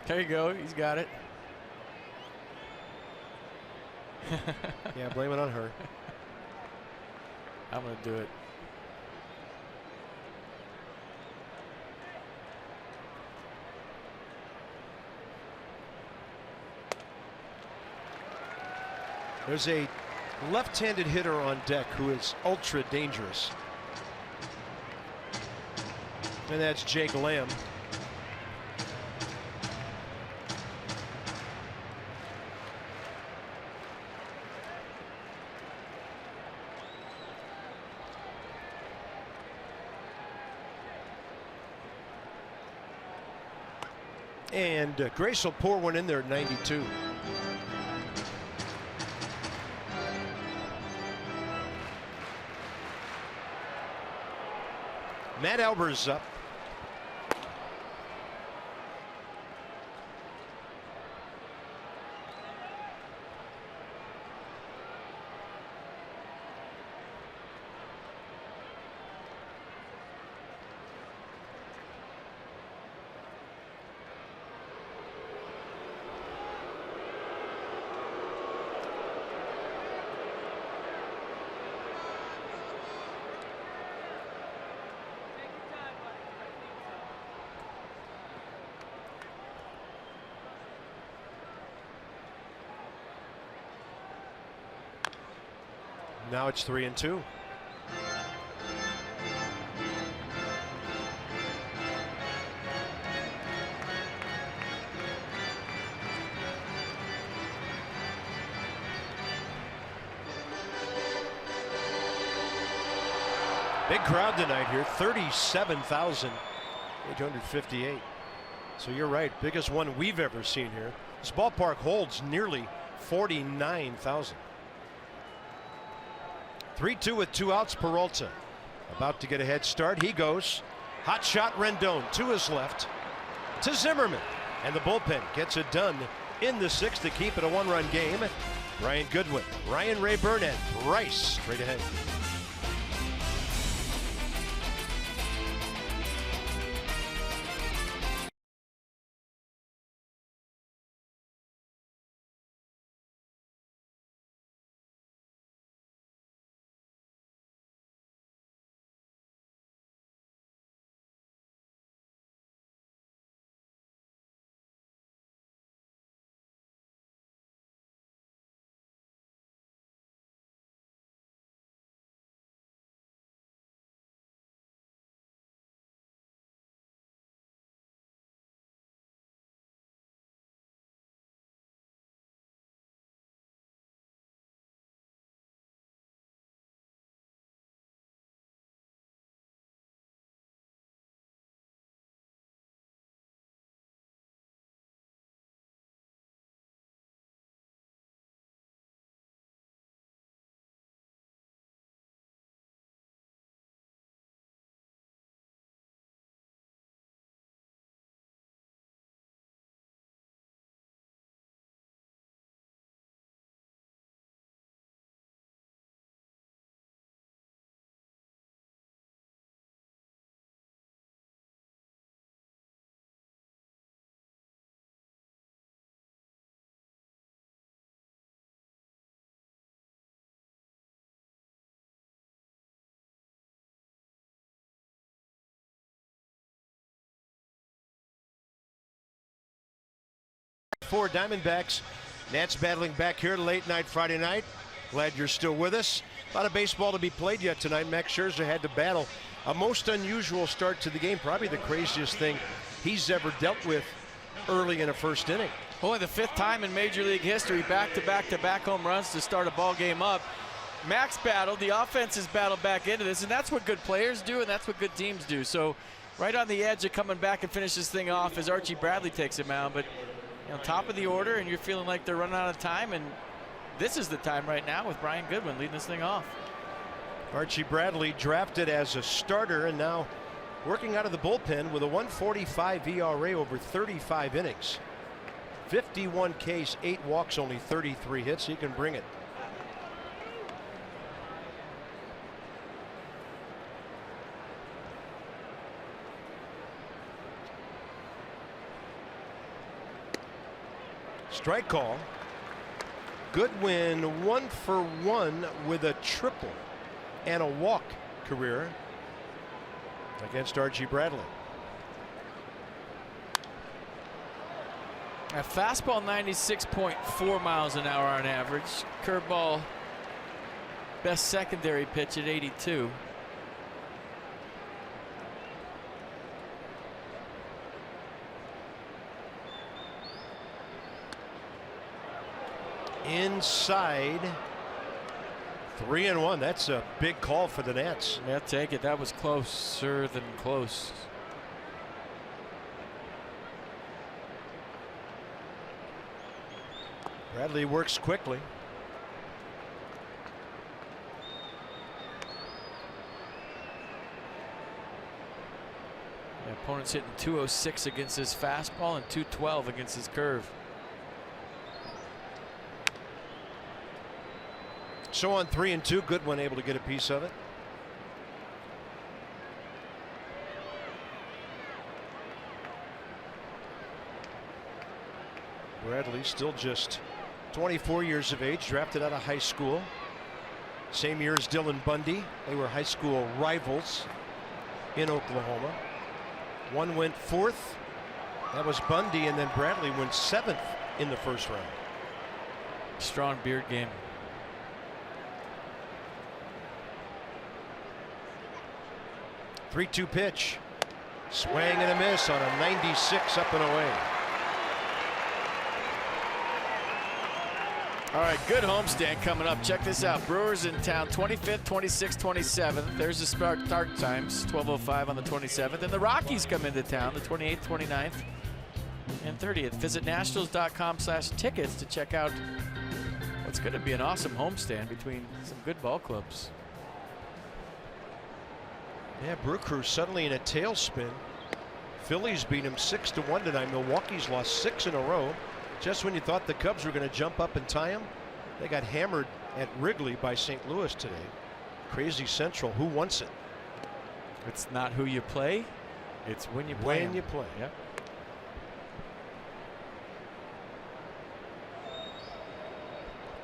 There you go, he's got it. Yeah, blame it on her. I'm going to do it. There's a left-handed hitter on deck who is ultra dangerous. And that's Jake Lamb. And Grace will pour one in there at 92. Matt Albers up. Now it's 3-2. Big crowd tonight here, 37,858. So you're right, biggest one we've ever seen here. This ballpark holds nearly 49,000. 3-2 with 2 outs. Peralta about to get a head start. He goes. Hot shot Rendon to his left to Zimmerman. And the bullpen gets it done in the 6th to keep it a 1-run game. Ryan Goodwin, Ryan Rayburn, and Bryce straight ahead. For Diamondbacks, Nats battling back here late night Friday night. Glad you're still with us. A lot of baseball to be played yet tonight. Max Scherzer had to battle a most unusual start to the game, probably the craziest thing he's ever dealt with early in a first inning. Only the 5th time in Major League history, back-to-back home runs to start a ball game up. Max battled, the offense has battled back into this, and that's what good players do, and that's what good teams do. So right on the edge of coming back and finish this thing off as Archie Bradley takes him out. But top of the order, and you're feeling like they're running out of time, and this is the time right now with Brian Goodwin leading this thing off. Archie Bradley drafted as a starter and now working out of the bullpen with a 1.45 ERA over 35 innings. 51 Ks, 8 walks, only 33 hits. He can bring it. Strike call. Goodwin 1 for 1 with a triple and a walk career against Archie Bradley. A fastball 96.4 miles an hour on average. Curveball best secondary pitch at 82. Inside. 3-1. That's a big call for the Nats. Yeah, take it. That was closer than close. Bradley works quickly. The opponent's hitting 206 against his fastball and 212 against his curve. So on 3-2, Goodwin able to get a piece of it. Bradley still just 24 years of age, drafted out of high school. Same year as Dylan Bundy. They were high school rivals in Oklahoma. One went 4th. That was Bundy, and then Bradley went 7th in the first round. Strong beard game. Three-two pitch. Swing and a miss on a 96 up and away. All right, good homestand coming up. Check this out. Brewers in town, 25th, 26th, 27th. There's the start times, 12:05 on the 27th. And the Rockies come into town, the 28th, 29th, and 30th. Visit nationals.com/tickets to check out what's going to be an awesome homestand between some good ball clubs. Yeah, Brew Crew suddenly in a tailspin. Phillies beat him 6-1 tonight. Milwaukee's lost 6 in a row. Just when you thought the Cubs were going to jump up and tie them, they got hammered at Wrigley by St. Louis today. Crazy Central. Who wants it? It's not who you play, it's when you play. When you play. Yep.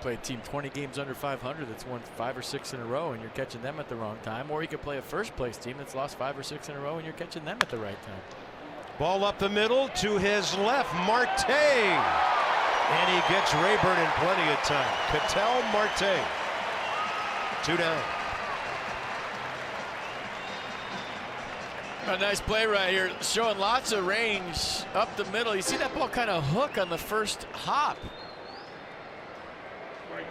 Play a team 20 games under 500 that's won 5 or 6 in a row and you're catching them at the wrong time, or you could play a first place team that's lost 5 or 6 in a row and you're catching them at the right time. Ball up the middle to his left, Marte, and he gets Rayburn in plenty of time. Ketel Marte, 2 down. A nice play right here, showing lots of range up the middle. You see that ball kind of hook on the first hop.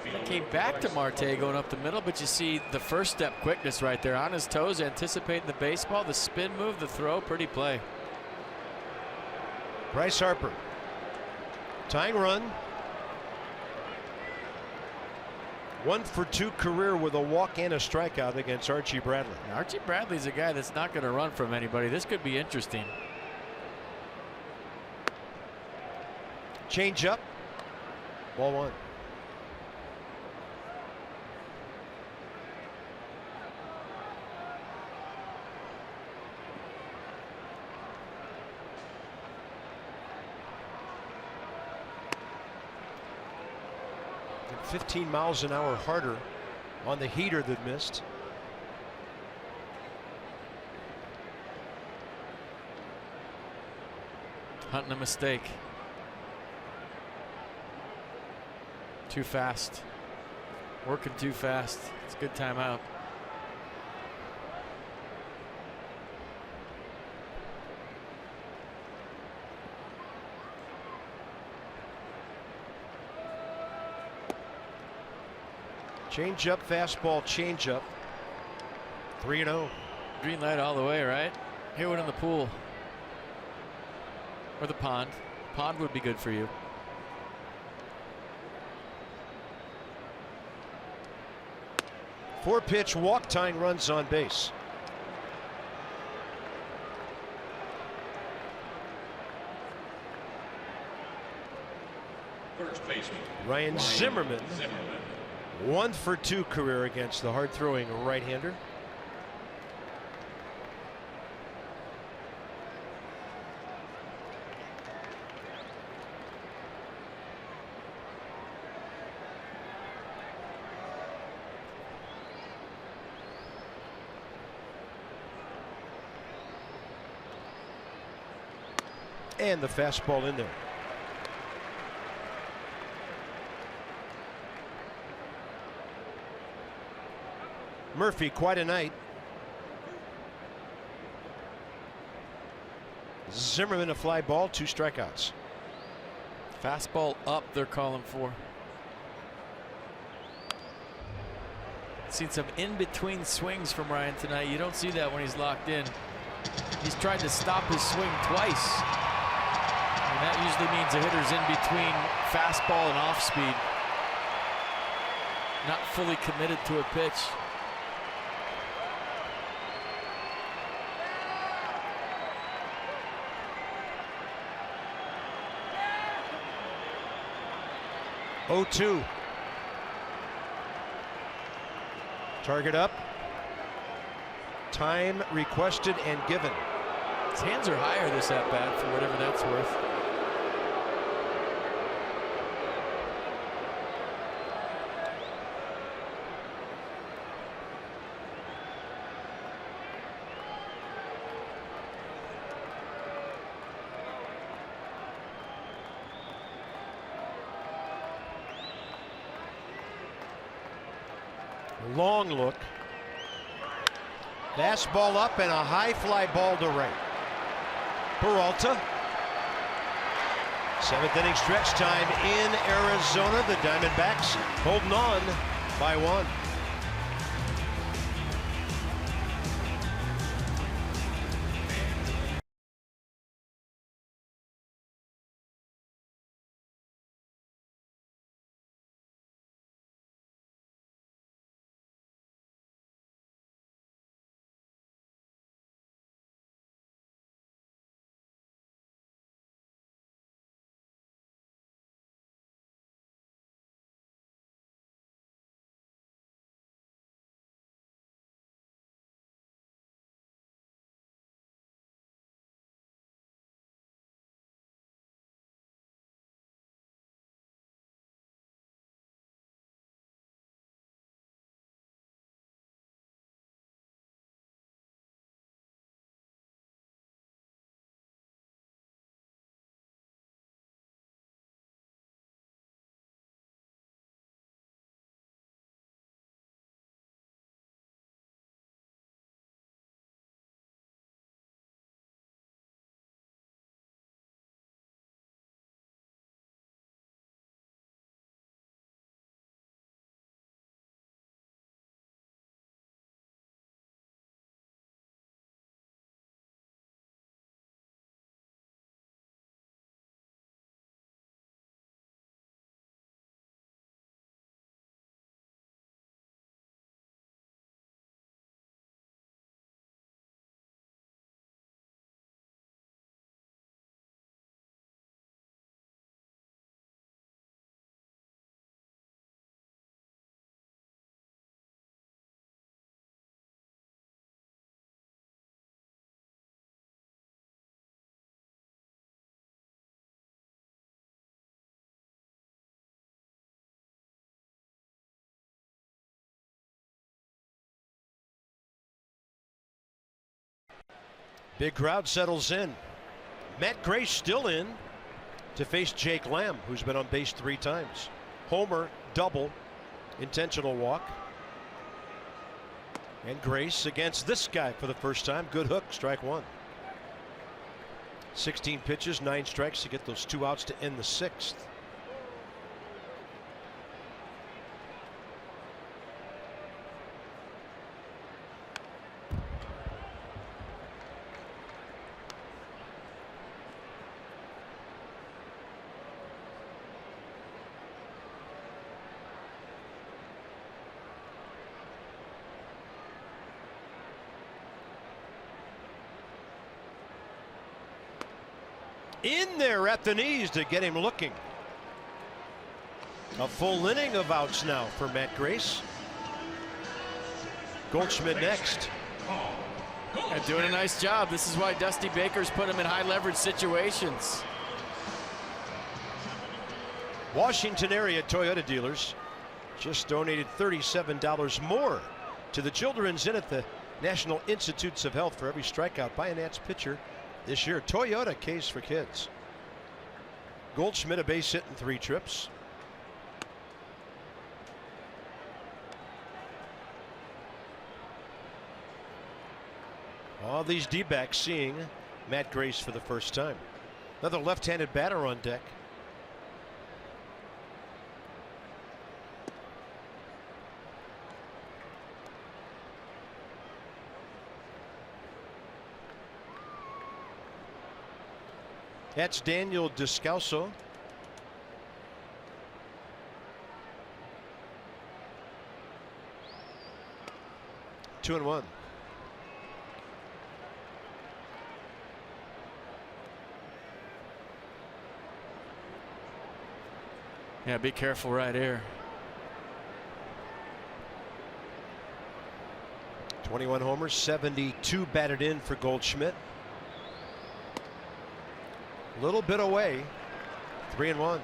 It came back to Marte going up the middle, but you see the first step quickness right there on his toes, anticipating the baseball, the spin move, the throw, pretty play. Bryce Harper, tying run. 1 for 2 career with a walk and a strikeout against Archie Bradley. Now, Archie Bradley's a guy that's not going to run from anybody. This could be interesting. Change up. Ball 1. And 15 miles an hour harder on the heater that missed. Hunting a mistake. Too fast. Working too fast. It's a good timeout. Change up, fastball, change up. 3-0. Green light all the way, right? Hit one in the pool. Or the pond. Pond would be good for you. Four-pitch walk, tying runs on base. First baseman Ryan Zimmerman. 1 for 2 career against the hard-throwing right-hander. And the fastball in there. Murphy, quite a night. Zimmerman a fly ball, 2 strikeouts. Fastball up, they're calling for. Seen some in-between swings from Ryan tonight. You don't see that when he's locked in. He's tried to stop his swing twice. And that usually means a hitter's in between fastball and off speed. Not fully committed to a pitch. Oh, 2. Target up. Time requested and given. His hands are higher this at bat, for whatever that's worth. Long look. Fastball up and a high fly ball to right. Peralta. 7th inning stretch time in Arizona. The Diamondbacks holding on by 1. Big crowd settles in. Matt Gray still in to face Jake Lamb, who's been on base 3 times. homer, double, intentional walk. And Grace against this guy for the first time. Good hook, strike one. 16 pitches, 9 strikes to get those 2 outs to end the 6th. In there at the knees to get him looking. A full inning of outs now for Matt Grace. Goldschmidt next. And doing a nice job. This is why Dusty Baker's put him in high leverage situations. Washington area Toyota dealers just donated $37 more to the Children's Inn at the National Institutes of Health for every strikeout by a Nats pitcher this year. Toyota case for kids. Goldschmidt a base hit in 3 trips. All these D-backs seeing Matt Grace for the first time. Another left-handed batter on deck. That's Daniel Descalso. Two and one. Yeah, be careful right here. 21 homers, 72 batted in for Goldschmidt. A little bit away. 3 and 1.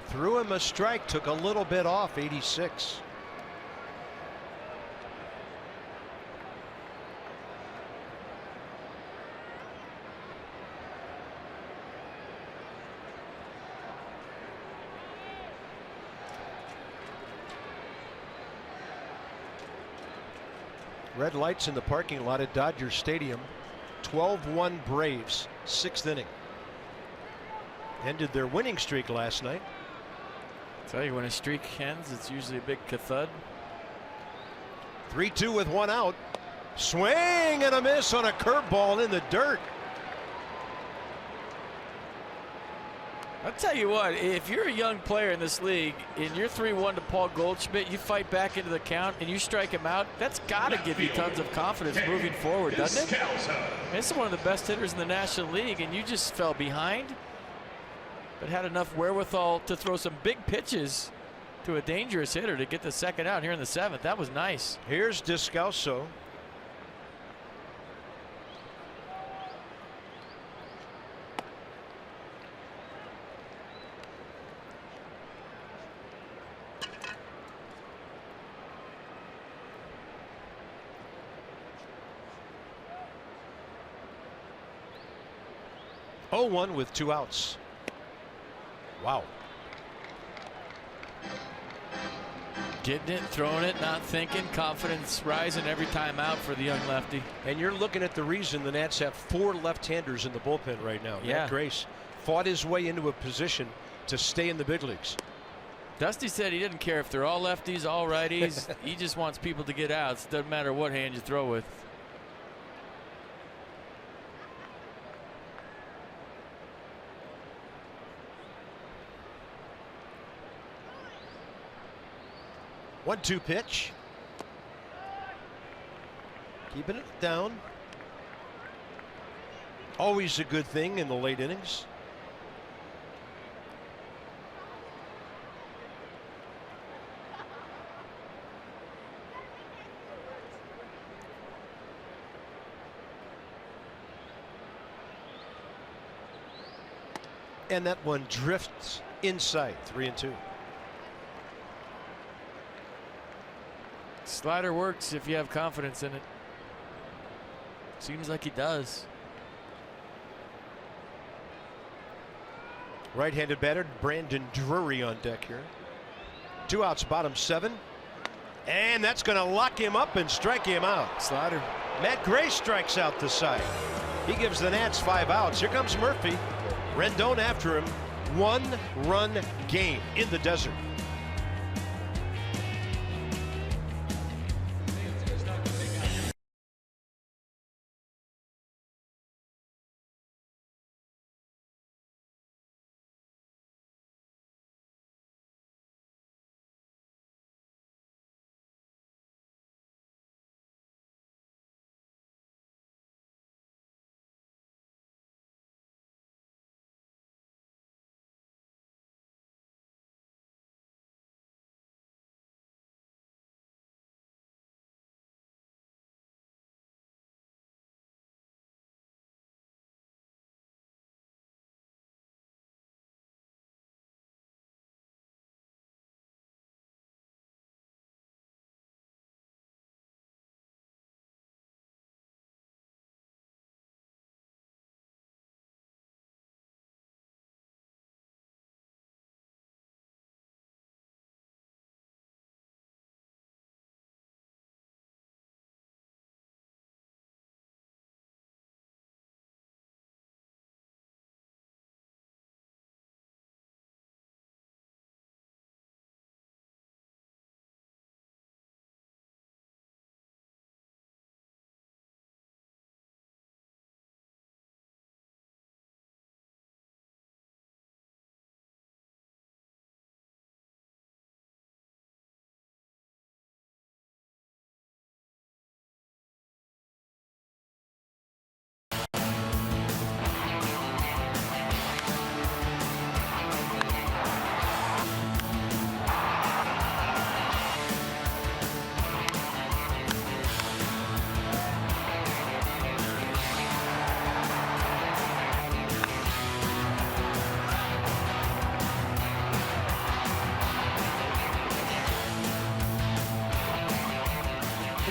Threw him a strike, took a little bit off. 86. Red lights in the parking lot at Dodger Stadium. 12-1 Braves, 6th inning. Ended their winning streak last night. Tell you, when a streak ends, it's usually a big thud. 3-2 with 1 out. Swing and a miss on a curveball in the dirt. I'll tell you what, if you're a young player in this league and you're 3-1 to Paul Goldschmidt, you fight back into the count and you strike him out, that's got to give you tons of confidence moving forward, doesn't it? This is one of the best hitters in the National League, and you just fell behind, but had enough wherewithal to throw some big pitches to a dangerous hitter to get the second out here in the 7th. That was nice. Here's Descalso. Oh, 1 with 2 outs. Wow. Getting it, throwing it, not thinking, confidence rising every time out for the young lefty. And you're looking at the reason the Nats have 4 left-handers in the bullpen right now. Yeah. Matt Grace fought his way into a position to stay in the big leagues. Dusty said he didn't care if they're all lefties, all righties. He just wants people to get outs. Doesn't matter what hand you throw with. One-two pitch. Keeping it down. Always a good thing in the late innings. And that one drifts inside, 3-2. Slider works if you have confidence in it. Seems like he does. Right-handed batter Brandon Drury on deck here. 2 outs, bottom 7. And that's going to lock him up and strike him out. Slider. Matt Gray strikes out the side. He gives the Nats 5 outs. Here comes Murphy. Rendon after him. 1-run game in the desert.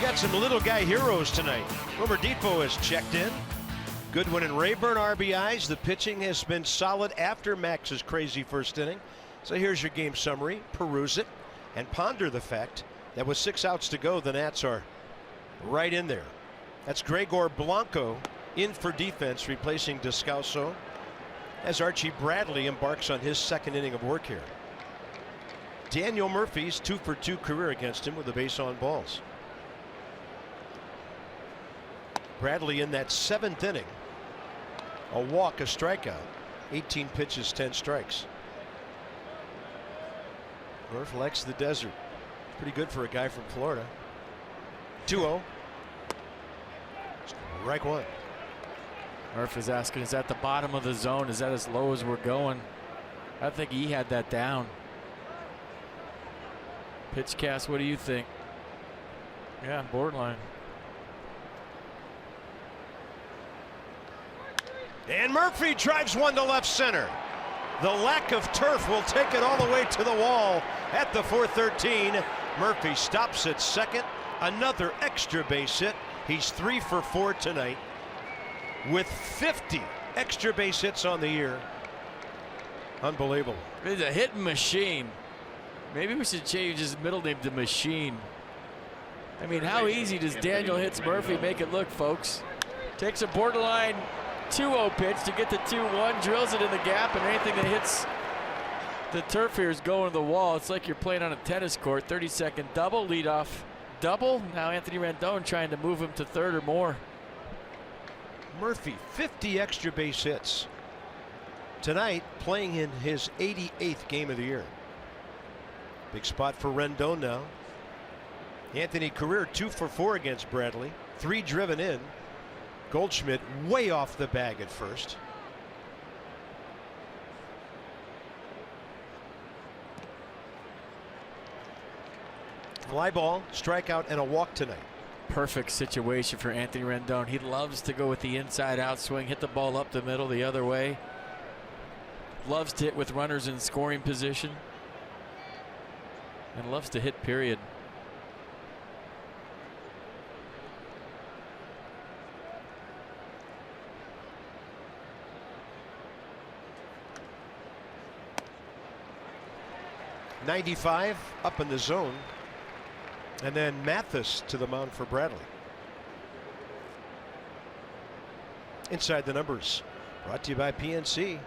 Got some little guy heroes tonight. Wilmer Depot has checked in. Goodwin and Rayburn RBIs. The pitching has been solid after Max's crazy first inning. So here's your game summary. Peruse it and ponder the fact that with 6 outs to go, the Nats are right in there. That's Gregor Blanco in for defense, replacing Descalso as Archie Bradley embarks on his second inning of work here. Daniel Murphy's 2-for-2 career against him with the base on balls. Bradley in that 7th inning. A walk, a strikeout. 18 pitches, 10 strikes. Murph likes the desert. Pretty good for a guy from Florida. 2-0. Strike 1. Murph is asking, is that the bottom of the zone? Is that as low as we're going? I think he had that down. Pitch cast, what do you think? Yeah, borderline. And Murphy drives one to left center. The lack of turf will take it all the way to the wall at the 413. Murphy stops at second. Another extra base hit. He's 3 for 4 tonight with 50 extra base hits on the year. Unbelievable. He's a hitting machine. Maybe we should change his middle name to Machine. I mean, how easy does Daniel Hits Murphy make it look, folks? Takes a borderline 2-0 pitch to get the 2-1, drills it in the gap, and anything that hits the turf here is going to the wall. It's like you're playing on a tennis court. 30-second double, leadoff double. Now Anthony Rendon trying to move him to third or more. Murphy, 50 extra base hits tonight, playing in his 88th game of the year. Big spot for Rendon now. Anthony career 2 for 4 against Bradley. 3 driven in. Goldschmidt way off the bag at first. Fly ball, strikeout, and a walk tonight. Perfect situation for Anthony Rendon. He loves to go with the inside out swing, hit the ball up the middle the other way. loves to hit with runners in scoring position and loves to hit, period. .95 up in the zone, and then Mathis to the mound for Bradley. Inside the Numbers, brought to you by PNC.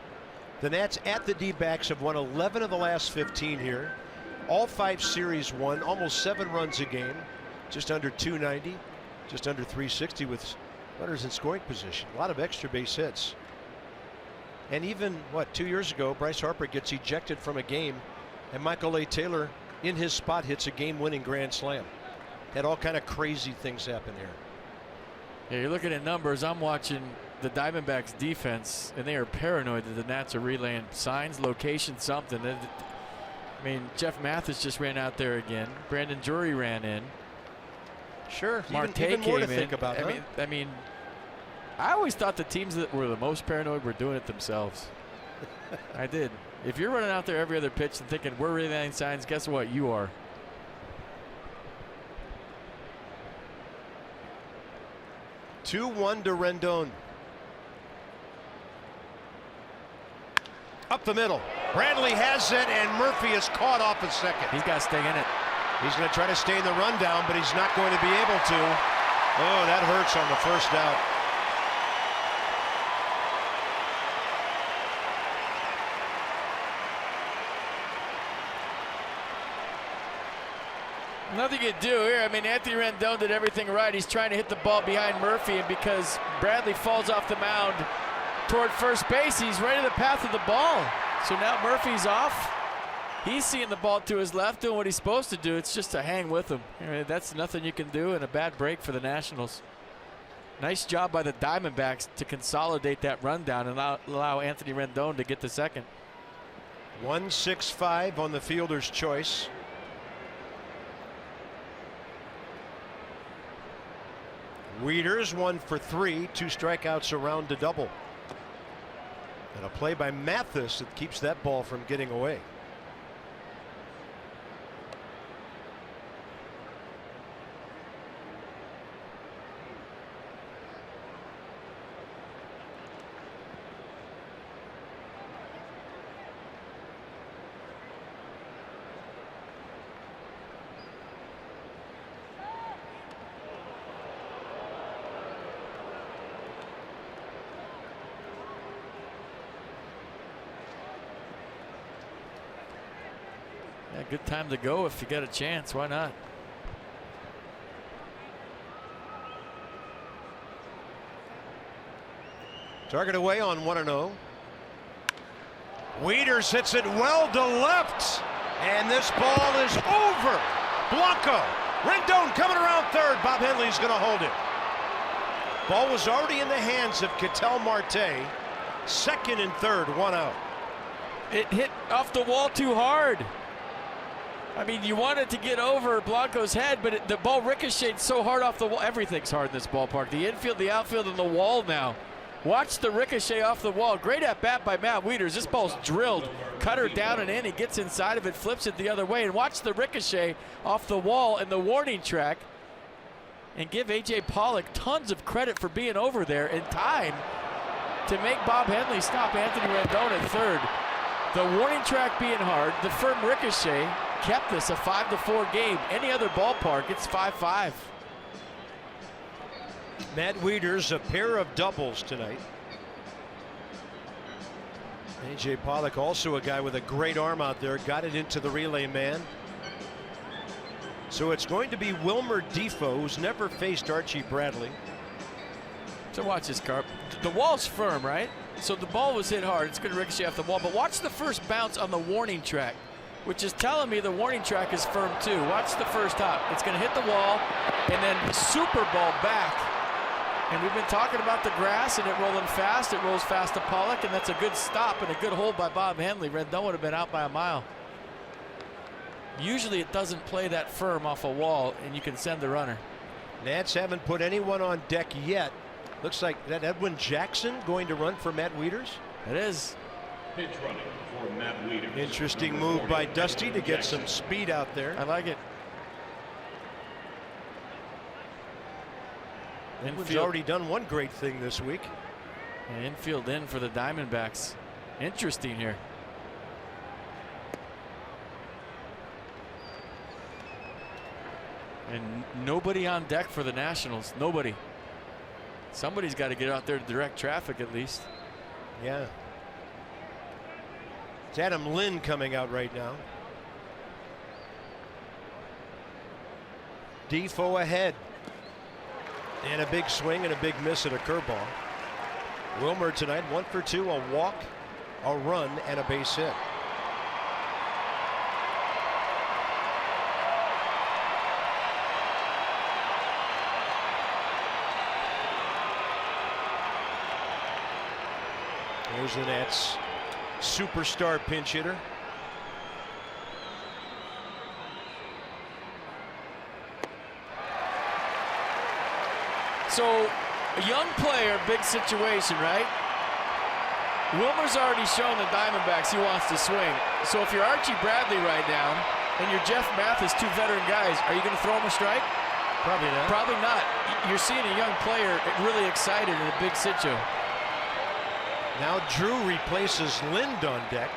The Nats at the D-backs have won 11 of the last 15 here. All 5 series won, almost 7 runs a game, just under 290, just under 360 with runners in scoring position. A lot of extra base hits. And even, 2 years ago, Bryce Harper gets ejected from a game, and Michael A. Taylor, in his spot, hits a game-winning grand slam. Had all kind of crazy things happen here. Yeah, you're looking at numbers. I'm watching the Diamondbacks defense, and they are paranoid that the Nats are relaying signs, location, something. I mean, Jeff Mathis just ran out there again. Brandon Drury ran in. Sure, Marte even more to came think in. about. I mean, I always thought the teams that were the most paranoid were doing it themselves. I did. If you're running out there every other pitch and thinking we're relaying signs, guess what? You are. (2-1) to Rendon. Up the middle. Bradley has it, and Murphy is caught off at second. He's got to stay in it. He's going to try to stay in the rundown, but he's not going to be able to. Oh, that hurts on the first out. Nothing you do here. I mean, Anthony Rendon did everything right. He's trying to hit the ball behind Murphy, and because Bradley falls off the mound toward first base, he's right in the path of the ball. So now Murphy's off. He's seeing the ball to his left, doing what he's supposed to do. It's just to hang with him. I mean, that's nothing you can do, and a bad break for the Nationals. Nice job by the Diamondbacks to consolidate that rundown and allow Anthony Rendon to get the second. 1-6-5 on the fielder's choice. Wieters 1 for 3, 2 strikeouts around to double. And a play by Mathis that keeps that ball from getting away. Yeah, good time to go if you get a chance. Why not? Target away on 1-0. Wieters hits it well to left, and this ball is over. Blanco. Rendon coming around third. Bob Henley's going to hold it. Ball was already in the hands of Ketel Marte. Second and third, 1 out. It hit off the wall too hard. I mean, you want it to get over Blanco's head, but the ball ricocheted so hard off the wall. Everything's hard in this ballpark. The infield, the outfield, and the wall now. Watch the ricochet off the wall. Great at bat by Matt Wieters. This ball's drilled. Cutter down and in. He gets inside of it, flips it the other way, and watch the ricochet off the wall and the warning track. And give A.J. Pollock tons of credit for being over there in time to make Bob Henley stop Anthony Rendon at third. The warning track being hard, the firm ricochet kept this a 5-4 game. Any other ballpark, it's 5-5. Matt Wieters, a pair of doubles tonight. A.J. Pollock, also a guy with a great arm out there, got it into the relay man. So it's going to be Wilmer Defoe, who's never faced Archie Bradley. So watch this, Carp. The wall's firm, right? So the ball was hit hard. It's going to ricochet off the wall. But watch the first bounce on the warning track, which is telling me the warning track is firm too. Watch the first hop. It's going to hit the wall and then super ball back. And we've been talking about the grass and it rolling fast. It rolls fast to Pollock, and that's a good stop and a good hold by Bob Henley. Rendon would have been out by a mile. Usually it doesn't play that firm off a wall and you can send the runner. Nats haven't put anyone on deck yet. Looks like that Edwin Jackson going to run for Matt Wieters. It is. Pitch running for Matt Wieters. Interesting Number move 40, by Dusty to get Jackson. some speed out there. I like it. He's already done one great thing this week. And infield in for the Diamondbacks. Interesting here. And nobody on deck for the Nationals. Nobody. Somebody's got to get out there to direct traffic at least. Yeah. It's Adam Lynn coming out right now. Defoe ahead. And a big swing and a big miss at a curveball. Wilmer tonight 1 for 2, a walk, a run, and a base hit. There's the Nats' superstar pinch hitter. So, a young player, big situation, right? Wilmer's already shown the Diamondbacks he wants to swing. So if you're Archie Bradley right now and you're Jeff Mathis, 2 veteran guys, are you going to throw him a strike? Probably not. Probably not. You're seeing a young player really excited in a big situ. Now Drew replaces Lind on deck.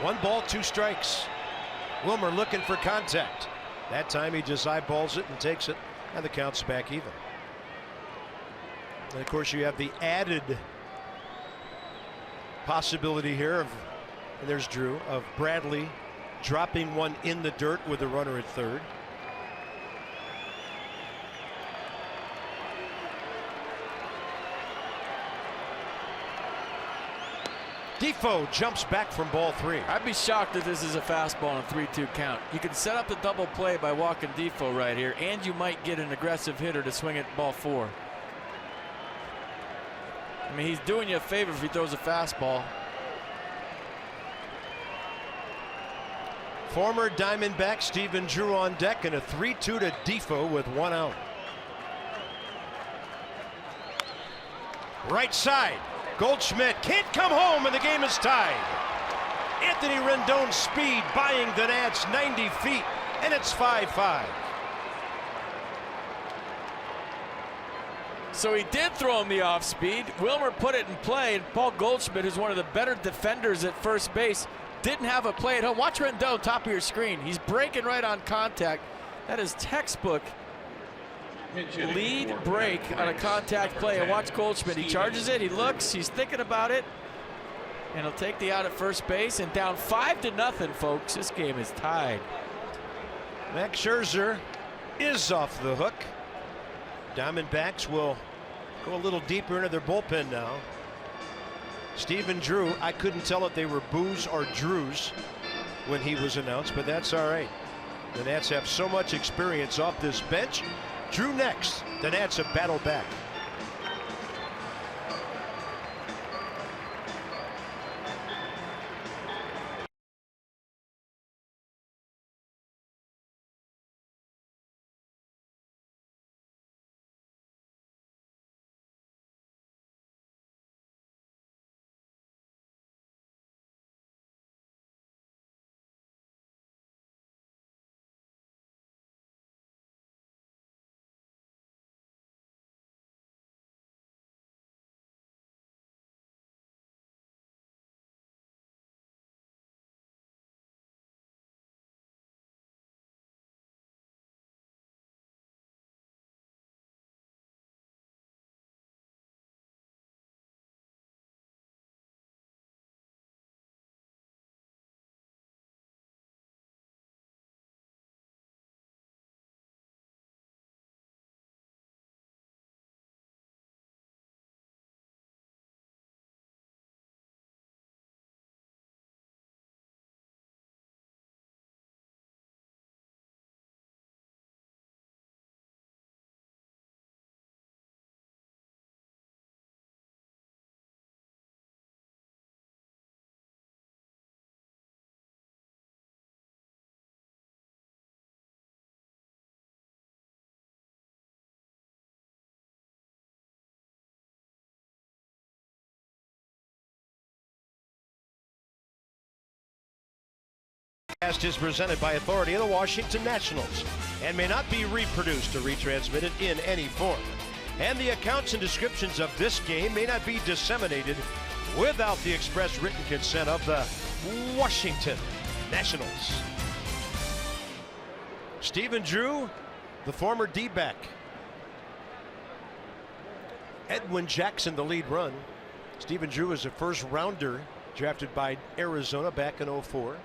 1 ball, 2 strikes. Wilmer looking for contact. That time he just eyeballs it and takes it, and the count's back even. And of course you have the added possibility here of, and there's Drew, of Bradley dropping one in the dirt with a runner at third. Defoe jumps back from ball 3. I'd be shocked if this is a fastball on a 3-2 count. You can set up the double play by walking Defoe right here, and you might get an aggressive hitter to swing at ball 4. I mean, he's doing you a favor if he throws a fastball. Former Diamondback Stephen Drew on deck, and a 3-2 to Defoe with 1 out. Right side. Goldschmidt can't come home, and the game is tied. Anthony Rendon's speed buying the Nats 90 feet, and it's 5-5. So he did throw him the off speed. Wilmer put it in play, and Paul Goldschmidt, who's one of the better defenders at first base, didn't have a play at home. Watch Rendon, top of your screen. He's breaking right on contact. That is textbook lead break on a contact play. And watch Goldschmidt. He charges it. He looks. He's thinking about it. And he'll take the out at first base. And down 5-0, folks. This game is tied. Max Scherzer is off the hook. Diamondbacks will go a little deeper into their bullpen now. Stephen Drew, I couldn't tell if they were Boos or Drews when he was announced, but that's all right. The Nats have so much experience off this bench. Drew next. The Nats have battled back. Cast is presented by authority of the Washington Nationals and may not be reproduced or retransmitted in any form. And the accounts and descriptions of this game may not be disseminated without the express written consent of the Washington Nationals. Stephen Drew, the former D-back. Edwin Jackson, the lead run. Stephen Drew is a first rounder drafted by Arizona back in '04.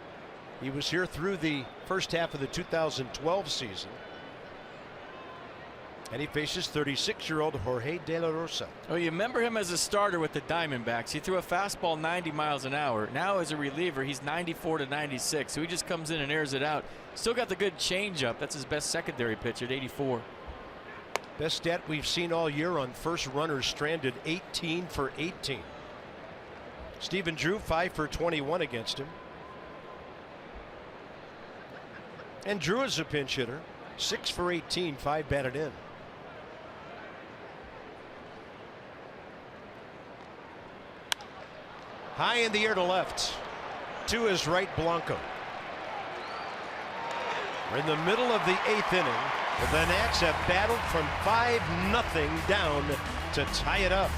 He was here through the first half of the 2012 season. And he faces 36-year-old Jorge De La Rosa. Oh, you remember him as a starter with the Diamondbacks. He threw a fastball 90 miles an hour. Now as a reliever, he's 94 to 96. So he just comes in and airs it out. Still got the good changeup. That's his best secondary pitch at 84. Best stat we've seen all year on first runners stranded, 18 for 18. Stephen Drew 5 for 21 against him. And Drew is a pinch hitter, 6 for 18, 5 batted in. High in the air to left. To his right, Blanco. We're in the middle of the 8th inning. The Nats have battled from 5-0 down to tie it up.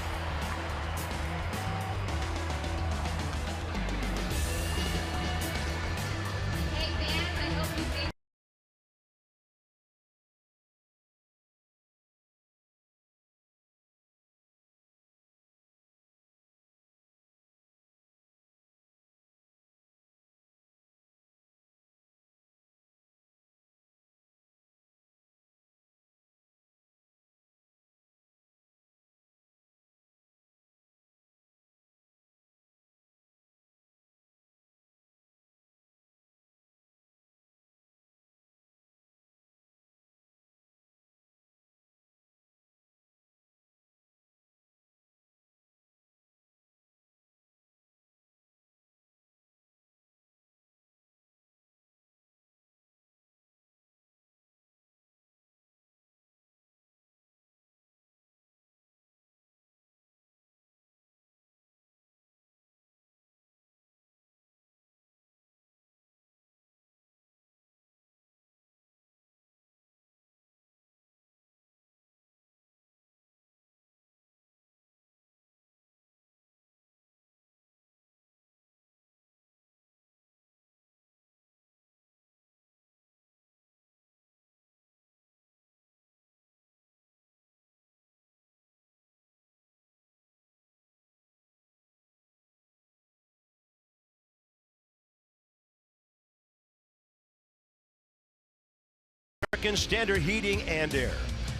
American Standard Heating and Air.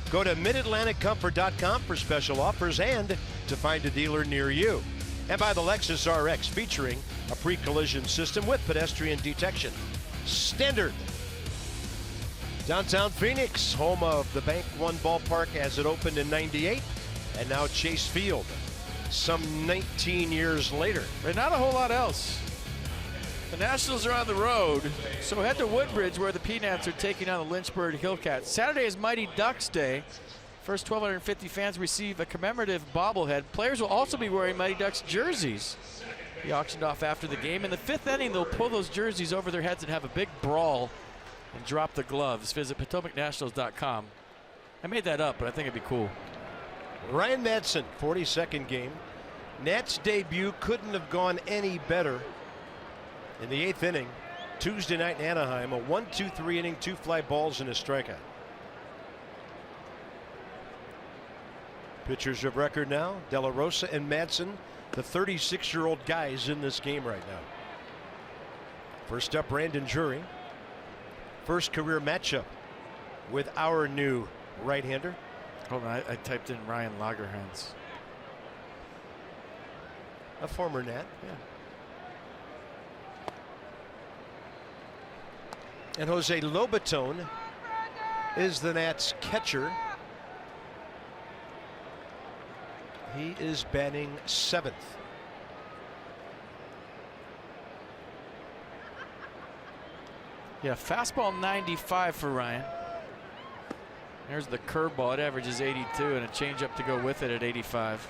Go to MidAtlanticComfort.com for special offers and to find a dealer near you. And by the Lexus RX, featuring a pre-collision system with pedestrian detection. Standard. Downtown Phoenix, home of the Bank One ballpark as it opened in '98, and now Chase Field, some 19 years later. But not a whole lot else. The Nationals are on the road, so head to Woodbridge where the Peanuts are taking on the Lynchburg Hillcats. Saturday is Mighty Ducks Day. First 1,250 fans receive a commemorative bobblehead. Players will also be wearing Mighty Ducks jerseys. Be auctioned off after the game. In the 5th inning, they'll pull those jerseys over their heads and have a big brawl and drop the gloves. Visit PotomacNationals.com. I made that up, but I think it'd be cool. Ryan Madson, 42nd game. Nats debut couldn't have gone any better. In the 8th inning, Tuesday night in Anaheim, a 1-2-3 inning, 2 fly balls and a strikeout. Pitchers of record now, De La Rosa and Madson, the 36-year-old guys in this game right now. First up, Brandon Drury. First career matchup with our new right-hander. Hold on, I typed in Ryan Lagerhans. A former Nat. Yeah. And Jose Lobaton is the Nats catcher. He is batting 7th. Yeah, fastball 95 for Ryan. There's the curveball. It averages 82, and a changeup to go with it at 85.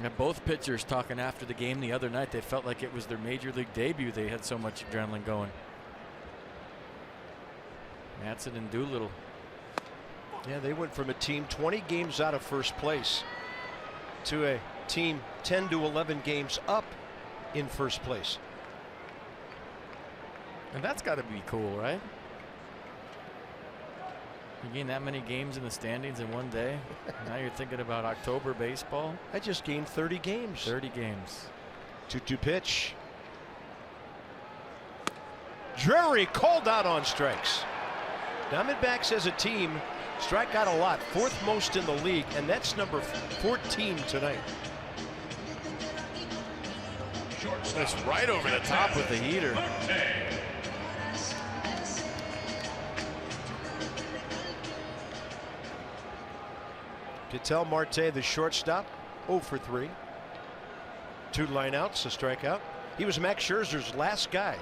And both pitchers talking after the game the other night, they felt like it was their major league debut. They had so much adrenaline going. Madsen and Doolittle. Yeah, they went from a team 20 games out of first place to a team 10 to 11 games up in first place. And that's got to be cool, right? You gain that many games in the standings in one day. Now you're thinking about October baseball. I just gained 30 games. 30 games. 2-2 pitch. Drury called out on strikes. Diamondbacks as a team strike out a lot, 4th most in the league, and that's number 14 tonight. Just right over the top with the heater. Ketel Marte, the shortstop, 0 for 3. 2 lineouts, a strikeout. He was Max Scherzer's last guy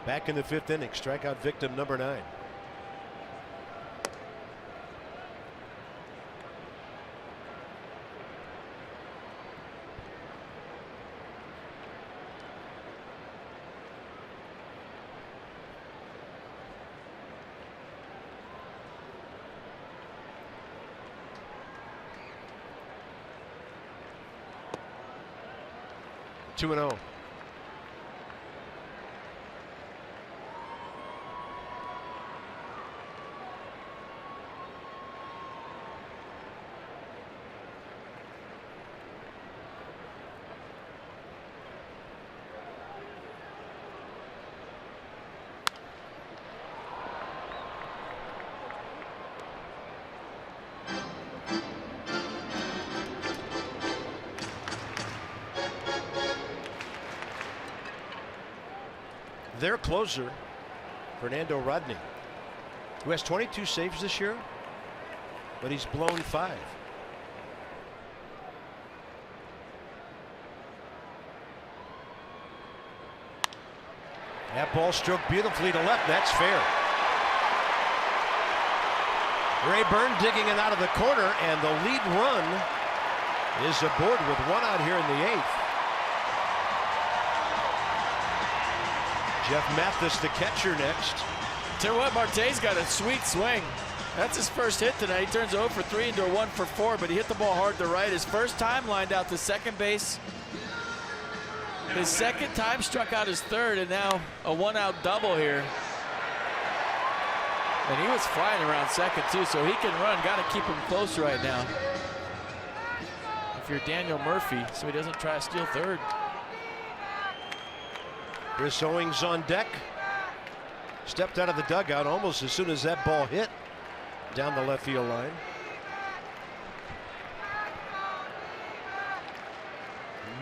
back in the 5th inning. Strikeout victim number 9. Two and 0. Their closer, Fernando Rodney, who has 22 saves this year, but he's blown 5. That ball stroked beautifully to left. That's fair. Rayburn digging it out of the corner, and the lead run is aboard with 1 out here in the 8th. Jeff Mathis, the catcher, next. Tell you what, Marte's got a sweet swing. That's his first hit tonight. He turns 0 for 3 into a 1 for 4, but he hit the ball hard to right. His first time lined out to second base. His second time struck out his 3rd, and now a 1-out double here. And he was flying around second too, so he can run. Got to keep him close right now. If you're Daniel Murphy, so he doesn't try to steal 3rd. Chris Owings on deck. Stepped out of the dugout almost as soon as that ball hit down the left field line.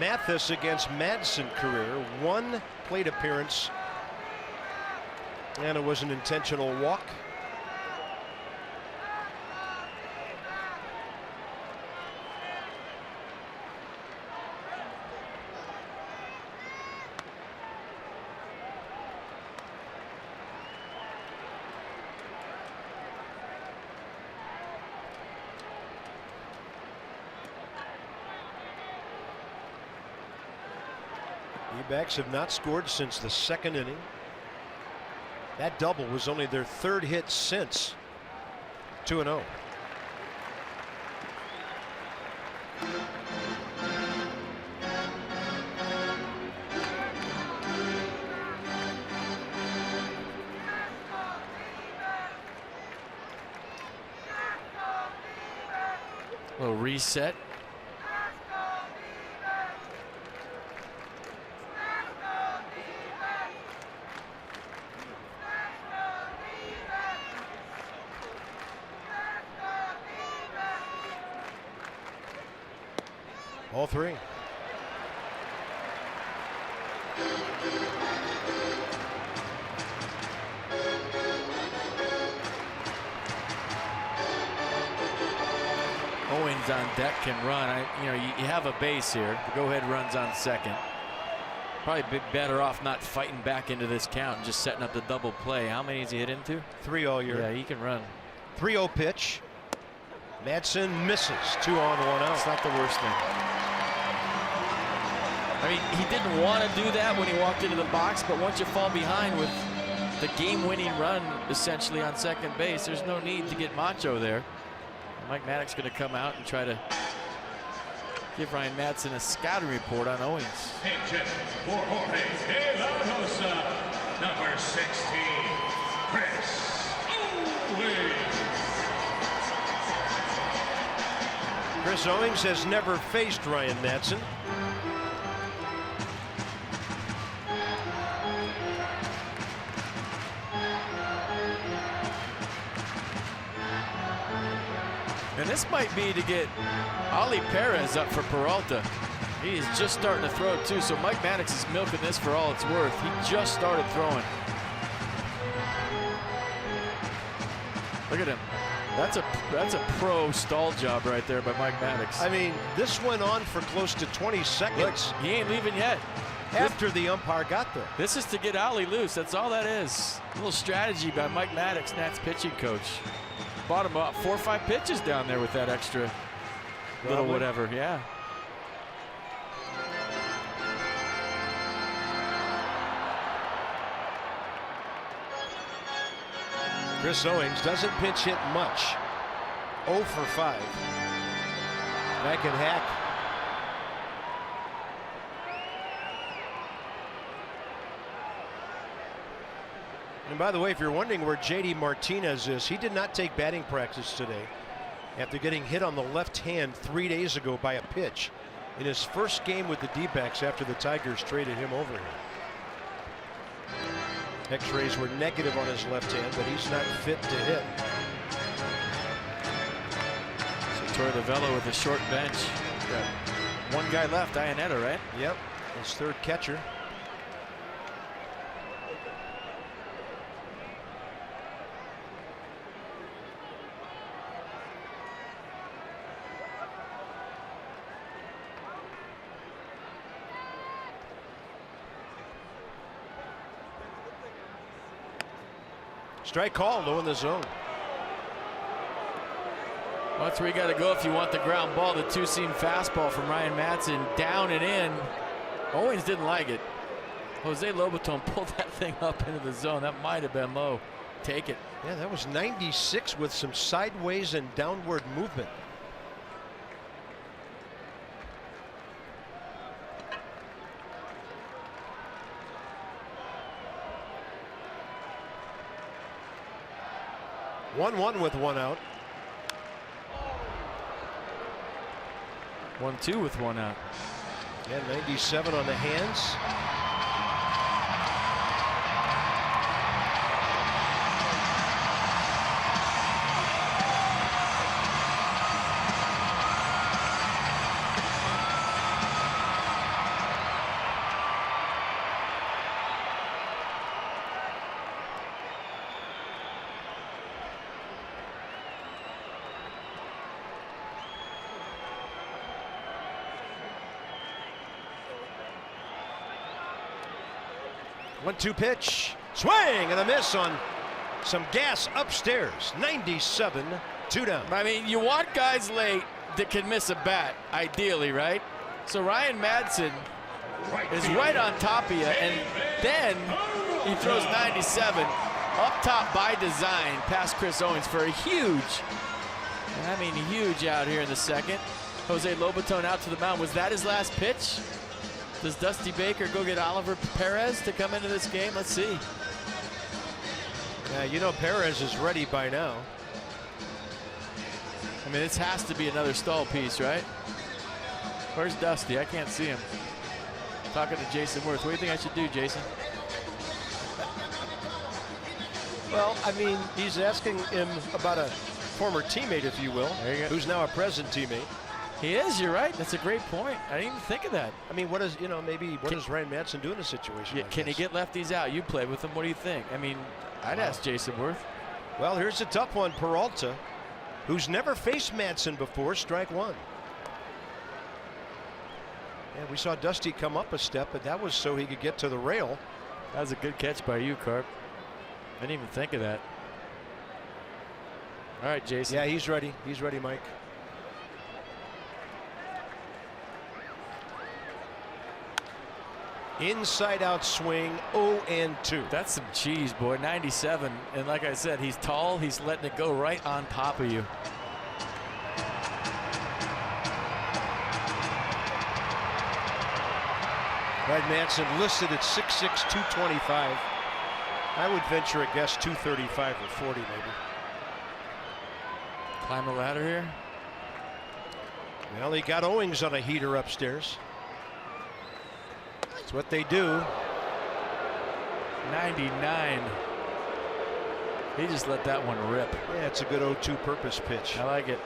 Mathis against Madsen career, 1 plate appearance, and it was an intentional walk. D-backs have not scored since the 2nd inning. That double was only their 3rd hit since. 2-0. A little reset. All 3. Owings on deck can run. You have a base here. The go-ahead runs on second. Probably a bit better off not fighting back into this count and just setting up the double play. How many has he hit into? 3 all year. Yeah, he can run. 3-0 pitch. Madsen misses. 2 on, 1 out. It's not the worst thing. I mean, he didn't want to do that when he walked into the box, but once you fall behind with the game-winning run essentially on second base, there's no need to get macho there. Mike Maddox going to come out and try to give Ryan Madson a scouting report on Owens. Pitch for Jorge De La Rosa, number 16, Chris Owens. Chris Owens has never faced Ryan Madson. And this might be to get Oli Perez up for Peralta. He is just starting to throw too, so Mike Maddox is milking this for all it's worth. He just started throwing. Look at him. That's a pro stall job right there by Mike Maddox. I mean, this went on for close to 20 seconds. Look, he ain't leaving yet. After the umpire got there. This is to get Oli loose. That's all that is. A little strategy by Mike Maddox, Nats pitching coach. Bought him about 4 or 5 pitches down there with that extra little whatever. Yeah. Chris Owens doesn't pinch hit much. 0 for 5. Back and hack. And by the way, if you're wondering where JD Martinez is, he did not take batting practice today after getting hit on the left hand 3 days ago by a pitch in his first game with the D-backs after the Tigers traded him over here. X-rays were negative on his left hand, but he's not fit to hit. So Tortorella with a short bench. Got one guy left, Iannetta, right? Yep, his third catcher. Strike call, low in the zone. Well, that's where you got to go if you want the ground ball. The two-seam fastball from Ryan Madson down and in. Owens didn't like it. Jose Lobaton pulled that thing up into the zone. That might have been low. Take it. Yeah, that was 96 with some sideways and downward movement. One with one out. 1-2 with one out. Yeah, 97 on the hands. One-two pitch, swing and a miss on some gas upstairs. 97, 2 down. I mean, you want guys late that can miss a bat, ideally, right? So Ryan Madson is right on top of you, and then he throws 97 up top by design past Chris Owens for a huge, and I mean huge out here in the second. Jose Lobaton out to the mound. Was that his last pitch? Does Dusty Baker go get Oliver Perez to come into this game? Let's see. Yeah, you know Perez is ready by now. I mean, this has to be another stall piece, right? Where's Dusty? I can't see him. Talking to Jason Worth. What do you think I should do, Jason? Well, I mean, he's asking him about a former teammate, if you will, There you go. who's now a present teammate. He is, you're right. That's a great point. I didn't even think of that. I mean, what is, maybe what does Ryan Madson do in a situation like Can he this? get lefties out? You played with him. What do you think? I mean, I'd ask Jason Worth. Well, here's a tough one. Peralta, who's never faced Madson before, strike one. Yeah, we saw Dusty come up a step, but that was so he could get to the rail. That was a good catch by you, Carp. I didn't even think of that. All right, Jason. Yeah, he's ready. He's ready, Mike. Inside out swing, 0-2. That's some cheese, boy. 97. And like I said, he's tall. He's letting it go right on top of you. Brad Manson listed at 6'6", 225. I would venture a guess 235 or 40 maybe. Climb the ladder here. Well, he got Owings on a heater upstairs. That's what they do. 99. He just let that one rip. Yeah, it's a good 0-2 purpose pitch. I like it.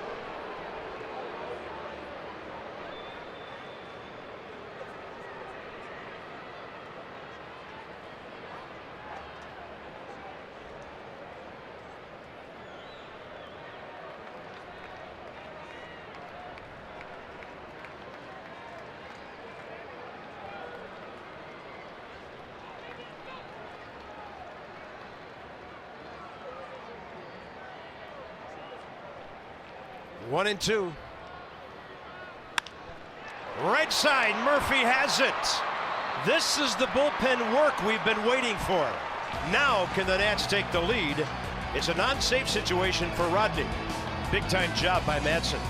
One and two. Right side, Murphy has it. This is the bullpen work we've been waiting for. Now can the Nats take the lead? It's a non-safe situation for Rodney. Big time job by Madsen.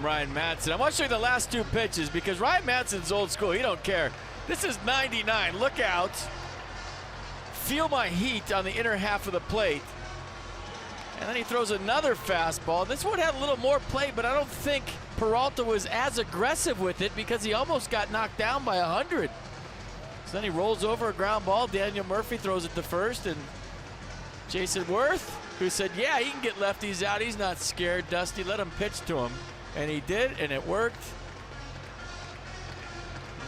Ryan Madsen. I want to show you the last two pitches because Ryan Madsen's old school. He don't care. This is 99. Look out. Feel my heat on the inner half of the plate. And then he throws another fastball. This one had a little more play, but I don't think Peralta was as aggressive with it because he almost got knocked down by 100. So then he rolls over a ground ball. Daniel Murphy throws it to first, and Jason Worth, who said, yeah, he can get lefties out. He's not scared. Dusty, let him pitch to him. And he did, and it worked.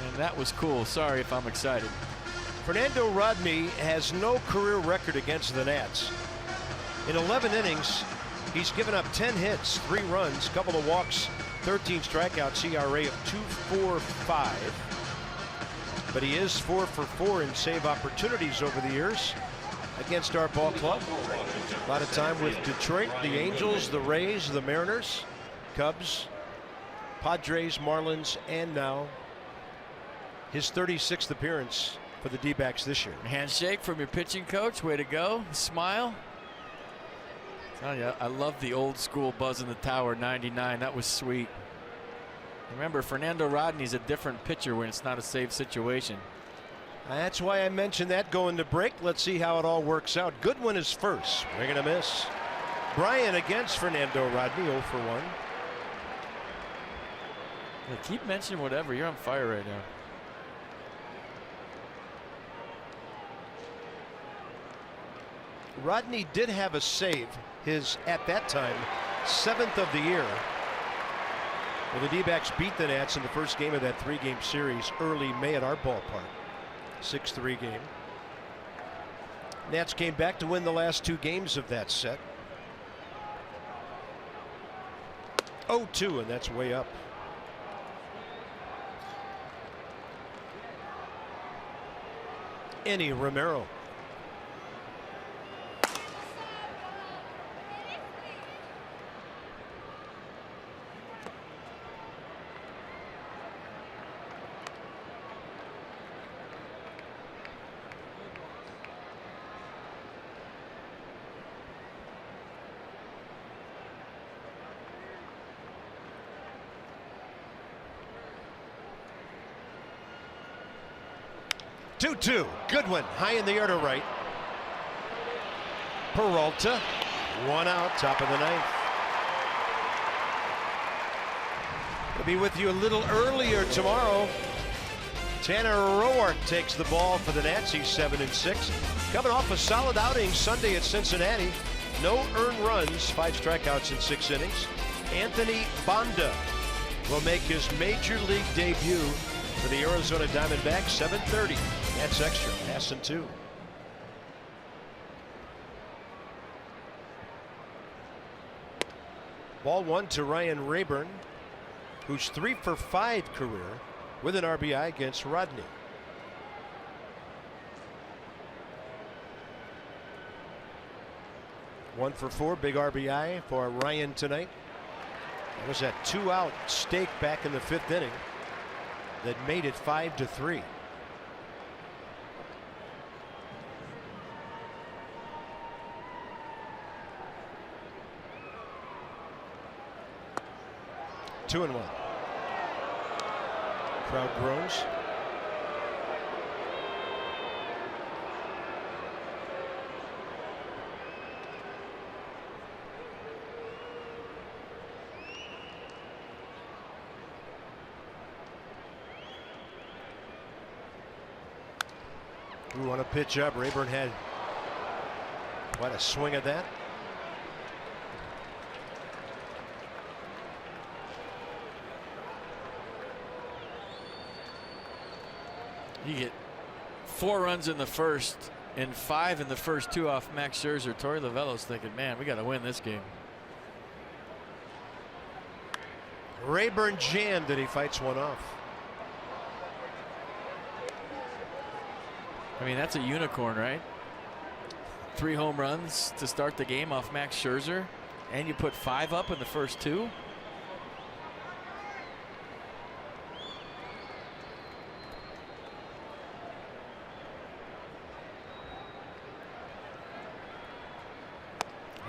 And that was cool. Sorry if I'm excited. Fernando Rodney has no career record against the Nats. In 11 innings, he's given up 10 hits, 3 runs, couple of walks, 13 strikeouts, ERA of 2.45. But he is 4 for 4 in save opportunities over the years against our ball club. A lot of time with Detroit, the Angels, the Rays, the Mariners, Cubs, Padres, Marlins, and now his 36th appearance for the D-backs this year. Handshake from your pitching coach. Way to go. Smile. Tell you, I love the old school buzz in the tower. 99. That was sweet. Remember, Fernando Rodney's a different pitcher when it's not a save situation. That's why I mentioned that going to break. Let's see how it all works out. Goodwin is first. We're going to miss. Bryan against Fernando Rodney, 0 for 1. Yeah, keep mentioning whatever. You're on fire right now. Rodney did have a save, his, at that time, 7th of the year. Well, the D-backs beat the Nats in the first game of that 3-game series early May at our ballpark. 6-3 game. Nats came back to win the last 2 games of that set. 0-2, and that's way up. Any Romero. Two. Good one. High in the air to right. Peralta. One out. Top of the ninth. We'll be with you a little earlier tomorrow. Tanner Roark takes the ball for the Nats. He's 7-6. Coming off a solid outing Sunday at Cincinnati. No earned runs. 5 strikeouts in 6 innings. Anthony Banda will make his major league debut for the Arizona Diamondbacks. 7:30. That's extra. Passing 2. Ball 1 to Ryan Rayburn, who's 3 for 5 career with an RBI against Rodney. One for 4, big RBI for Ryan tonight. It was that 2-out stake back in the 5th inning that made it 5-3. Two and 1. Crowd groans. We want to pitch up. Rayburn had quite a swing at that. You get 4 runs in the first and 5 in the first 2 off Max Scherzer. Torey Lovullo's thinking, man, we got to win this game. Rayburn jammed and he fights one off. I mean, that's a unicorn, right? 3 home runs to start the game off Max Scherzer, and you put 5 up in the first 2.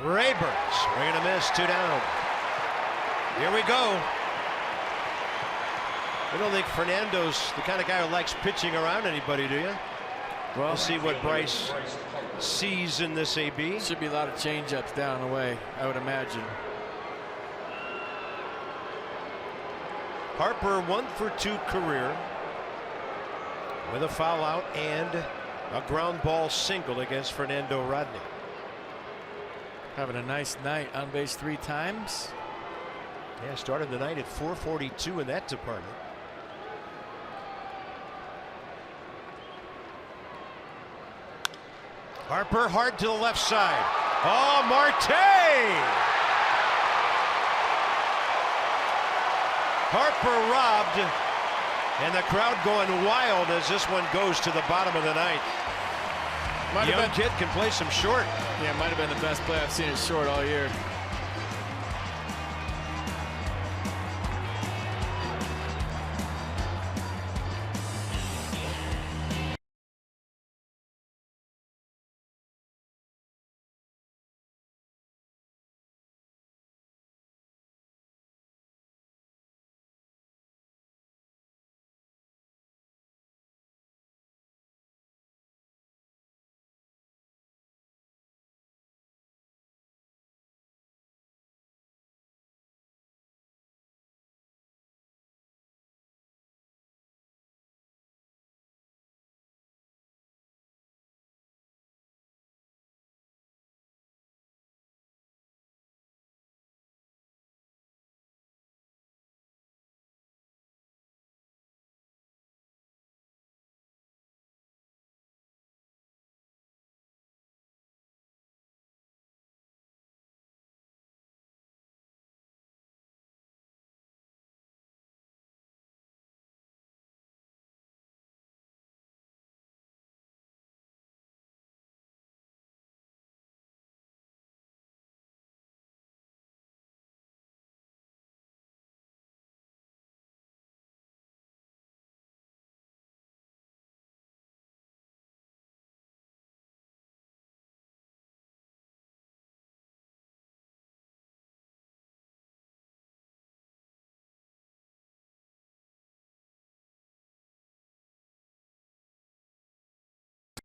Rayburn swing and a miss, 2 down. Here we go. I don't think Fernando's the kind of guy who likes pitching around anybody, do you? Well, we'll see what Bryce sees in this AB. Should be a lot of change-ups down the way, I would imagine. Harper 1 for 2 career with a foul out and a ground ball single against Fernando Rodney. Having a nice night, on base 3 times. Yeah, started the night at 442 in that department. Harper hard to the left side. Oh, Marte! Harper robbed, and the crowd going wild as this one goes to the bottom of the ninth. Young kid can play some short. Yeah, might have been the best play I've seen in short all year.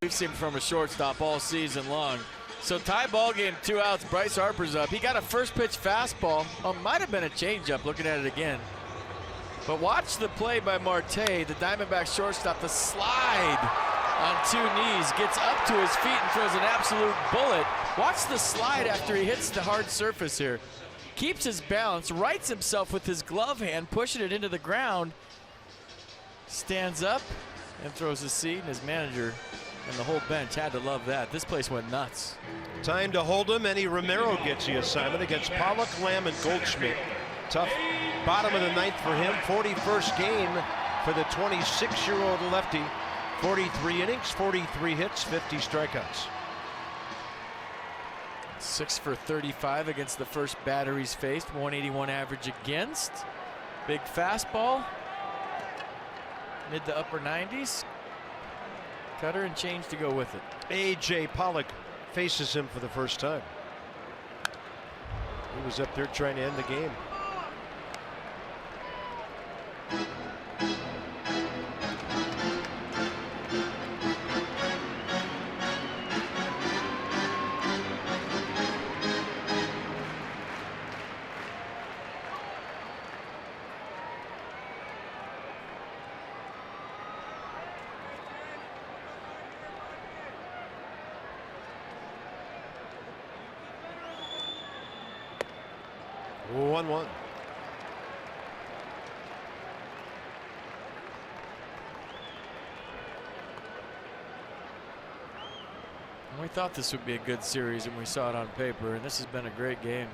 we've seen from a shortstop all season long. So tie ball game, 2 outs. Bryce Harper's up. He got a first pitch fastball. Oh, might have been a changeup. Looking at it again. But watch the play by Marte, the Diamondbacks shortstop. The slide on 2 knees, gets up to his feet and throws an absolute bullet. Watch the slide after he hits the hard surface here. Keeps his balance, rights himself with his glove hand, pushing it into the ground. Stands up and throws a seat, and his manager and the whole bench had to love that. This place went nuts. Time to hold him. Eddie Romero gets the assignment against Pollock, Lamb, and Goldschmidt. Tough bottom of the 9th for him. 41st game for the 26-year-old lefty. 43 innings, 43 hits, 50 strikeouts. 6 for 35 against the first batteries faced. 181 average against. Big fastball. Mid to upper 90s. Cutter and change to go with it. A.J. Pollock faces him for the first time. He was up there trying to end the game. One. We thought this would be a good series, and we saw it on paper, and this has been a great game.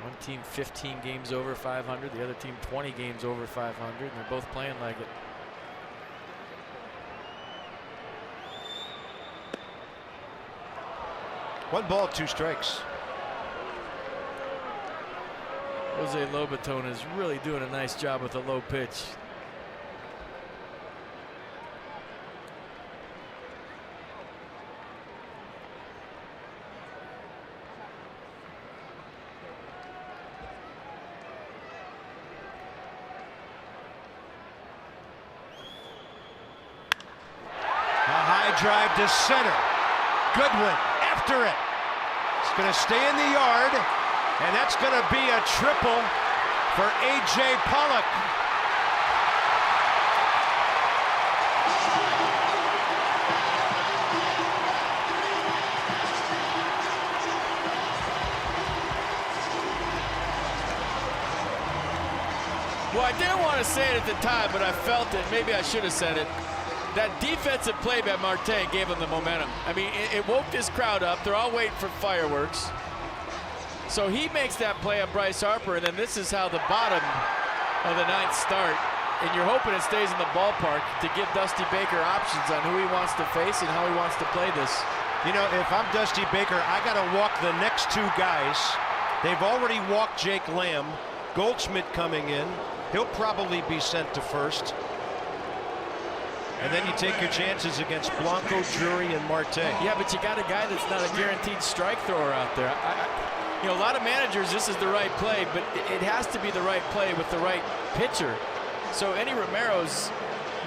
One team 15 games over 500, the other team 20 games over 500, and they're both playing like it. One ball, 2 strikes. Jose Lobaton is really doing a nice job with a low pitch. A high drive to center. Goodwin after it. It's going to stay in the yard. And that's going to be a triple for A.J. Pollock. Well, I didn't want to say it at the time, but I felt it. Maybe I should have said it. That defensive play by Marte gave him the momentum. I mean, it woke this crowd up. They're all waiting for fireworks. So he makes that play on Bryce Harper, and then this is how the bottom of the 9th start. And you're hoping it stays in the ballpark to give Dusty Baker options on who he wants to face and how he wants to play this. You know, if I'm Dusty Baker, I got to walk the next 2 guys. They've already walked Jake Lamb. Goldschmidt coming in. He'll probably be sent to first. And then you take your chances against Blanco, Drury, and Marte. Yeah, but you got a guy that's not a guaranteed strike thrower out there. You know, a lot of managers, this is the right play, but it has to be the right play with the right pitcher. So Eddie Romero's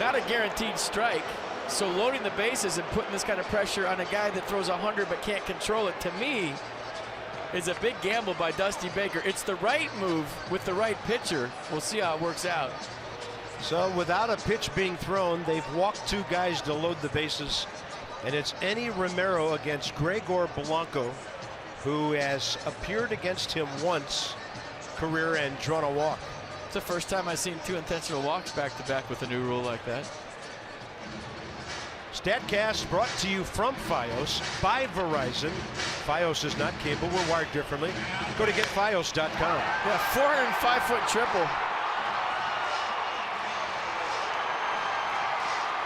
not a guaranteed strike. So loading the bases and putting this kind of pressure on a guy that throws 100 but can't control it, to me, is a big gamble by Dusty Baker. It's the right move with the right pitcher. We'll see how it works out. So without a pitch being thrown, they've walked 2 guys to load the bases. And it's Eddie Romero against Gregor Blanco, who has appeared against him once, career, and drawn a walk. It's the first time I've seen 2 intentional walks back-to-back with a new rule like that. StatCast brought to you from Fios by Verizon. Fios is not cable. We're wired differently. Go to getfios.com. Yeah, 405-foot triple.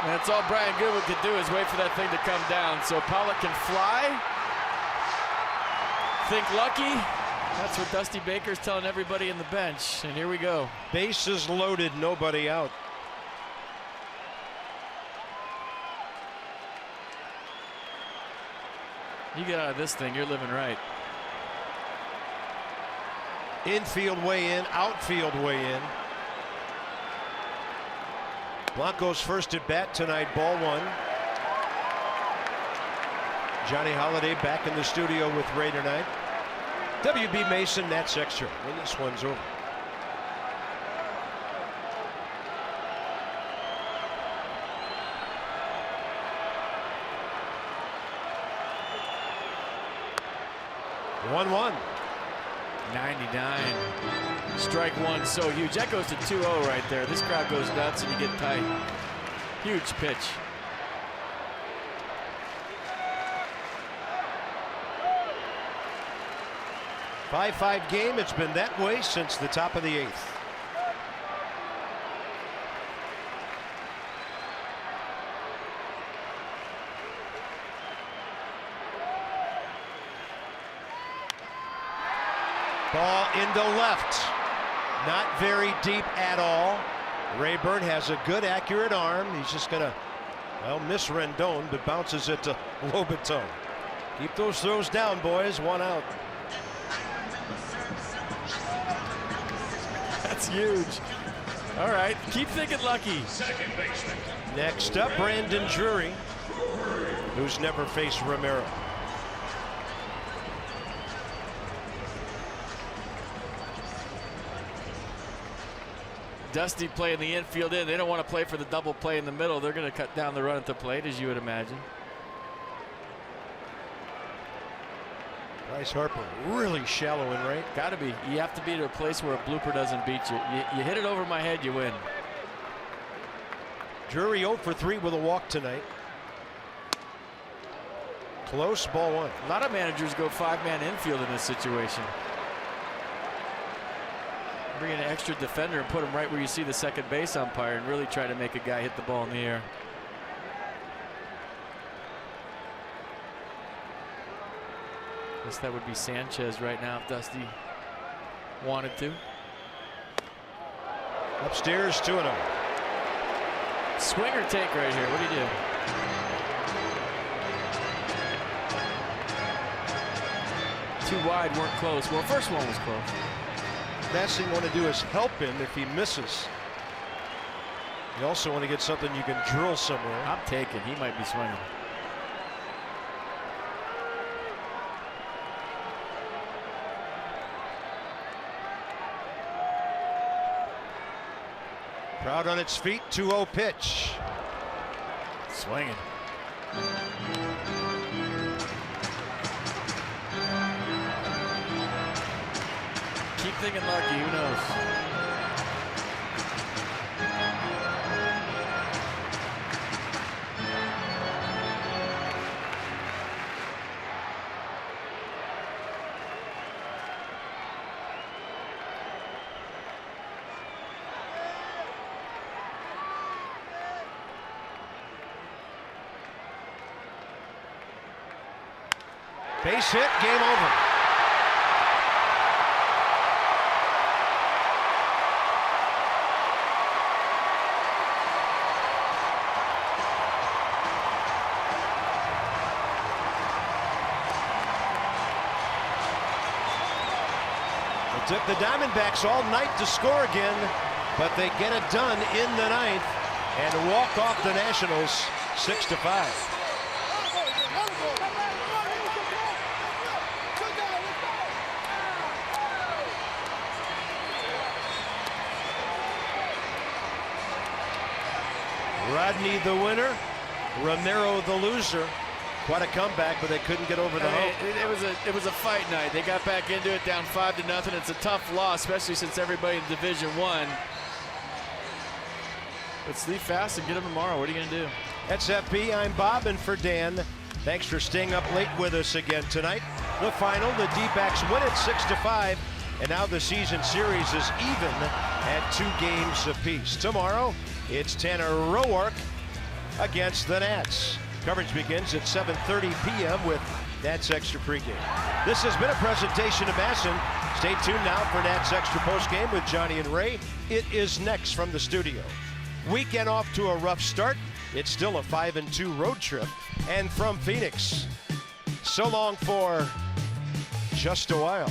And that's all Brian Goodwin could do is wait for that thing to come down. So Pollock can fly. Think lucky. That's what Dusty Baker's telling everybody in the bench. And here we go. Bases loaded, nobody out. You get out of this thing, you're living right. Infield way in, outfield way in. Blanco's first at bat tonight, ball 1. Johnny Holiday back in the studio with Ray tonight. WB Mason, Nats Extra when this one's over. One. 99. Strike one, so huge. That goes to 2-0 right there. This crowd goes nuts and you get tight. Huge pitch. Five game. It's been that way since the top of the 8th. Ball into left. Not very deep at all. Rayburn has a good, accurate arm. He's just going to, well, miss Rendon, but bounces it to Lobaton. Keep those throws down, boys. 1 out. That's huge. All right, keep thinking lucky. Next up, Brandon Drury, who's never faced Romero. Dusty playing the infield in. They don't want to play for the double play in the middle. They're going to cut down the run at the plate, as you would imagine. Bryce Harper really shallow in right. Got to be. You have to be to a place where a blooper doesn't beat you. You hit it over my head, you win. Drury 0 for 3 with a walk tonight. Close, ball 1. A lot of managers go 5-man infield in this situation. Bring in an extra defender and put him right where you see the second base umpire and really try to make a guy hit the ball in the air. Guess that would be Sanchez right now if Dusty wanted to. Upstairs 2-0. Swing or take right here. What do you do? Too wide, weren't close. Well, first one was close. Last thing you want to do is help him if he misses. You also want to get something you can drill somewhere. I'm taking. He might be swinging. Crowd on its feet. 2-0 pitch. Swinging. Keep thinking lucky, who knows? Base hit, game over. It took the Diamondbacks all night to score again, but they get it done in the 9th and walk off the Nationals 6-5. Rodney the winner, Romero the loser. Quite a comeback, but they couldn't get over the hump. It was a fight night. They got back into it, down 5-0. It's a tough loss, especially since everybody in Division I. But sleep fast and get them tomorrow. What are you going to do? That's FP. I'm Bob, and for Dan, thanks for staying up late with us again tonight. The final, the D-backs win it 6-5, and now the season series is even at 2 games apiece. Tomorrow, it's Tanner Roark against the Nats. Coverage begins at 7:30 p.m. with Nats Extra pregame. This has been a presentation of Masson. Stay tuned now for Nats Extra postgame with Johnny and Ray. It is next from the studio. Weekend off to a rough start. It's still a 5-2 road trip. And from Phoenix, so long for just a while.